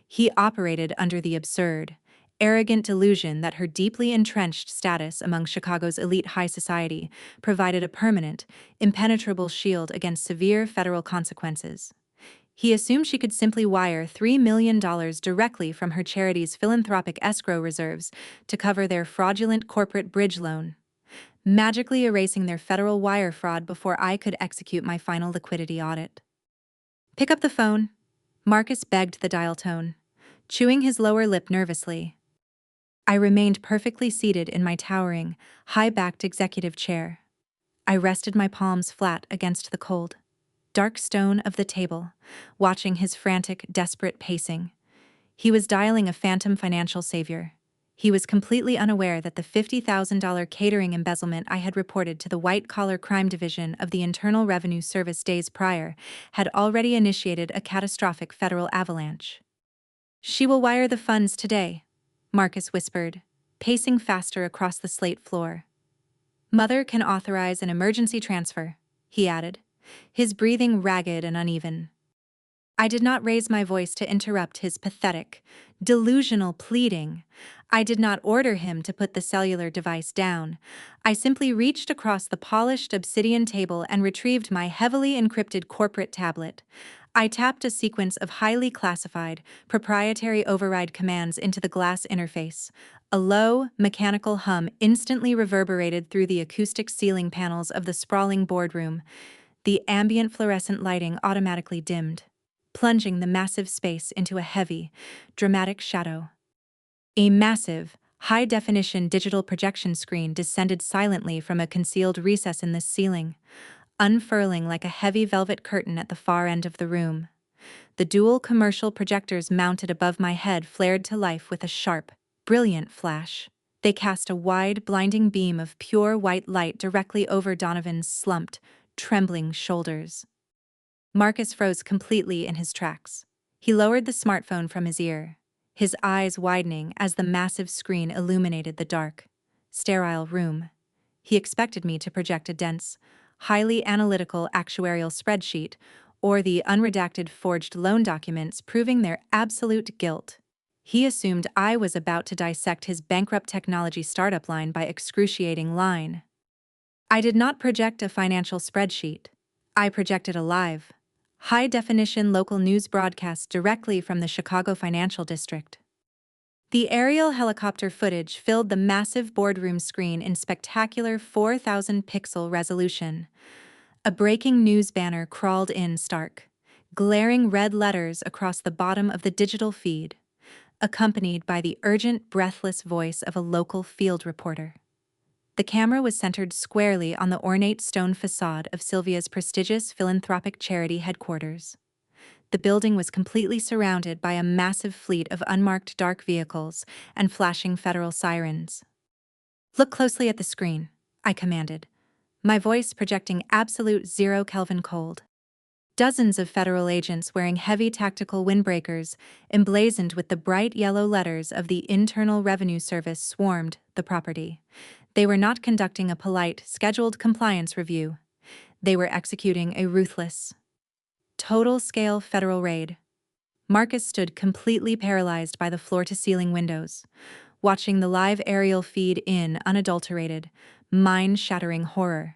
A: He operated under the absurd, arrogant delusion that her deeply entrenched status among Chicago's elite high society provided a permanent, impenetrable shield against severe federal consequences. He assumed she could simply wire $3 million directly from her charity's philanthropic escrow reserves to cover their fraudulent corporate bridge loan, magically erasing their federal wire fraud before I could execute my final liquidity audit. "Pick up the phone," Marcus begged the dial tone, chewing his lower lip nervously. I remained perfectly seated in my towering, high-backed executive chair. I rested my palms flat against the cold, dark stone of the table, watching his frantic, desperate pacing. He was dialing a phantom financial savior. He was completely unaware that the $50,000 catering embezzlement I had reported to the white-collar crime division of the Internal Revenue Service days prior had already initiated a catastrophic federal avalanche. "She will wire the funds today," Marcus whispered, pacing faster across the slate floor. "Mother can authorize an emergency transfer," he added, his breathing ragged and uneven. I did not raise my voice to interrupt his pathetic, delusional pleading. I did not order him to put the cellular device down. I simply reached across the polished obsidian table and retrieved my heavily encrypted corporate tablet. I tapped a sequence of highly classified, proprietary override commands into the glass interface. A low, mechanical hum instantly reverberated through the acoustic ceiling panels of the sprawling boardroom. The ambient fluorescent lighting automatically dimmed, plunging the massive space into a heavy, dramatic shadow. A massive, high-definition digital projection screen descended silently from a concealed recess in the ceiling, unfurling like a heavy velvet curtain at the far end of the room. The dual commercial projectors mounted above my head flared to life with a sharp, brilliant flash. They cast a wide, blinding beam of pure white light directly over Donovan's slumped, trembling shoulders. Marcus froze completely in his tracks. He lowered the smartphone from his ear, his eyes widening as the massive screen illuminated the dark, sterile room. He expected me to project a dense, highly analytical actuarial spreadsheet or the unredacted forged loan documents proving their absolute guilt. He assumed I was about to dissect his bankrupt technology startup line by excruciating line. I did not project a financial spreadsheet. I projected a live, high-definition local news broadcast directly from the Chicago Financial District. The aerial helicopter footage filled the massive boardroom screen in spectacular 4,000-pixel resolution. A breaking news banner crawled in stark, glaring red letters across the bottom of the digital feed, accompanied by the urgent, breathless voice of a local field reporter. The camera was centered squarely on the ornate stone facade of Sylvia's prestigious philanthropic charity headquarters. The building was completely surrounded by a massive fleet of unmarked dark vehicles and flashing federal sirens. "Look closely at the screen," I commanded, my voice projecting absolute zero-Kelvin cold. Dozens of federal agents wearing heavy tactical windbreakers, emblazoned with the bright yellow letters of the Internal Revenue Service, swarmed the property. They were not conducting a polite, scheduled compliance review. They were executing a ruthless, total-scale federal raid. Marcus stood completely paralyzed by the floor-to-ceiling windows, watching the live aerial feed in unadulterated, mind-shattering horror.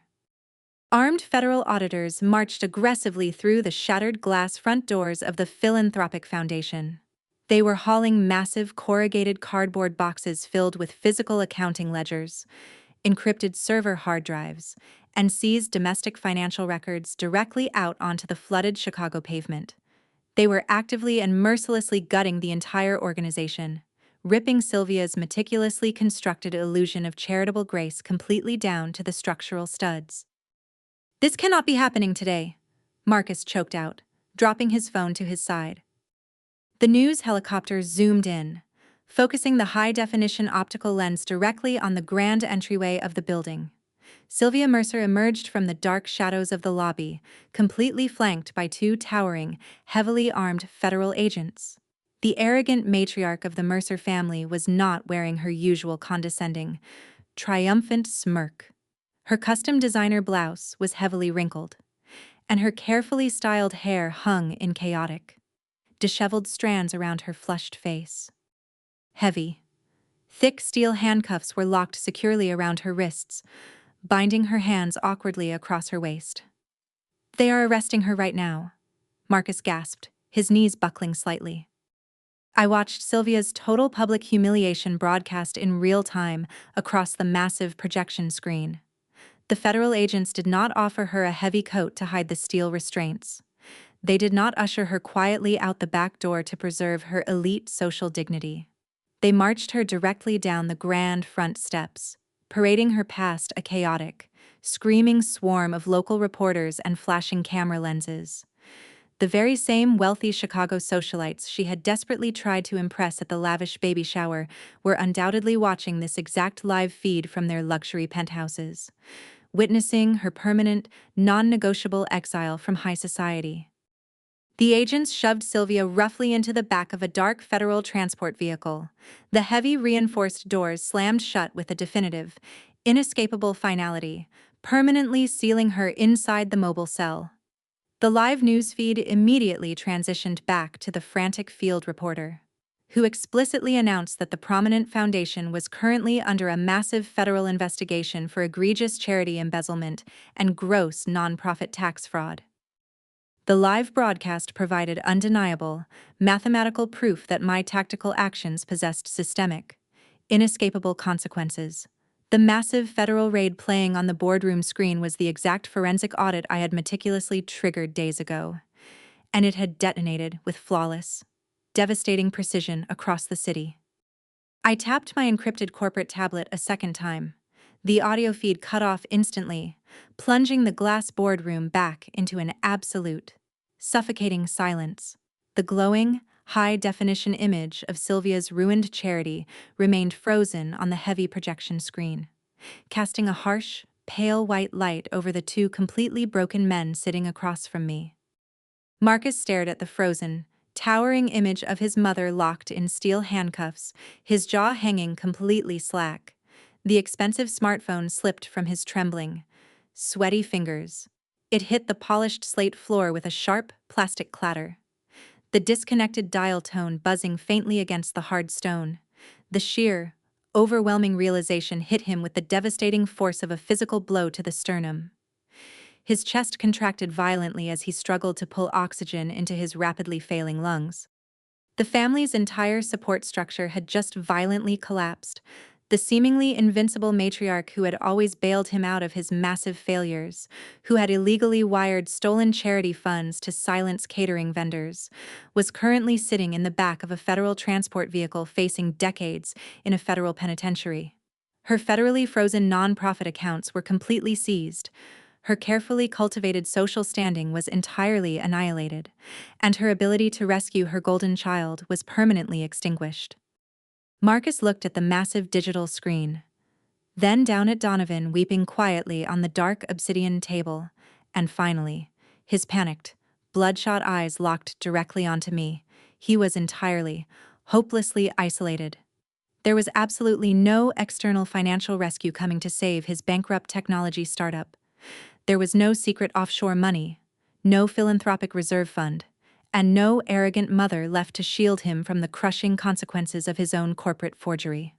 A: Armed federal auditors marched aggressively through the shattered glass front doors of the Philanthropic Foundation. They were hauling massive corrugated cardboard boxes filled with physical accounting ledgers, encrypted server hard drives, and seized domestic financial records directly out onto the flooded Chicago pavement. They were actively and mercilessly gutting the entire organization, ripping Sylvia's meticulously constructed illusion of charitable grace completely down to the structural studs. "This cannot be happening today," Marcus choked out, dropping his phone to his side. The news helicopter zoomed in, focusing the high-definition optical lens directly on the grand entryway of the building. Sylvia Mercer emerged from the dark shadows of the lobby, completely flanked by two towering, heavily armed federal agents. The arrogant matriarch of the Mercer family was not wearing her usual condescending, triumphant smirk. Her custom designer blouse was heavily wrinkled, and her carefully styled hair hung in chaotic, disheveled strands around her flushed face. Heavy, thick steel handcuffs were locked securely around her wrists, binding her hands awkwardly across her waist. "They are arresting her right now," Marcus gasped, his knees buckling slightly. I watched Sylvia's total public humiliation broadcast in real time across the massive projection screen. The federal agents did not offer her a heavy coat to hide the steel restraints. They did not usher her quietly out the back door to preserve her elite social dignity. They marched her directly down the grand front steps, parading her past a chaotic, screaming swarm of local reporters and flashing camera lenses. The very same wealthy Chicago socialites she had desperately tried to impress at the lavish baby shower were undoubtedly watching this exact live feed from their luxury penthouses, witnessing her permanent, non-negotiable exile from high society. The agents shoved Sylvia roughly into the back of a dark federal transport vehicle. The heavy reinforced doors slammed shut with a definitive, inescapable finality, permanently sealing her inside the mobile cell. The live news feed immediately transitioned back to the frantic field reporter, who explicitly announced that the prominent foundation was currently under a massive federal investigation for egregious charity embezzlement and gross nonprofit tax fraud. The live broadcast provided undeniable, mathematical proof that my tactical actions possessed systemic, inescapable consequences. The massive federal raid playing on the boardroom screen was the exact forensic audit I had meticulously triggered days ago, and it had detonated with flawless, devastating precision across the city. I tapped my encrypted corporate tablet a second time. The audio feed cut off instantly, plunging the glass boardroom back into an absolute, suffocating silence. The glowing, high-definition image of Sylvia's ruined charity remained frozen on the heavy projection screen, casting a harsh, pale white light over the two completely broken men sitting across from me. Marcus stared at the frozen, towering image of his mother locked in steel handcuffs, his jaw hanging completely slack. The expensive smartphone slipped from his trembling, sweaty fingers. It hit the polished slate floor with a sharp, plastic clatter, the disconnected dial tone buzzing faintly against the hard stone. The sheer, overwhelming realization hit him with the devastating force of a physical blow to the sternum. His chest contracted violently as he struggled to pull oxygen into his rapidly failing lungs. The family's entire support structure had just violently collapsed. The seemingly invincible matriarch who had always bailed him out of his massive failures, who had illegally wired stolen charity funds to silence catering vendors, was currently sitting in the back of a federal transport vehicle facing decades in a federal penitentiary. Her federally frozen nonprofit accounts were completely seized. Her carefully cultivated social standing was entirely annihilated, and her ability to rescue her golden child was permanently extinguished. Marcus looked at the massive digital screen, then down at Donovan weeping quietly on the dark obsidian table, and finally, his panicked, bloodshot eyes locked directly onto me. He was entirely, hopelessly isolated. There was absolutely no external financial rescue coming to save his bankrupt technology startup. There was no secret offshore money, no philanthropic reserve fund, and no arrogant mother left to shield him from the crushing consequences of his own corporate forgery.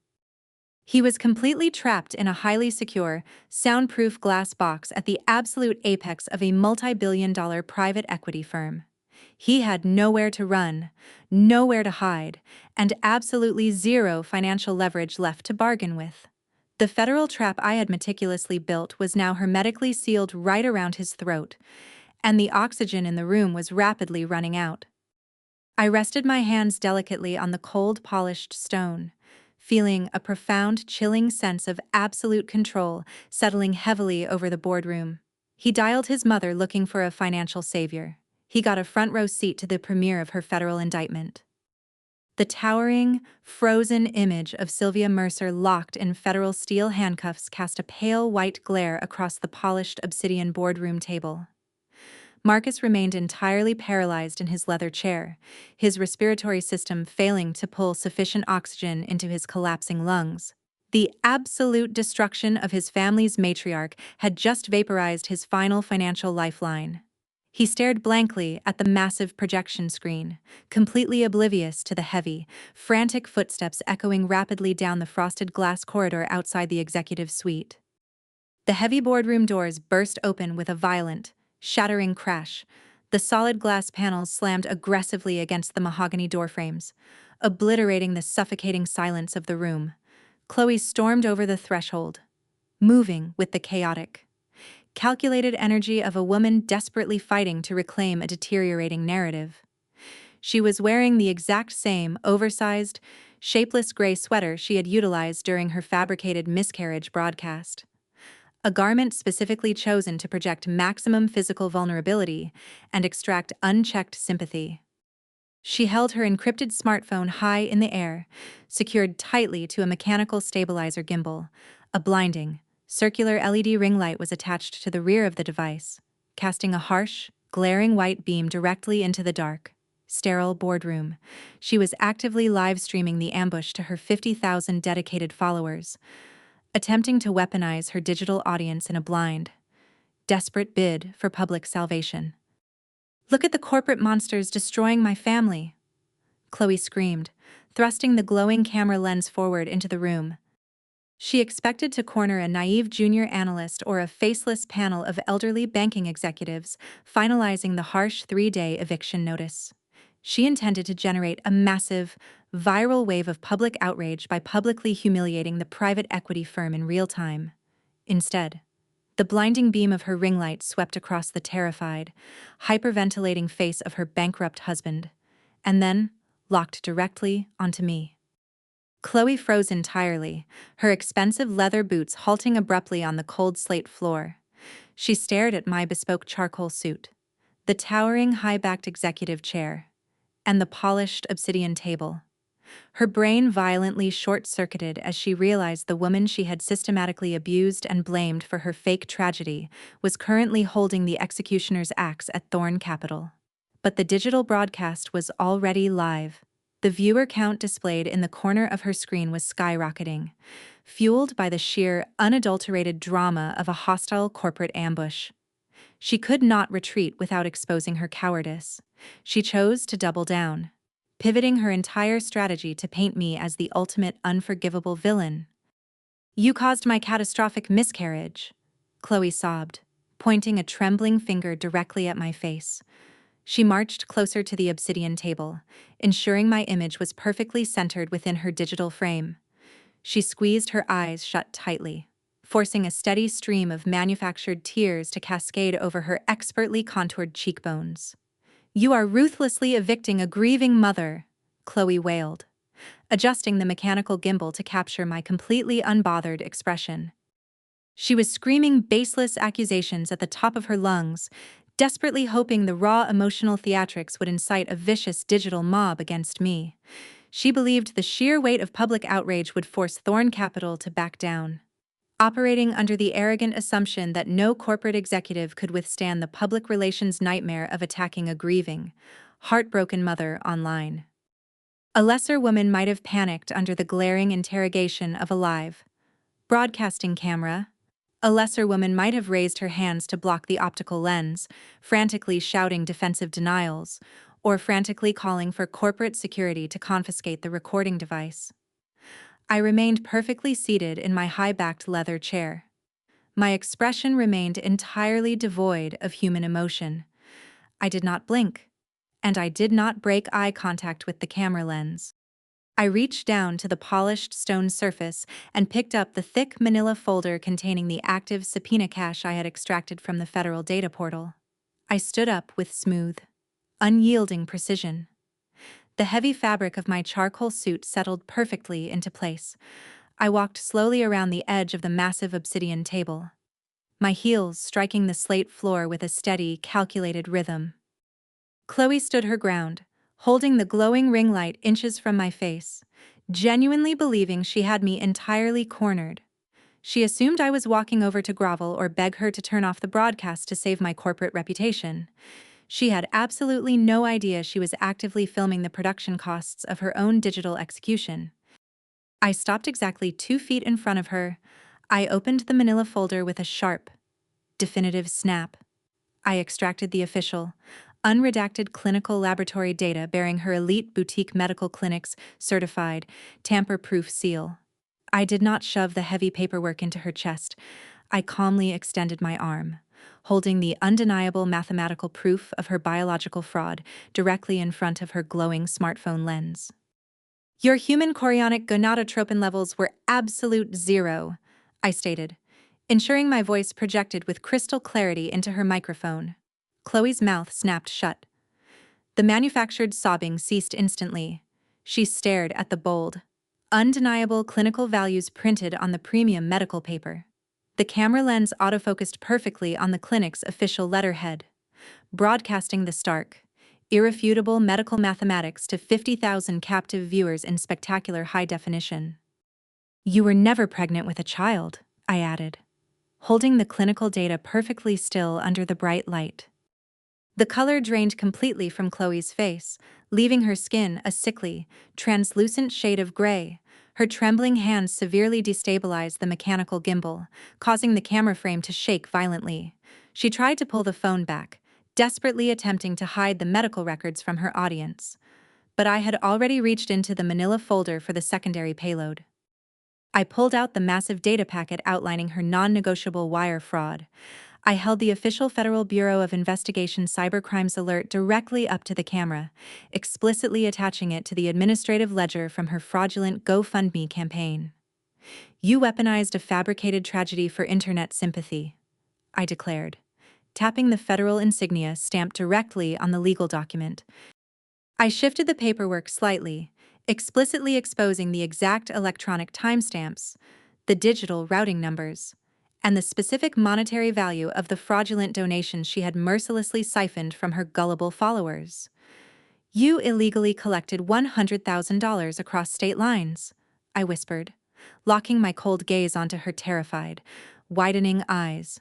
A: He was completely trapped in a highly secure, soundproof glass box at the absolute apex of a multi-billion-dollar private equity firm. He had nowhere to run, nowhere to hide, and absolutely zero financial leverage left to bargain with. The federal trap I had meticulously built was now hermetically sealed right around his throat, and the oxygen in the room was rapidly running out. I rested my hands delicately on the cold, polished stone, feeling a profound, chilling sense of absolute control settling heavily over the boardroom. He dialed his mother looking for a financial savior. He got a front-row seat to the premiere of her federal indictment. The towering, frozen image of Sylvia Mercer locked in federal steel handcuffs cast a pale white glare across the polished obsidian boardroom table. Marcus remained entirely paralyzed in his leather chair, his respiratory system failing to pull sufficient oxygen into his collapsing lungs. The absolute destruction of his family's matriarch had just vaporized his final financial lifeline. He stared blankly at the massive projection screen, completely oblivious to the heavy, frantic footsteps echoing rapidly down the frosted glass corridor outside the executive suite. The heavy boardroom doors burst open with a violent, shattering crash. The solid glass panels slammed aggressively against the mahogany doorframes, obliterating the suffocating silence of the room. Chloe stormed over the threshold, moving with the chaotic, calculated energy of a woman desperately fighting to reclaim a deteriorating narrative. She was wearing the exact same oversized, shapeless gray sweater she had utilized during her fabricated miscarriage broadcast. A garment specifically chosen to project maximum physical vulnerability and extract unchecked sympathy. She held her encrypted smartphone high in the air, secured tightly to a mechanical stabilizer gimbal. A blinding, circular LED ring light was attached to the rear of the device, casting a harsh, glaring white beam directly into the dark, sterile boardroom. She was actively live-streaming the ambush to her 50,000 dedicated followers, attempting to weaponize her digital audience in a blind, desperate bid for public salvation. "Look at the corporate monsters destroying my family," Chloe screamed, thrusting the glowing camera lens forward into the room. She expected to corner a naive junior analyst or a faceless panel of elderly banking executives, finalizing the harsh 3-day eviction notice. She intended to generate a massive, viral wave of public outrage by publicly humiliating the private equity firm in real time. Instead, the blinding beam of her ring light swept across the terrified, hyperventilating face of her bankrupt husband, and then locked directly onto me. Chloe froze entirely, her expensive leather boots halting abruptly on the cold slate floor. She stared at my bespoke charcoal suit, the towering high-backed executive chair, and the polished obsidian table. Her brain violently short-circuited as she realized the woman she had systematically abused and blamed for her fake tragedy was currently holding the executioner's axe at Thorn Capital. But the digital broadcast was already live. The viewer count displayed in the corner of her screen was skyrocketing, fueled by the sheer, unadulterated drama of a hostile corporate ambush. She could not retreat without exposing her cowardice. She chose to double down, pivoting her entire strategy to paint me as the ultimate unforgivable villain. "You caused my catastrophic miscarriage," Chloe sobbed, pointing a trembling finger directly at my face. She marched closer to the obsidian table, ensuring my image was perfectly centered within her digital frame. She squeezed her eyes shut tightly, forcing a steady stream of manufactured tears to cascade over her expertly contoured cheekbones. "You are ruthlessly evicting a grieving mother," Chloe wailed, adjusting the mechanical gimbal to capture my completely unbothered expression. She was screaming baseless accusations at the top of her lungs, desperately hoping the raw emotional theatrics would incite a vicious digital mob against me. She believed the sheer weight of public outrage would force Thorn Capital to back down, operating under the arrogant assumption that no corporate executive could withstand the public relations nightmare of attacking a grieving, heartbroken mother online. A lesser woman might have panicked under the glaring interrogation of a live broadcasting camera. A lesser woman might have raised her hands to block the optical lens, frantically shouting defensive denials, or frantically calling for corporate security to confiscate the recording device. I remained perfectly seated in my high-backed leather chair. My expression remained entirely devoid of human emotion. I did not blink, and I did not break eye contact with the camera lens. I reached down to the polished stone surface and picked up the thick manila folder containing the active subpoena cache I had extracted from the federal data portal. I stood up with smooth, unyielding precision. The heavy fabric of my charcoal suit settled perfectly into place. I walked slowly around the edge of the massive obsidian table, my heels striking the slate floor with a steady, calculated rhythm. Chloe stood her ground, holding the glowing ring light inches from my face, genuinely believing she had me entirely cornered. She assumed I was walking over to grovel or beg her to turn off the broadcast to save my corporate reputation. She had absolutely no idea she was actively filming the production costs of her own digital execution. I stopped exactly 2 feet in front of her. I opened the manila folder with a sharp, definitive snap. I extracted the official, unredacted clinical laboratory data bearing her elite boutique medical clinic's certified, tamper-proof seal. I did not shove the heavy paperwork into her chest. I calmly extended my arm, holding the undeniable mathematical proof of her biological fraud directly in front of her glowing smartphone lens. Your human chorionic gonadotropin levels were absolute zero, I stated, ensuring my voice projected with crystal clarity into her microphone. Chloe's mouth snapped shut. The manufactured sobbing ceased instantly. She stared at the bold, undeniable clinical values printed on the premium medical paper. The camera lens autofocused perfectly on the clinic's official letterhead, broadcasting the stark, irrefutable medical mathematics to 50,000 captive viewers in spectacular high definition. You were never pregnant with a child, I added, holding the clinical data perfectly still under the bright light. The color drained completely from Chloe's face, leaving her skin a sickly, translucent shade of gray. Her trembling hands severely destabilized the mechanical gimbal, causing the camera frame to shake violently. She tried to pull the phone back, desperately attempting to hide the medical records from her audience. But I had already reached into the manila folder for the secondary payload. I pulled out the massive data packet outlining her non-negotiable wire fraud. I held the official Federal Bureau of Investigation cybercrimes alert directly up to the camera, explicitly attaching it to the administrative ledger from her fraudulent GoFundMe campaign. You weaponized a fabricated tragedy for internet sympathy, I declared, tapping the federal insignia stamped directly on the legal document. I shifted the paperwork slightly, explicitly exposing the exact electronic timestamps, the digital routing numbers, and the specific monetary value of the fraudulent donations she had mercilessly siphoned from her gullible followers. You illegally collected $100,000 across state lines, I whispered, locking my cold gaze onto her terrified, widening eyes.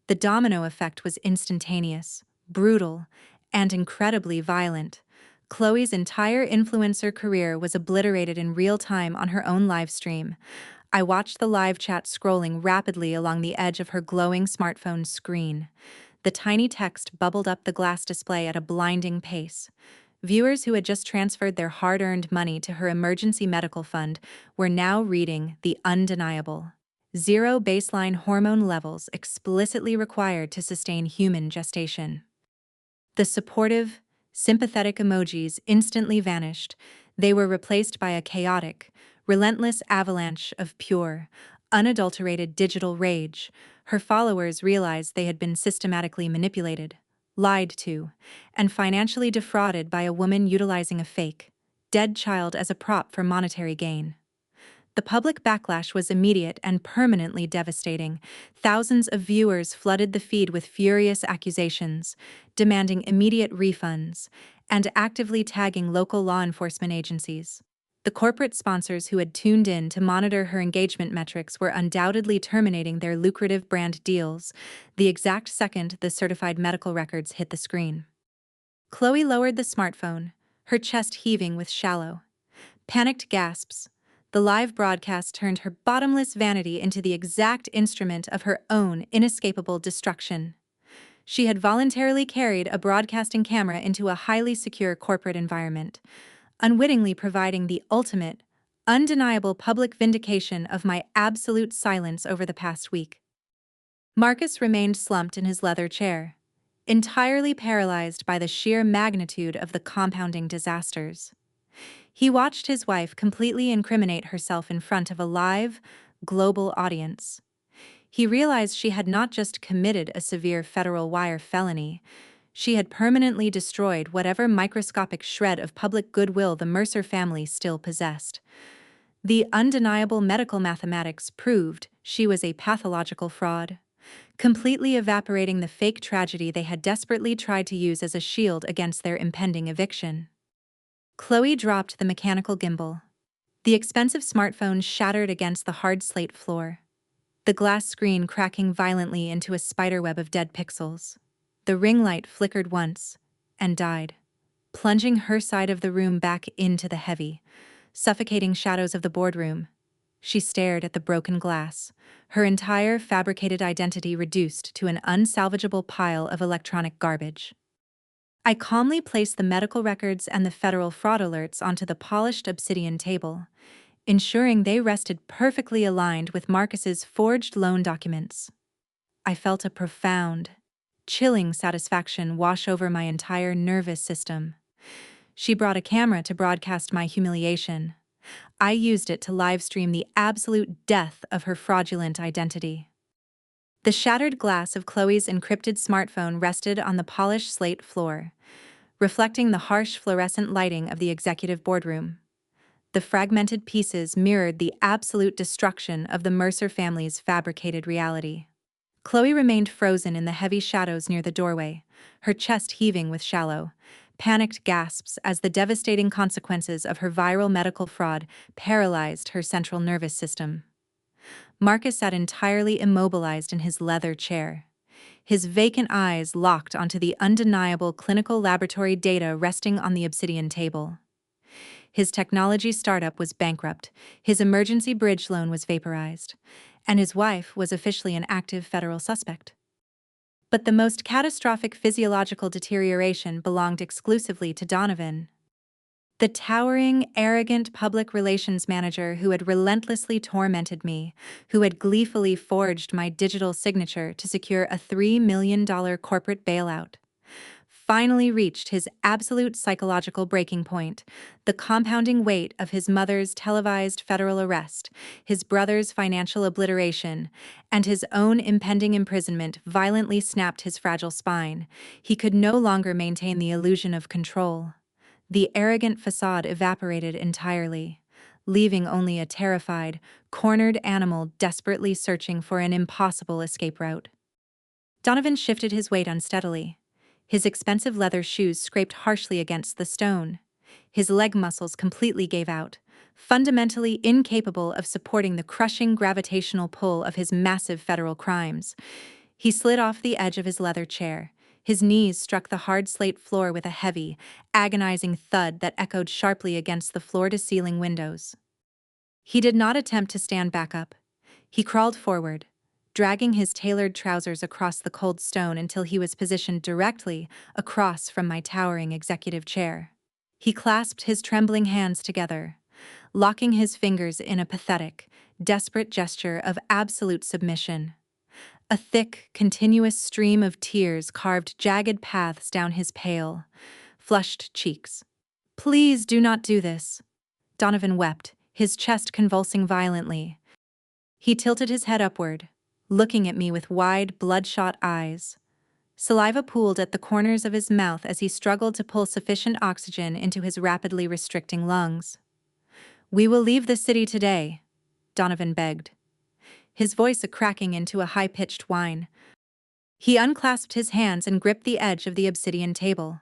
A: The domino effect was instantaneous, brutal, and incredibly violent. Chloe's entire influencer career was obliterated in real time on her own live stream. I watched the live chat scrolling rapidly along the edge of her glowing smartphone screen. The tiny text bubbled up the glass display at a blinding pace. Viewers who had just transferred their hard-earned money to her emergency medical fund were now reading the undeniable. 0 baseline hormone levels explicitly required to sustain human gestation. The supportive, sympathetic emojis instantly vanished. They were replaced by a chaotic, relentless avalanche of pure, unadulterated digital rage. Her followers realized they had been systematically manipulated, lied to, and financially defrauded by a woman utilizing a fake, dead child as a prop for monetary gain. The public backlash was immediate and permanently devastating. Thousands of viewers flooded the feed with furious accusations, demanding immediate refunds, and actively tagging local law enforcement agencies. The corporate sponsors who had tuned in to monitor her engagement metrics were undoubtedly terminating their lucrative brand deals the exact second the certified medical records hit the screen. Chloe lowered the smartphone, her chest heaving with shallow, panicked gasps. The live broadcast turned her bottomless vanity into the exact instrument of her own inescapable destruction. She had voluntarily carried a broadcasting camera into a highly secure corporate environment, unwittingly providing the ultimate, undeniable public vindication of my absolute silence over the past week. Marcus remained slumped in his leather chair, entirely paralyzed by the sheer magnitude of the compounding disasters. He watched his wife completely incriminate herself in front of a live, global audience. He realized she had not just committed a severe federal wire felony, She had permanently destroyed whatever microscopic shred of public goodwill the Mercer family still possessed. The undeniable medical mathematics proved she was a pathological fraud, completely evaporating the fake tragedy they had desperately tried to use as a shield against their impending eviction. Chloe dropped the mechanical gimbal. The expensive smartphone shattered against the hard slate floor, the glass screen cracking violently into a spiderweb of dead pixels. The ring light flickered once and died, plunging her side of the room back into the heavy, suffocating shadows of the boardroom. She stared at the broken glass, her entire fabricated identity reduced to an unsalvageable pile of electronic garbage. I calmly placed the medical records and the federal fraud alerts onto the polished obsidian table, ensuring they rested perfectly aligned with Marcus's forged loan documents. I felt a profound, chilling satisfaction wash over my entire nervous system. She brought a camera to broadcast my humiliation. I used it to livestream the absolute death of her fraudulent identity. The shattered glass of Chloe's encrypted smartphone rested on the polished slate floor, reflecting the harsh fluorescent lighting of the executive boardroom. The fragmented pieces mirrored the absolute destruction of the Mercer family's fabricated reality. Chloe remained frozen in the heavy shadows near the doorway, her chest heaving with shallow, panicked gasps as the devastating consequences of her viral medical fraud paralyzed her central nervous system. Marcus sat entirely immobilized in his leather chair, his vacant eyes locked onto the undeniable clinical laboratory data resting on the obsidian table. His technology startup was bankrupt, his emergency bridge loan was vaporized, and his wife was officially an active federal suspect. But the most catastrophic physiological deterioration belonged exclusively to Donovan, the towering, arrogant public relations manager who had relentlessly tormented me, who had gleefully forged my digital signature to secure a $3 million corporate bailout. Finally reached his absolute psychological breaking point, the compounding weight of his mother's televised federal arrest, his brother's financial obliteration, and his own impending imprisonment violently snapped his fragile spine. He could no longer maintain the illusion of control. The arrogant facade evaporated entirely, leaving only a terrified, cornered animal desperately searching for an impossible escape route. Donovan shifted his weight unsteadily. His expensive leather shoes scraped harshly against the stone. His leg muscles completely gave out, fundamentally incapable of supporting the crushing gravitational pull of his massive federal crimes. He slid off the edge of his leather chair. His knees struck the hard slate floor with a heavy, agonizing thud that echoed sharply against the floor-to-ceiling windows. He did not attempt to stand back up. He crawled forward, dragging his tailored trousers across the cold stone until he was positioned directly across from my towering executive chair. He clasped his trembling hands together, locking his fingers in a pathetic, desperate gesture of absolute submission. A thick, continuous stream of tears carved jagged paths down his pale, flushed cheeks. "Please do not do this," Donovan wept, his chest convulsing violently. He tilted his head upward, looking at me with wide, bloodshot eyes. Saliva pooled at the corners of his mouth as he struggled to pull sufficient oxygen into his rapidly restricting lungs. "We will leave the city today," Donovan begged, his voice cracking into a high-pitched whine. He unclasped his hands and gripped the edge of the obsidian table,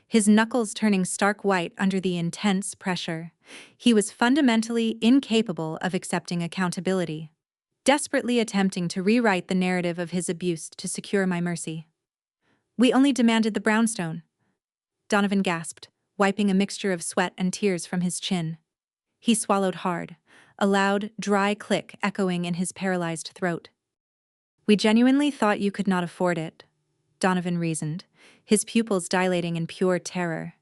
A: his knuckles turning stark white under the intense pressure. He was fundamentally incapable of accepting accountability, desperately attempting to rewrite the narrative of his abuse to secure my mercy. "We only demanded the brownstone," Donovan gasped, wiping a mixture of sweat and tears from his chin. He swallowed hard, a loud, dry click echoing in his paralyzed throat. "We genuinely thought you could not afford it," Donovan reasoned, his pupils dilating in pure terror.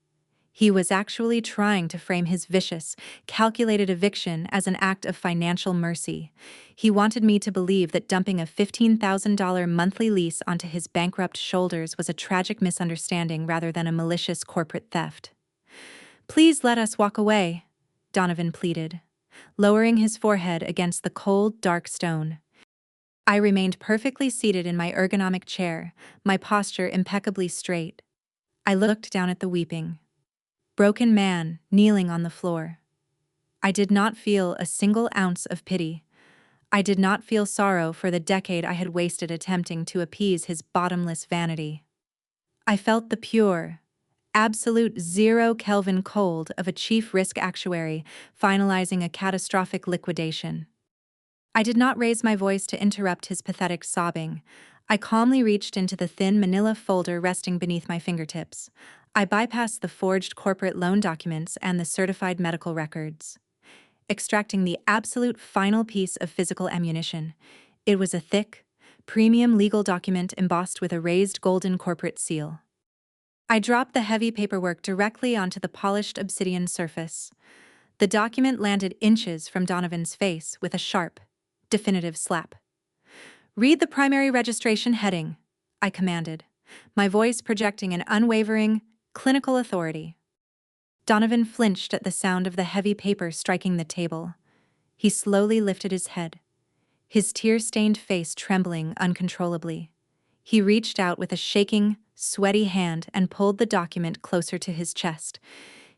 A: He was actually trying to frame his vicious, calculated eviction as an act of financial mercy. He wanted me to believe that dumping a $15,000 monthly lease onto his bankrupt shoulders was a tragic misunderstanding rather than a malicious corporate theft. "Please let us walk away," Donovan pleaded, lowering his forehead against the cold, dark stone. I remained perfectly seated in my ergonomic chair, my posture impeccably straight. I looked down at the weeping, broken man kneeling on the floor. I did not feel a single ounce of pity. I did not feel sorrow for the decade I had wasted attempting to appease his bottomless vanity. I felt the pure, absolute zero Kelvin cold of a chief risk actuary finalizing a catastrophic liquidation. I did not raise my voice to interrupt his pathetic sobbing. I calmly reached into the thin manila folder resting beneath my fingertips. I bypassed the forged corporate loan documents and the certified medical records, extracting the absolute final piece of physical ammunition. It was a thick, premium legal document embossed with a raised golden corporate seal. I dropped the heavy paperwork directly onto the polished obsidian surface. The document landed inches from Donovan's face with a sharp, definitive slap. "Read the primary registration heading," I commanded, my voice projecting an unwavering, clinical authority. Donovan flinched at the sound of the heavy paper striking the table. He slowly lifted his head, his tear-stained face trembling uncontrollably. He reached out with a shaking, sweaty hand and pulled the document closer to his chest.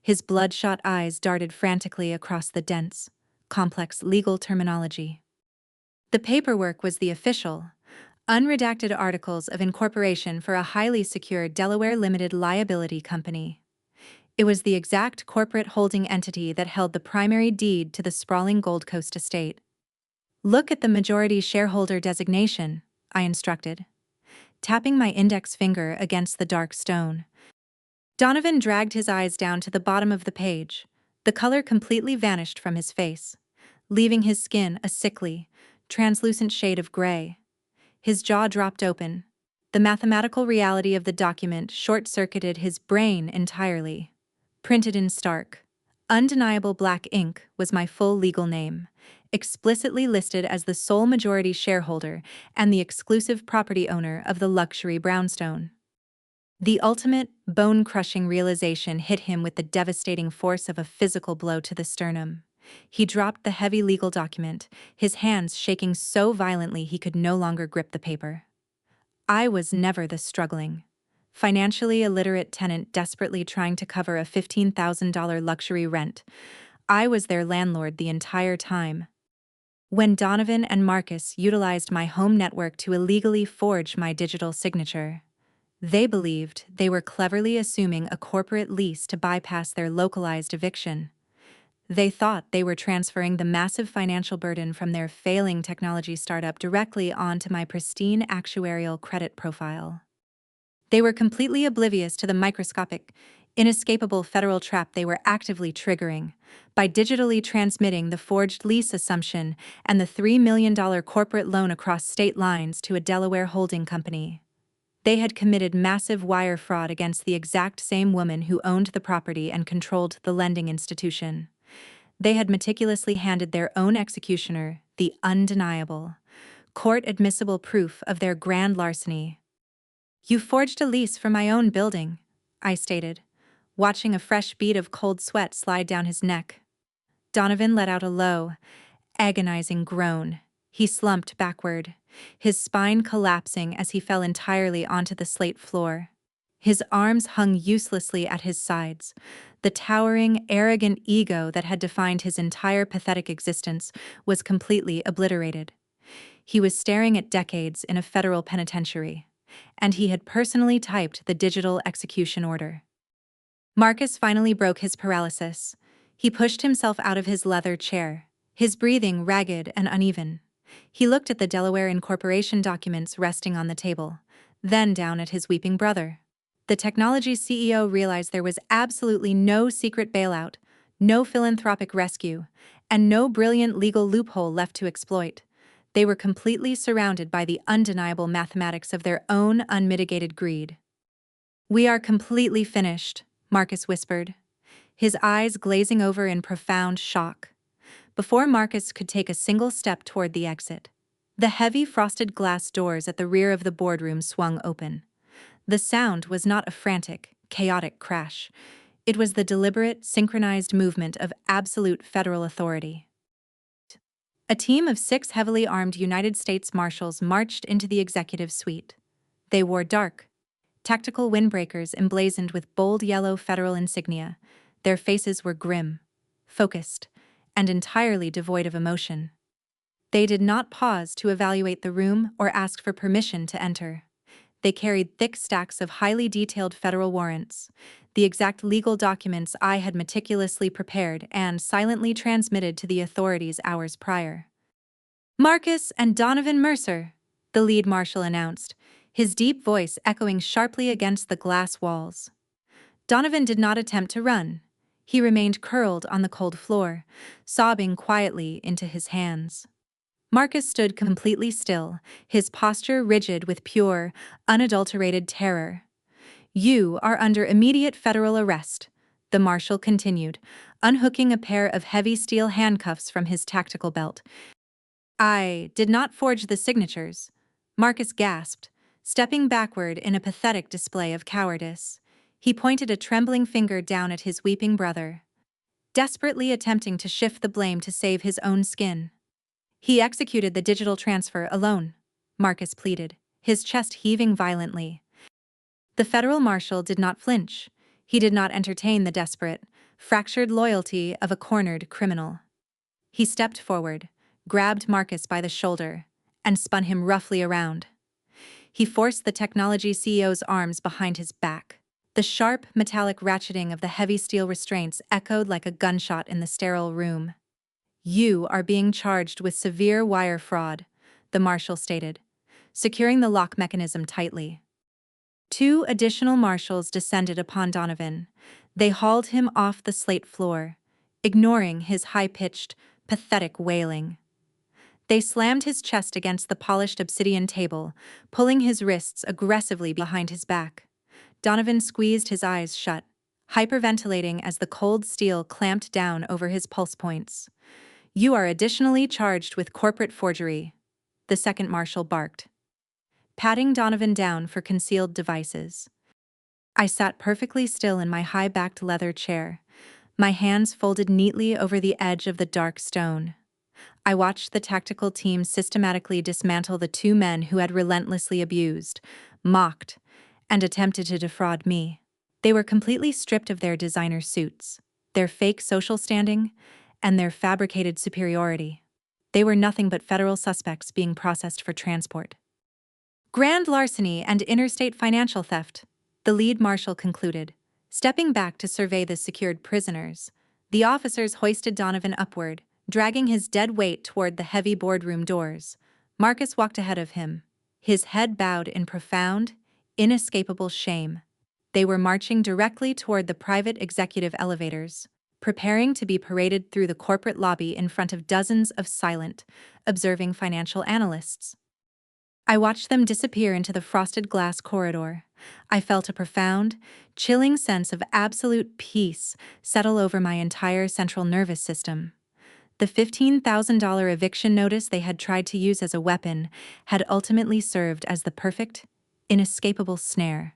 A: His bloodshot eyes darted frantically across the dense, complex legal terminology. The paperwork was the official, unredacted articles of incorporation for a highly secure Delaware limited liability company. It was the exact corporate holding entity that held the primary deed to the sprawling Gold Coast estate. "Look at the majority shareholder designation," I instructed, tapping my index finger against the dark stone. Donovan dragged his eyes down to the bottom of the page. The color completely vanished from his face, leaving his skin a sickly, translucent shade of gray. His jaw dropped open. The mathematical reality of the document short-circuited his brain entirely. Printed in stark, undeniable black ink was my full legal name, explicitly listed as the sole majority shareholder and the exclusive property owner of the luxury brownstone. The ultimate, bone-crushing realization hit him with the devastating force of a physical blow to the sternum. He dropped the heavy legal document, his hands shaking so violently he could no longer grip the paper. I was never the struggling, financially illiterate tenant desperately trying to cover a $15,000 luxury rent. I was their landlord the entire time. When Donovan and Marcus utilized my home network to illegally forge my digital signature, they believed they were cleverly assuming a corporate lease to bypass their localized eviction. They thought they were transferring the massive financial burden from their failing technology startup directly onto my pristine actuarial credit profile. They were completely oblivious to the microscopic, inescapable federal trap they were actively triggering by digitally transmitting the forged lease assumption and the $3 million corporate loan across state lines to a Delaware holding company. They had committed massive wire fraud against the exact same woman who owned the property and controlled the lending institution. They had meticulously handed their own executioner the undeniable, court-admissible proof of their grand larceny. "You forged a lease for my own building," I stated, watching a fresh bead of cold sweat slide down his neck. Donovan let out a low, agonizing groan. He slumped backward, his spine collapsing as he fell entirely onto the slate floor. His arms hung uselessly at his sides. The towering, arrogant ego that had defined his entire pathetic existence was completely obliterated. He was staring at decades in a federal penitentiary, and he had personally typed the digital execution order. Marcus finally broke his paralysis. He pushed himself out of his leather chair, his breathing ragged and uneven. He looked at the Delaware Incorporation documents resting on the table, then down at his weeping brother. The technology CEO realized there was absolutely no secret bailout, no philanthropic rescue, and no brilliant legal loophole left to exploit. They were completely surrounded by the undeniable mathematics of their own unmitigated greed. "We are completely finished," Marcus whispered, his eyes glazing over in profound shock. Before Marcus could take a single step toward the exit, the heavy frosted glass doors at the rear of the boardroom swung open. The sound was not a frantic, chaotic crash. It was the deliberate, synchronized movement of absolute federal authority. A team of 6 heavily armed United States Marshals marched into the executive suite. They wore dark, tactical windbreakers emblazoned with bold yellow federal insignia. Their faces were grim, focused, and entirely devoid of emotion. They did not pause to evaluate the room or ask for permission to enter. They carried thick stacks of highly detailed federal warrants, the exact legal documents I had meticulously prepared and silently transmitted to the authorities hours prior. "Marcus and Donovan Mercer," the lead marshal announced, his deep voice echoing sharply against the glass walls. Donovan did not attempt to run. He remained curled on the cold floor, sobbing quietly into his hands. Marcus stood completely still, his posture rigid with pure, unadulterated terror. "You are under immediate federal arrest," the marshal continued, unhooking a pair of heavy steel handcuffs from his tactical belt. "I did not forge the signatures," Marcus gasped, stepping backward in a pathetic display of cowardice. He pointed a trembling finger down at his weeping brother, desperately attempting to shift the blame to save his own skin. "He executed the digital transfer alone," Marcus pleaded, his chest heaving violently. The federal marshal did not flinch. He did not entertain the desperate, fractured loyalty of a cornered criminal. He stepped forward, grabbed Marcus by the shoulder, and spun him roughly around. He forced the technology CEO's arms behind his back. The sharp, metallic ratcheting of the heavy steel restraints echoed like a gunshot in the sterile room. "You are being charged with severe wire fraud," the marshal stated, securing the lock mechanism tightly. Two additional marshals descended upon Donovan. They hauled him off the slate floor, ignoring his high-pitched, pathetic wailing. They slammed his chest against the polished obsidian table, pulling his wrists aggressively behind his back. Donovan squeezed his eyes shut, hyperventilating as the cold steel clamped down over his pulse points. "You are additionally charged with corporate forgery," the second marshal barked, patting Donovan down for concealed devices. I sat perfectly still in my high-backed leather chair, my hands folded neatly over the edge of the dark stone. I watched the tactical team systematically dismantle the two men who had relentlessly abused, mocked, and attempted to defraud me. They were completely stripped of their designer suits, their fake social standing, and their fabricated superiority. They were nothing but federal suspects being processed for transport. "Grand larceny and interstate financial theft," the lead marshal concluded, stepping back to survey the secured prisoners. The officers hoisted Donovan upward, dragging his dead weight toward the heavy boardroom doors. Marcus walked ahead of him, his head bowed in profound, inescapable shame. They were marching directly toward the private executive elevators, preparing to be paraded through the corporate lobby in front of dozens of silent, observing financial analysts. I watched them disappear into the frosted glass corridor. I felt a profound, chilling sense of absolute peace settle over my entire central nervous system. The $15,000 eviction notice they had tried to use as a weapon had ultimately served as the perfect, inescapable snare.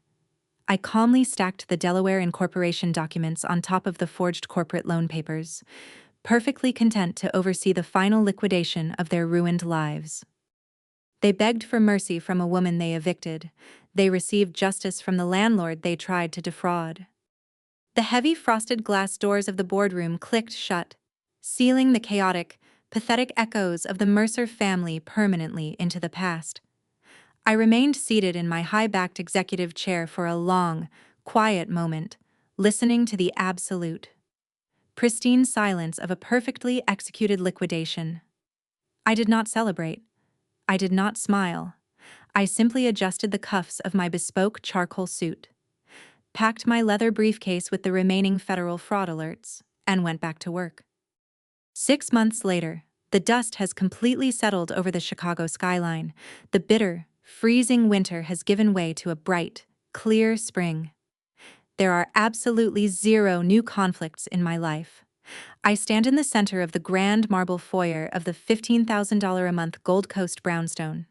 A: I calmly stacked the Delaware Incorporation documents on top of the forged corporate loan papers, perfectly content to oversee the final liquidation of their ruined lives. They begged for mercy from a woman they evicted. They received justice from the landlord they tried to defraud. The heavy frosted glass doors of the boardroom clicked shut, sealing the chaotic, pathetic echoes of the Mercer family permanently into the past. I remained seated in my high-backed executive chair for a long, quiet moment, listening to the absolute, pristine silence of a perfectly executed liquidation. I did not celebrate. I did not smile. I simply adjusted the cuffs of my bespoke charcoal suit, packed my leather briefcase with the remaining federal fraud alerts, and went back to work. 6 months later, the dust has completely settled over the Chicago skyline. The bitter, freezing winter has given way to a bright, clear spring. There are absolutely zero new conflicts in my life. I stand in the center of the grand marble foyer of the $15,000 a month Gold Coast brownstone.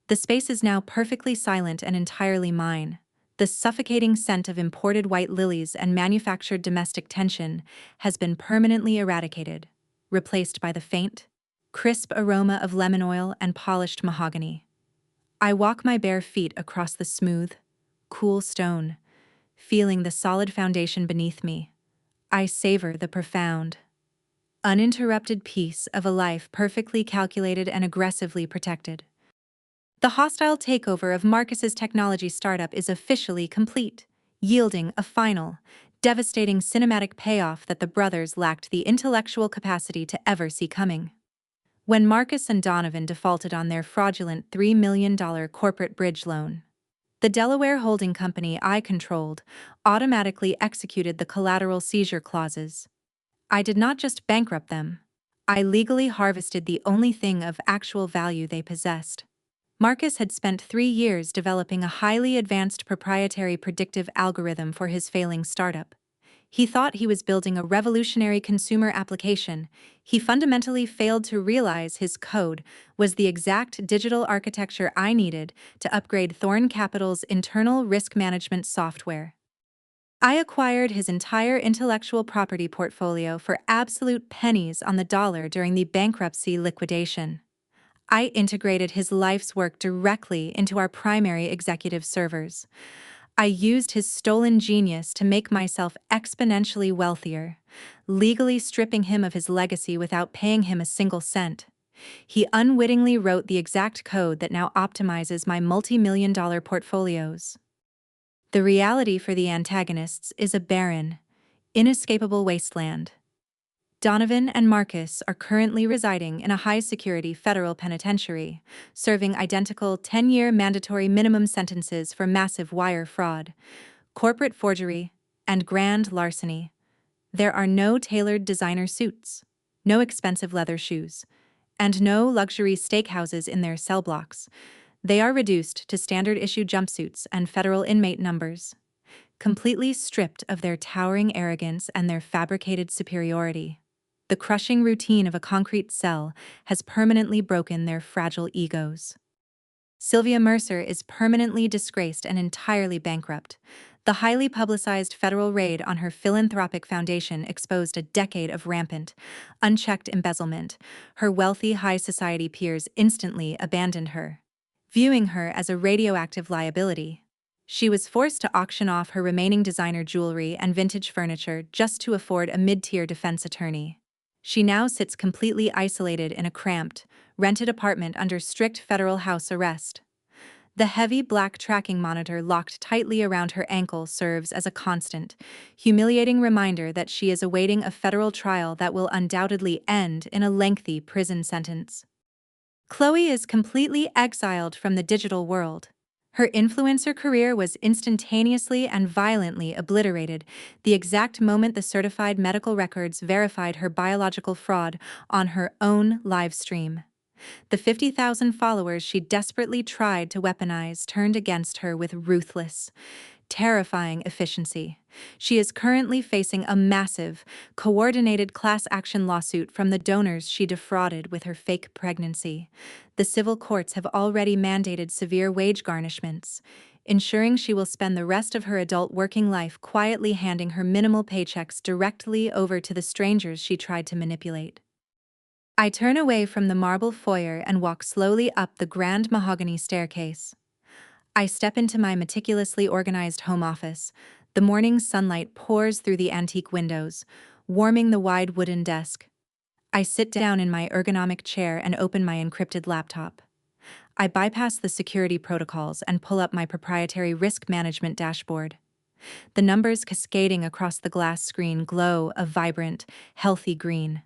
A: The space is now perfectly silent and entirely mine. The suffocating scent of imported white lilies and manufactured domestic tension has been permanently eradicated, replaced by the faint, crisp aroma of lemon oil and polished mahogany. I walk my bare feet across the smooth, cool stone. Feeling the solid foundation beneath me, I savor the profound, uninterrupted peace of a life perfectly calculated and aggressively protected. The hostile takeover of Marcus's technology startup is officially complete, yielding a final, devastating cinematic payoff that the brothers lacked the intellectual capacity to ever see coming. When Marcus and Donovan defaulted on their fraudulent $3 million corporate bridge loan, the Delaware holding company I controlled automatically executed the collateral seizure clauses. I did not just bankrupt them. I legally harvested the only thing of actual value they possessed. Marcus had spent 3 years developing a highly advanced proprietary predictive algorithm for his failing startup. He thought he was building a revolutionary consumer application. He fundamentally failed to realize his code was the exact digital architecture I needed to upgrade Thorn Capital's internal risk management software. I acquired his entire intellectual property portfolio for absolute pennies on the dollar during the bankruptcy liquidation. I integrated his life's work directly into our primary executive servers. I used his stolen genius to make myself exponentially wealthier, legally stripping him of his legacy without paying him a single cent. He unwittingly wrote the exact code that now optimizes my multi-million-dollar portfolios. The reality for the antagonists is a barren, inescapable wasteland. Donovan and Marcus are currently residing in a high-security federal penitentiary, serving identical 10-year mandatory minimum sentences for massive wire fraud, corporate forgery, and grand larceny. There are no tailored designer suits, no expensive leather shoes, and no luxury steakhouses in their cell blocks. They are reduced to standard-issue jumpsuits and federal inmate numbers, completely stripped of their towering arrogance and their fabricated superiority. The crushing routine of a concrete cell has permanently broken their fragile egos. Sylvia Mercer is permanently disgraced and entirely bankrupt. The highly publicized federal raid on her philanthropic foundation exposed a decade of rampant, unchecked embezzlement. Her wealthy high society peers instantly abandoned her, viewing her as a radioactive liability. She was forced to auction off her remaining designer jewelry and vintage furniture just to afford a mid-tier defense attorney. She now sits completely isolated in a cramped, rented apartment under strict federal house arrest. The heavy black tracking monitor locked tightly around her ankle serves as a constant, humiliating reminder that she is awaiting a federal trial that will undoubtedly end in a lengthy prison sentence. Chloe is completely exiled from the digital world. Her influencer career was instantaneously and violently obliterated the exact moment the certified medical records verified her biological fraud on her own live stream. The 50,000 followers she desperately tried to weaponize turned against her with ruthless, terrifying efficiency. She is currently facing a massive, coordinated class action lawsuit from the donors she defrauded with her fake pregnancy. The civil courts have already mandated severe wage garnishments, ensuring she will spend the rest of her adult working life quietly handing her minimal paychecks directly over to the strangers she tried to manipulate. I turn away from the marble foyer and walk slowly up the grand mahogany staircase. I step into my meticulously organized home office. The morning sunlight pours through the antique windows, warming the wide wooden desk. I sit down in my ergonomic chair and open my encrypted laptop. I bypass the security protocols and pull up my proprietary risk management dashboard. The numbers cascading across the glass screen glow a vibrant, healthy green.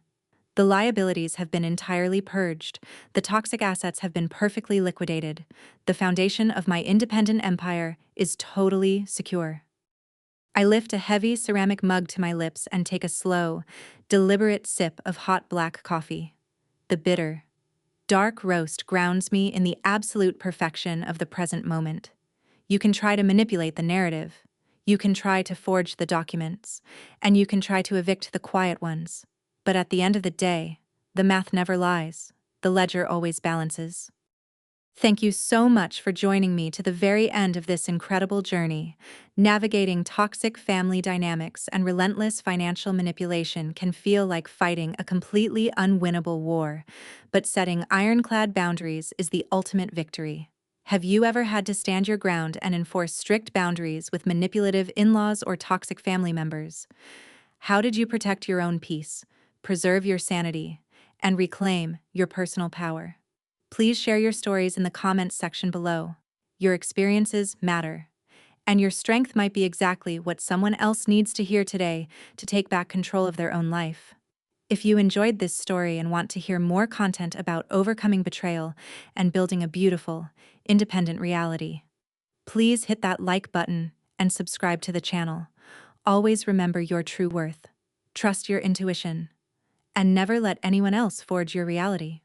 A: The liabilities have been entirely purged, the toxic assets have been perfectly liquidated, the foundation of my independent empire is totally secure. I lift a heavy ceramic mug to my lips and take a slow, deliberate sip of hot black coffee. The bitter, dark roast grounds me in the absolute perfection of the present moment. You can try to manipulate the narrative, you can try to forge the documents, and you can try to evict the quiet ones. But at the end of the day, the math never lies. The ledger always balances. Thank you so much for joining me to the very end of this incredible journey. Navigating toxic family dynamics and relentless financial manipulation can feel like fighting a completely unwinnable war, but setting ironclad boundaries is the ultimate victory. Have you ever had to stand your ground and enforce strict boundaries with manipulative in-laws or toxic family members? How did you protect your own peace, preserve your sanity, and reclaim your personal power? Please share your stories in the comments section below. Your experiences matter, and your strength might be exactly what someone else needs to hear today to take back control of their own life. If you enjoyed this story and want to hear more content about overcoming betrayal and building a beautiful, independent reality, please hit that like button and subscribe to the channel. Always remember your true worth, trust your intuition, and never let anyone else forge your reality.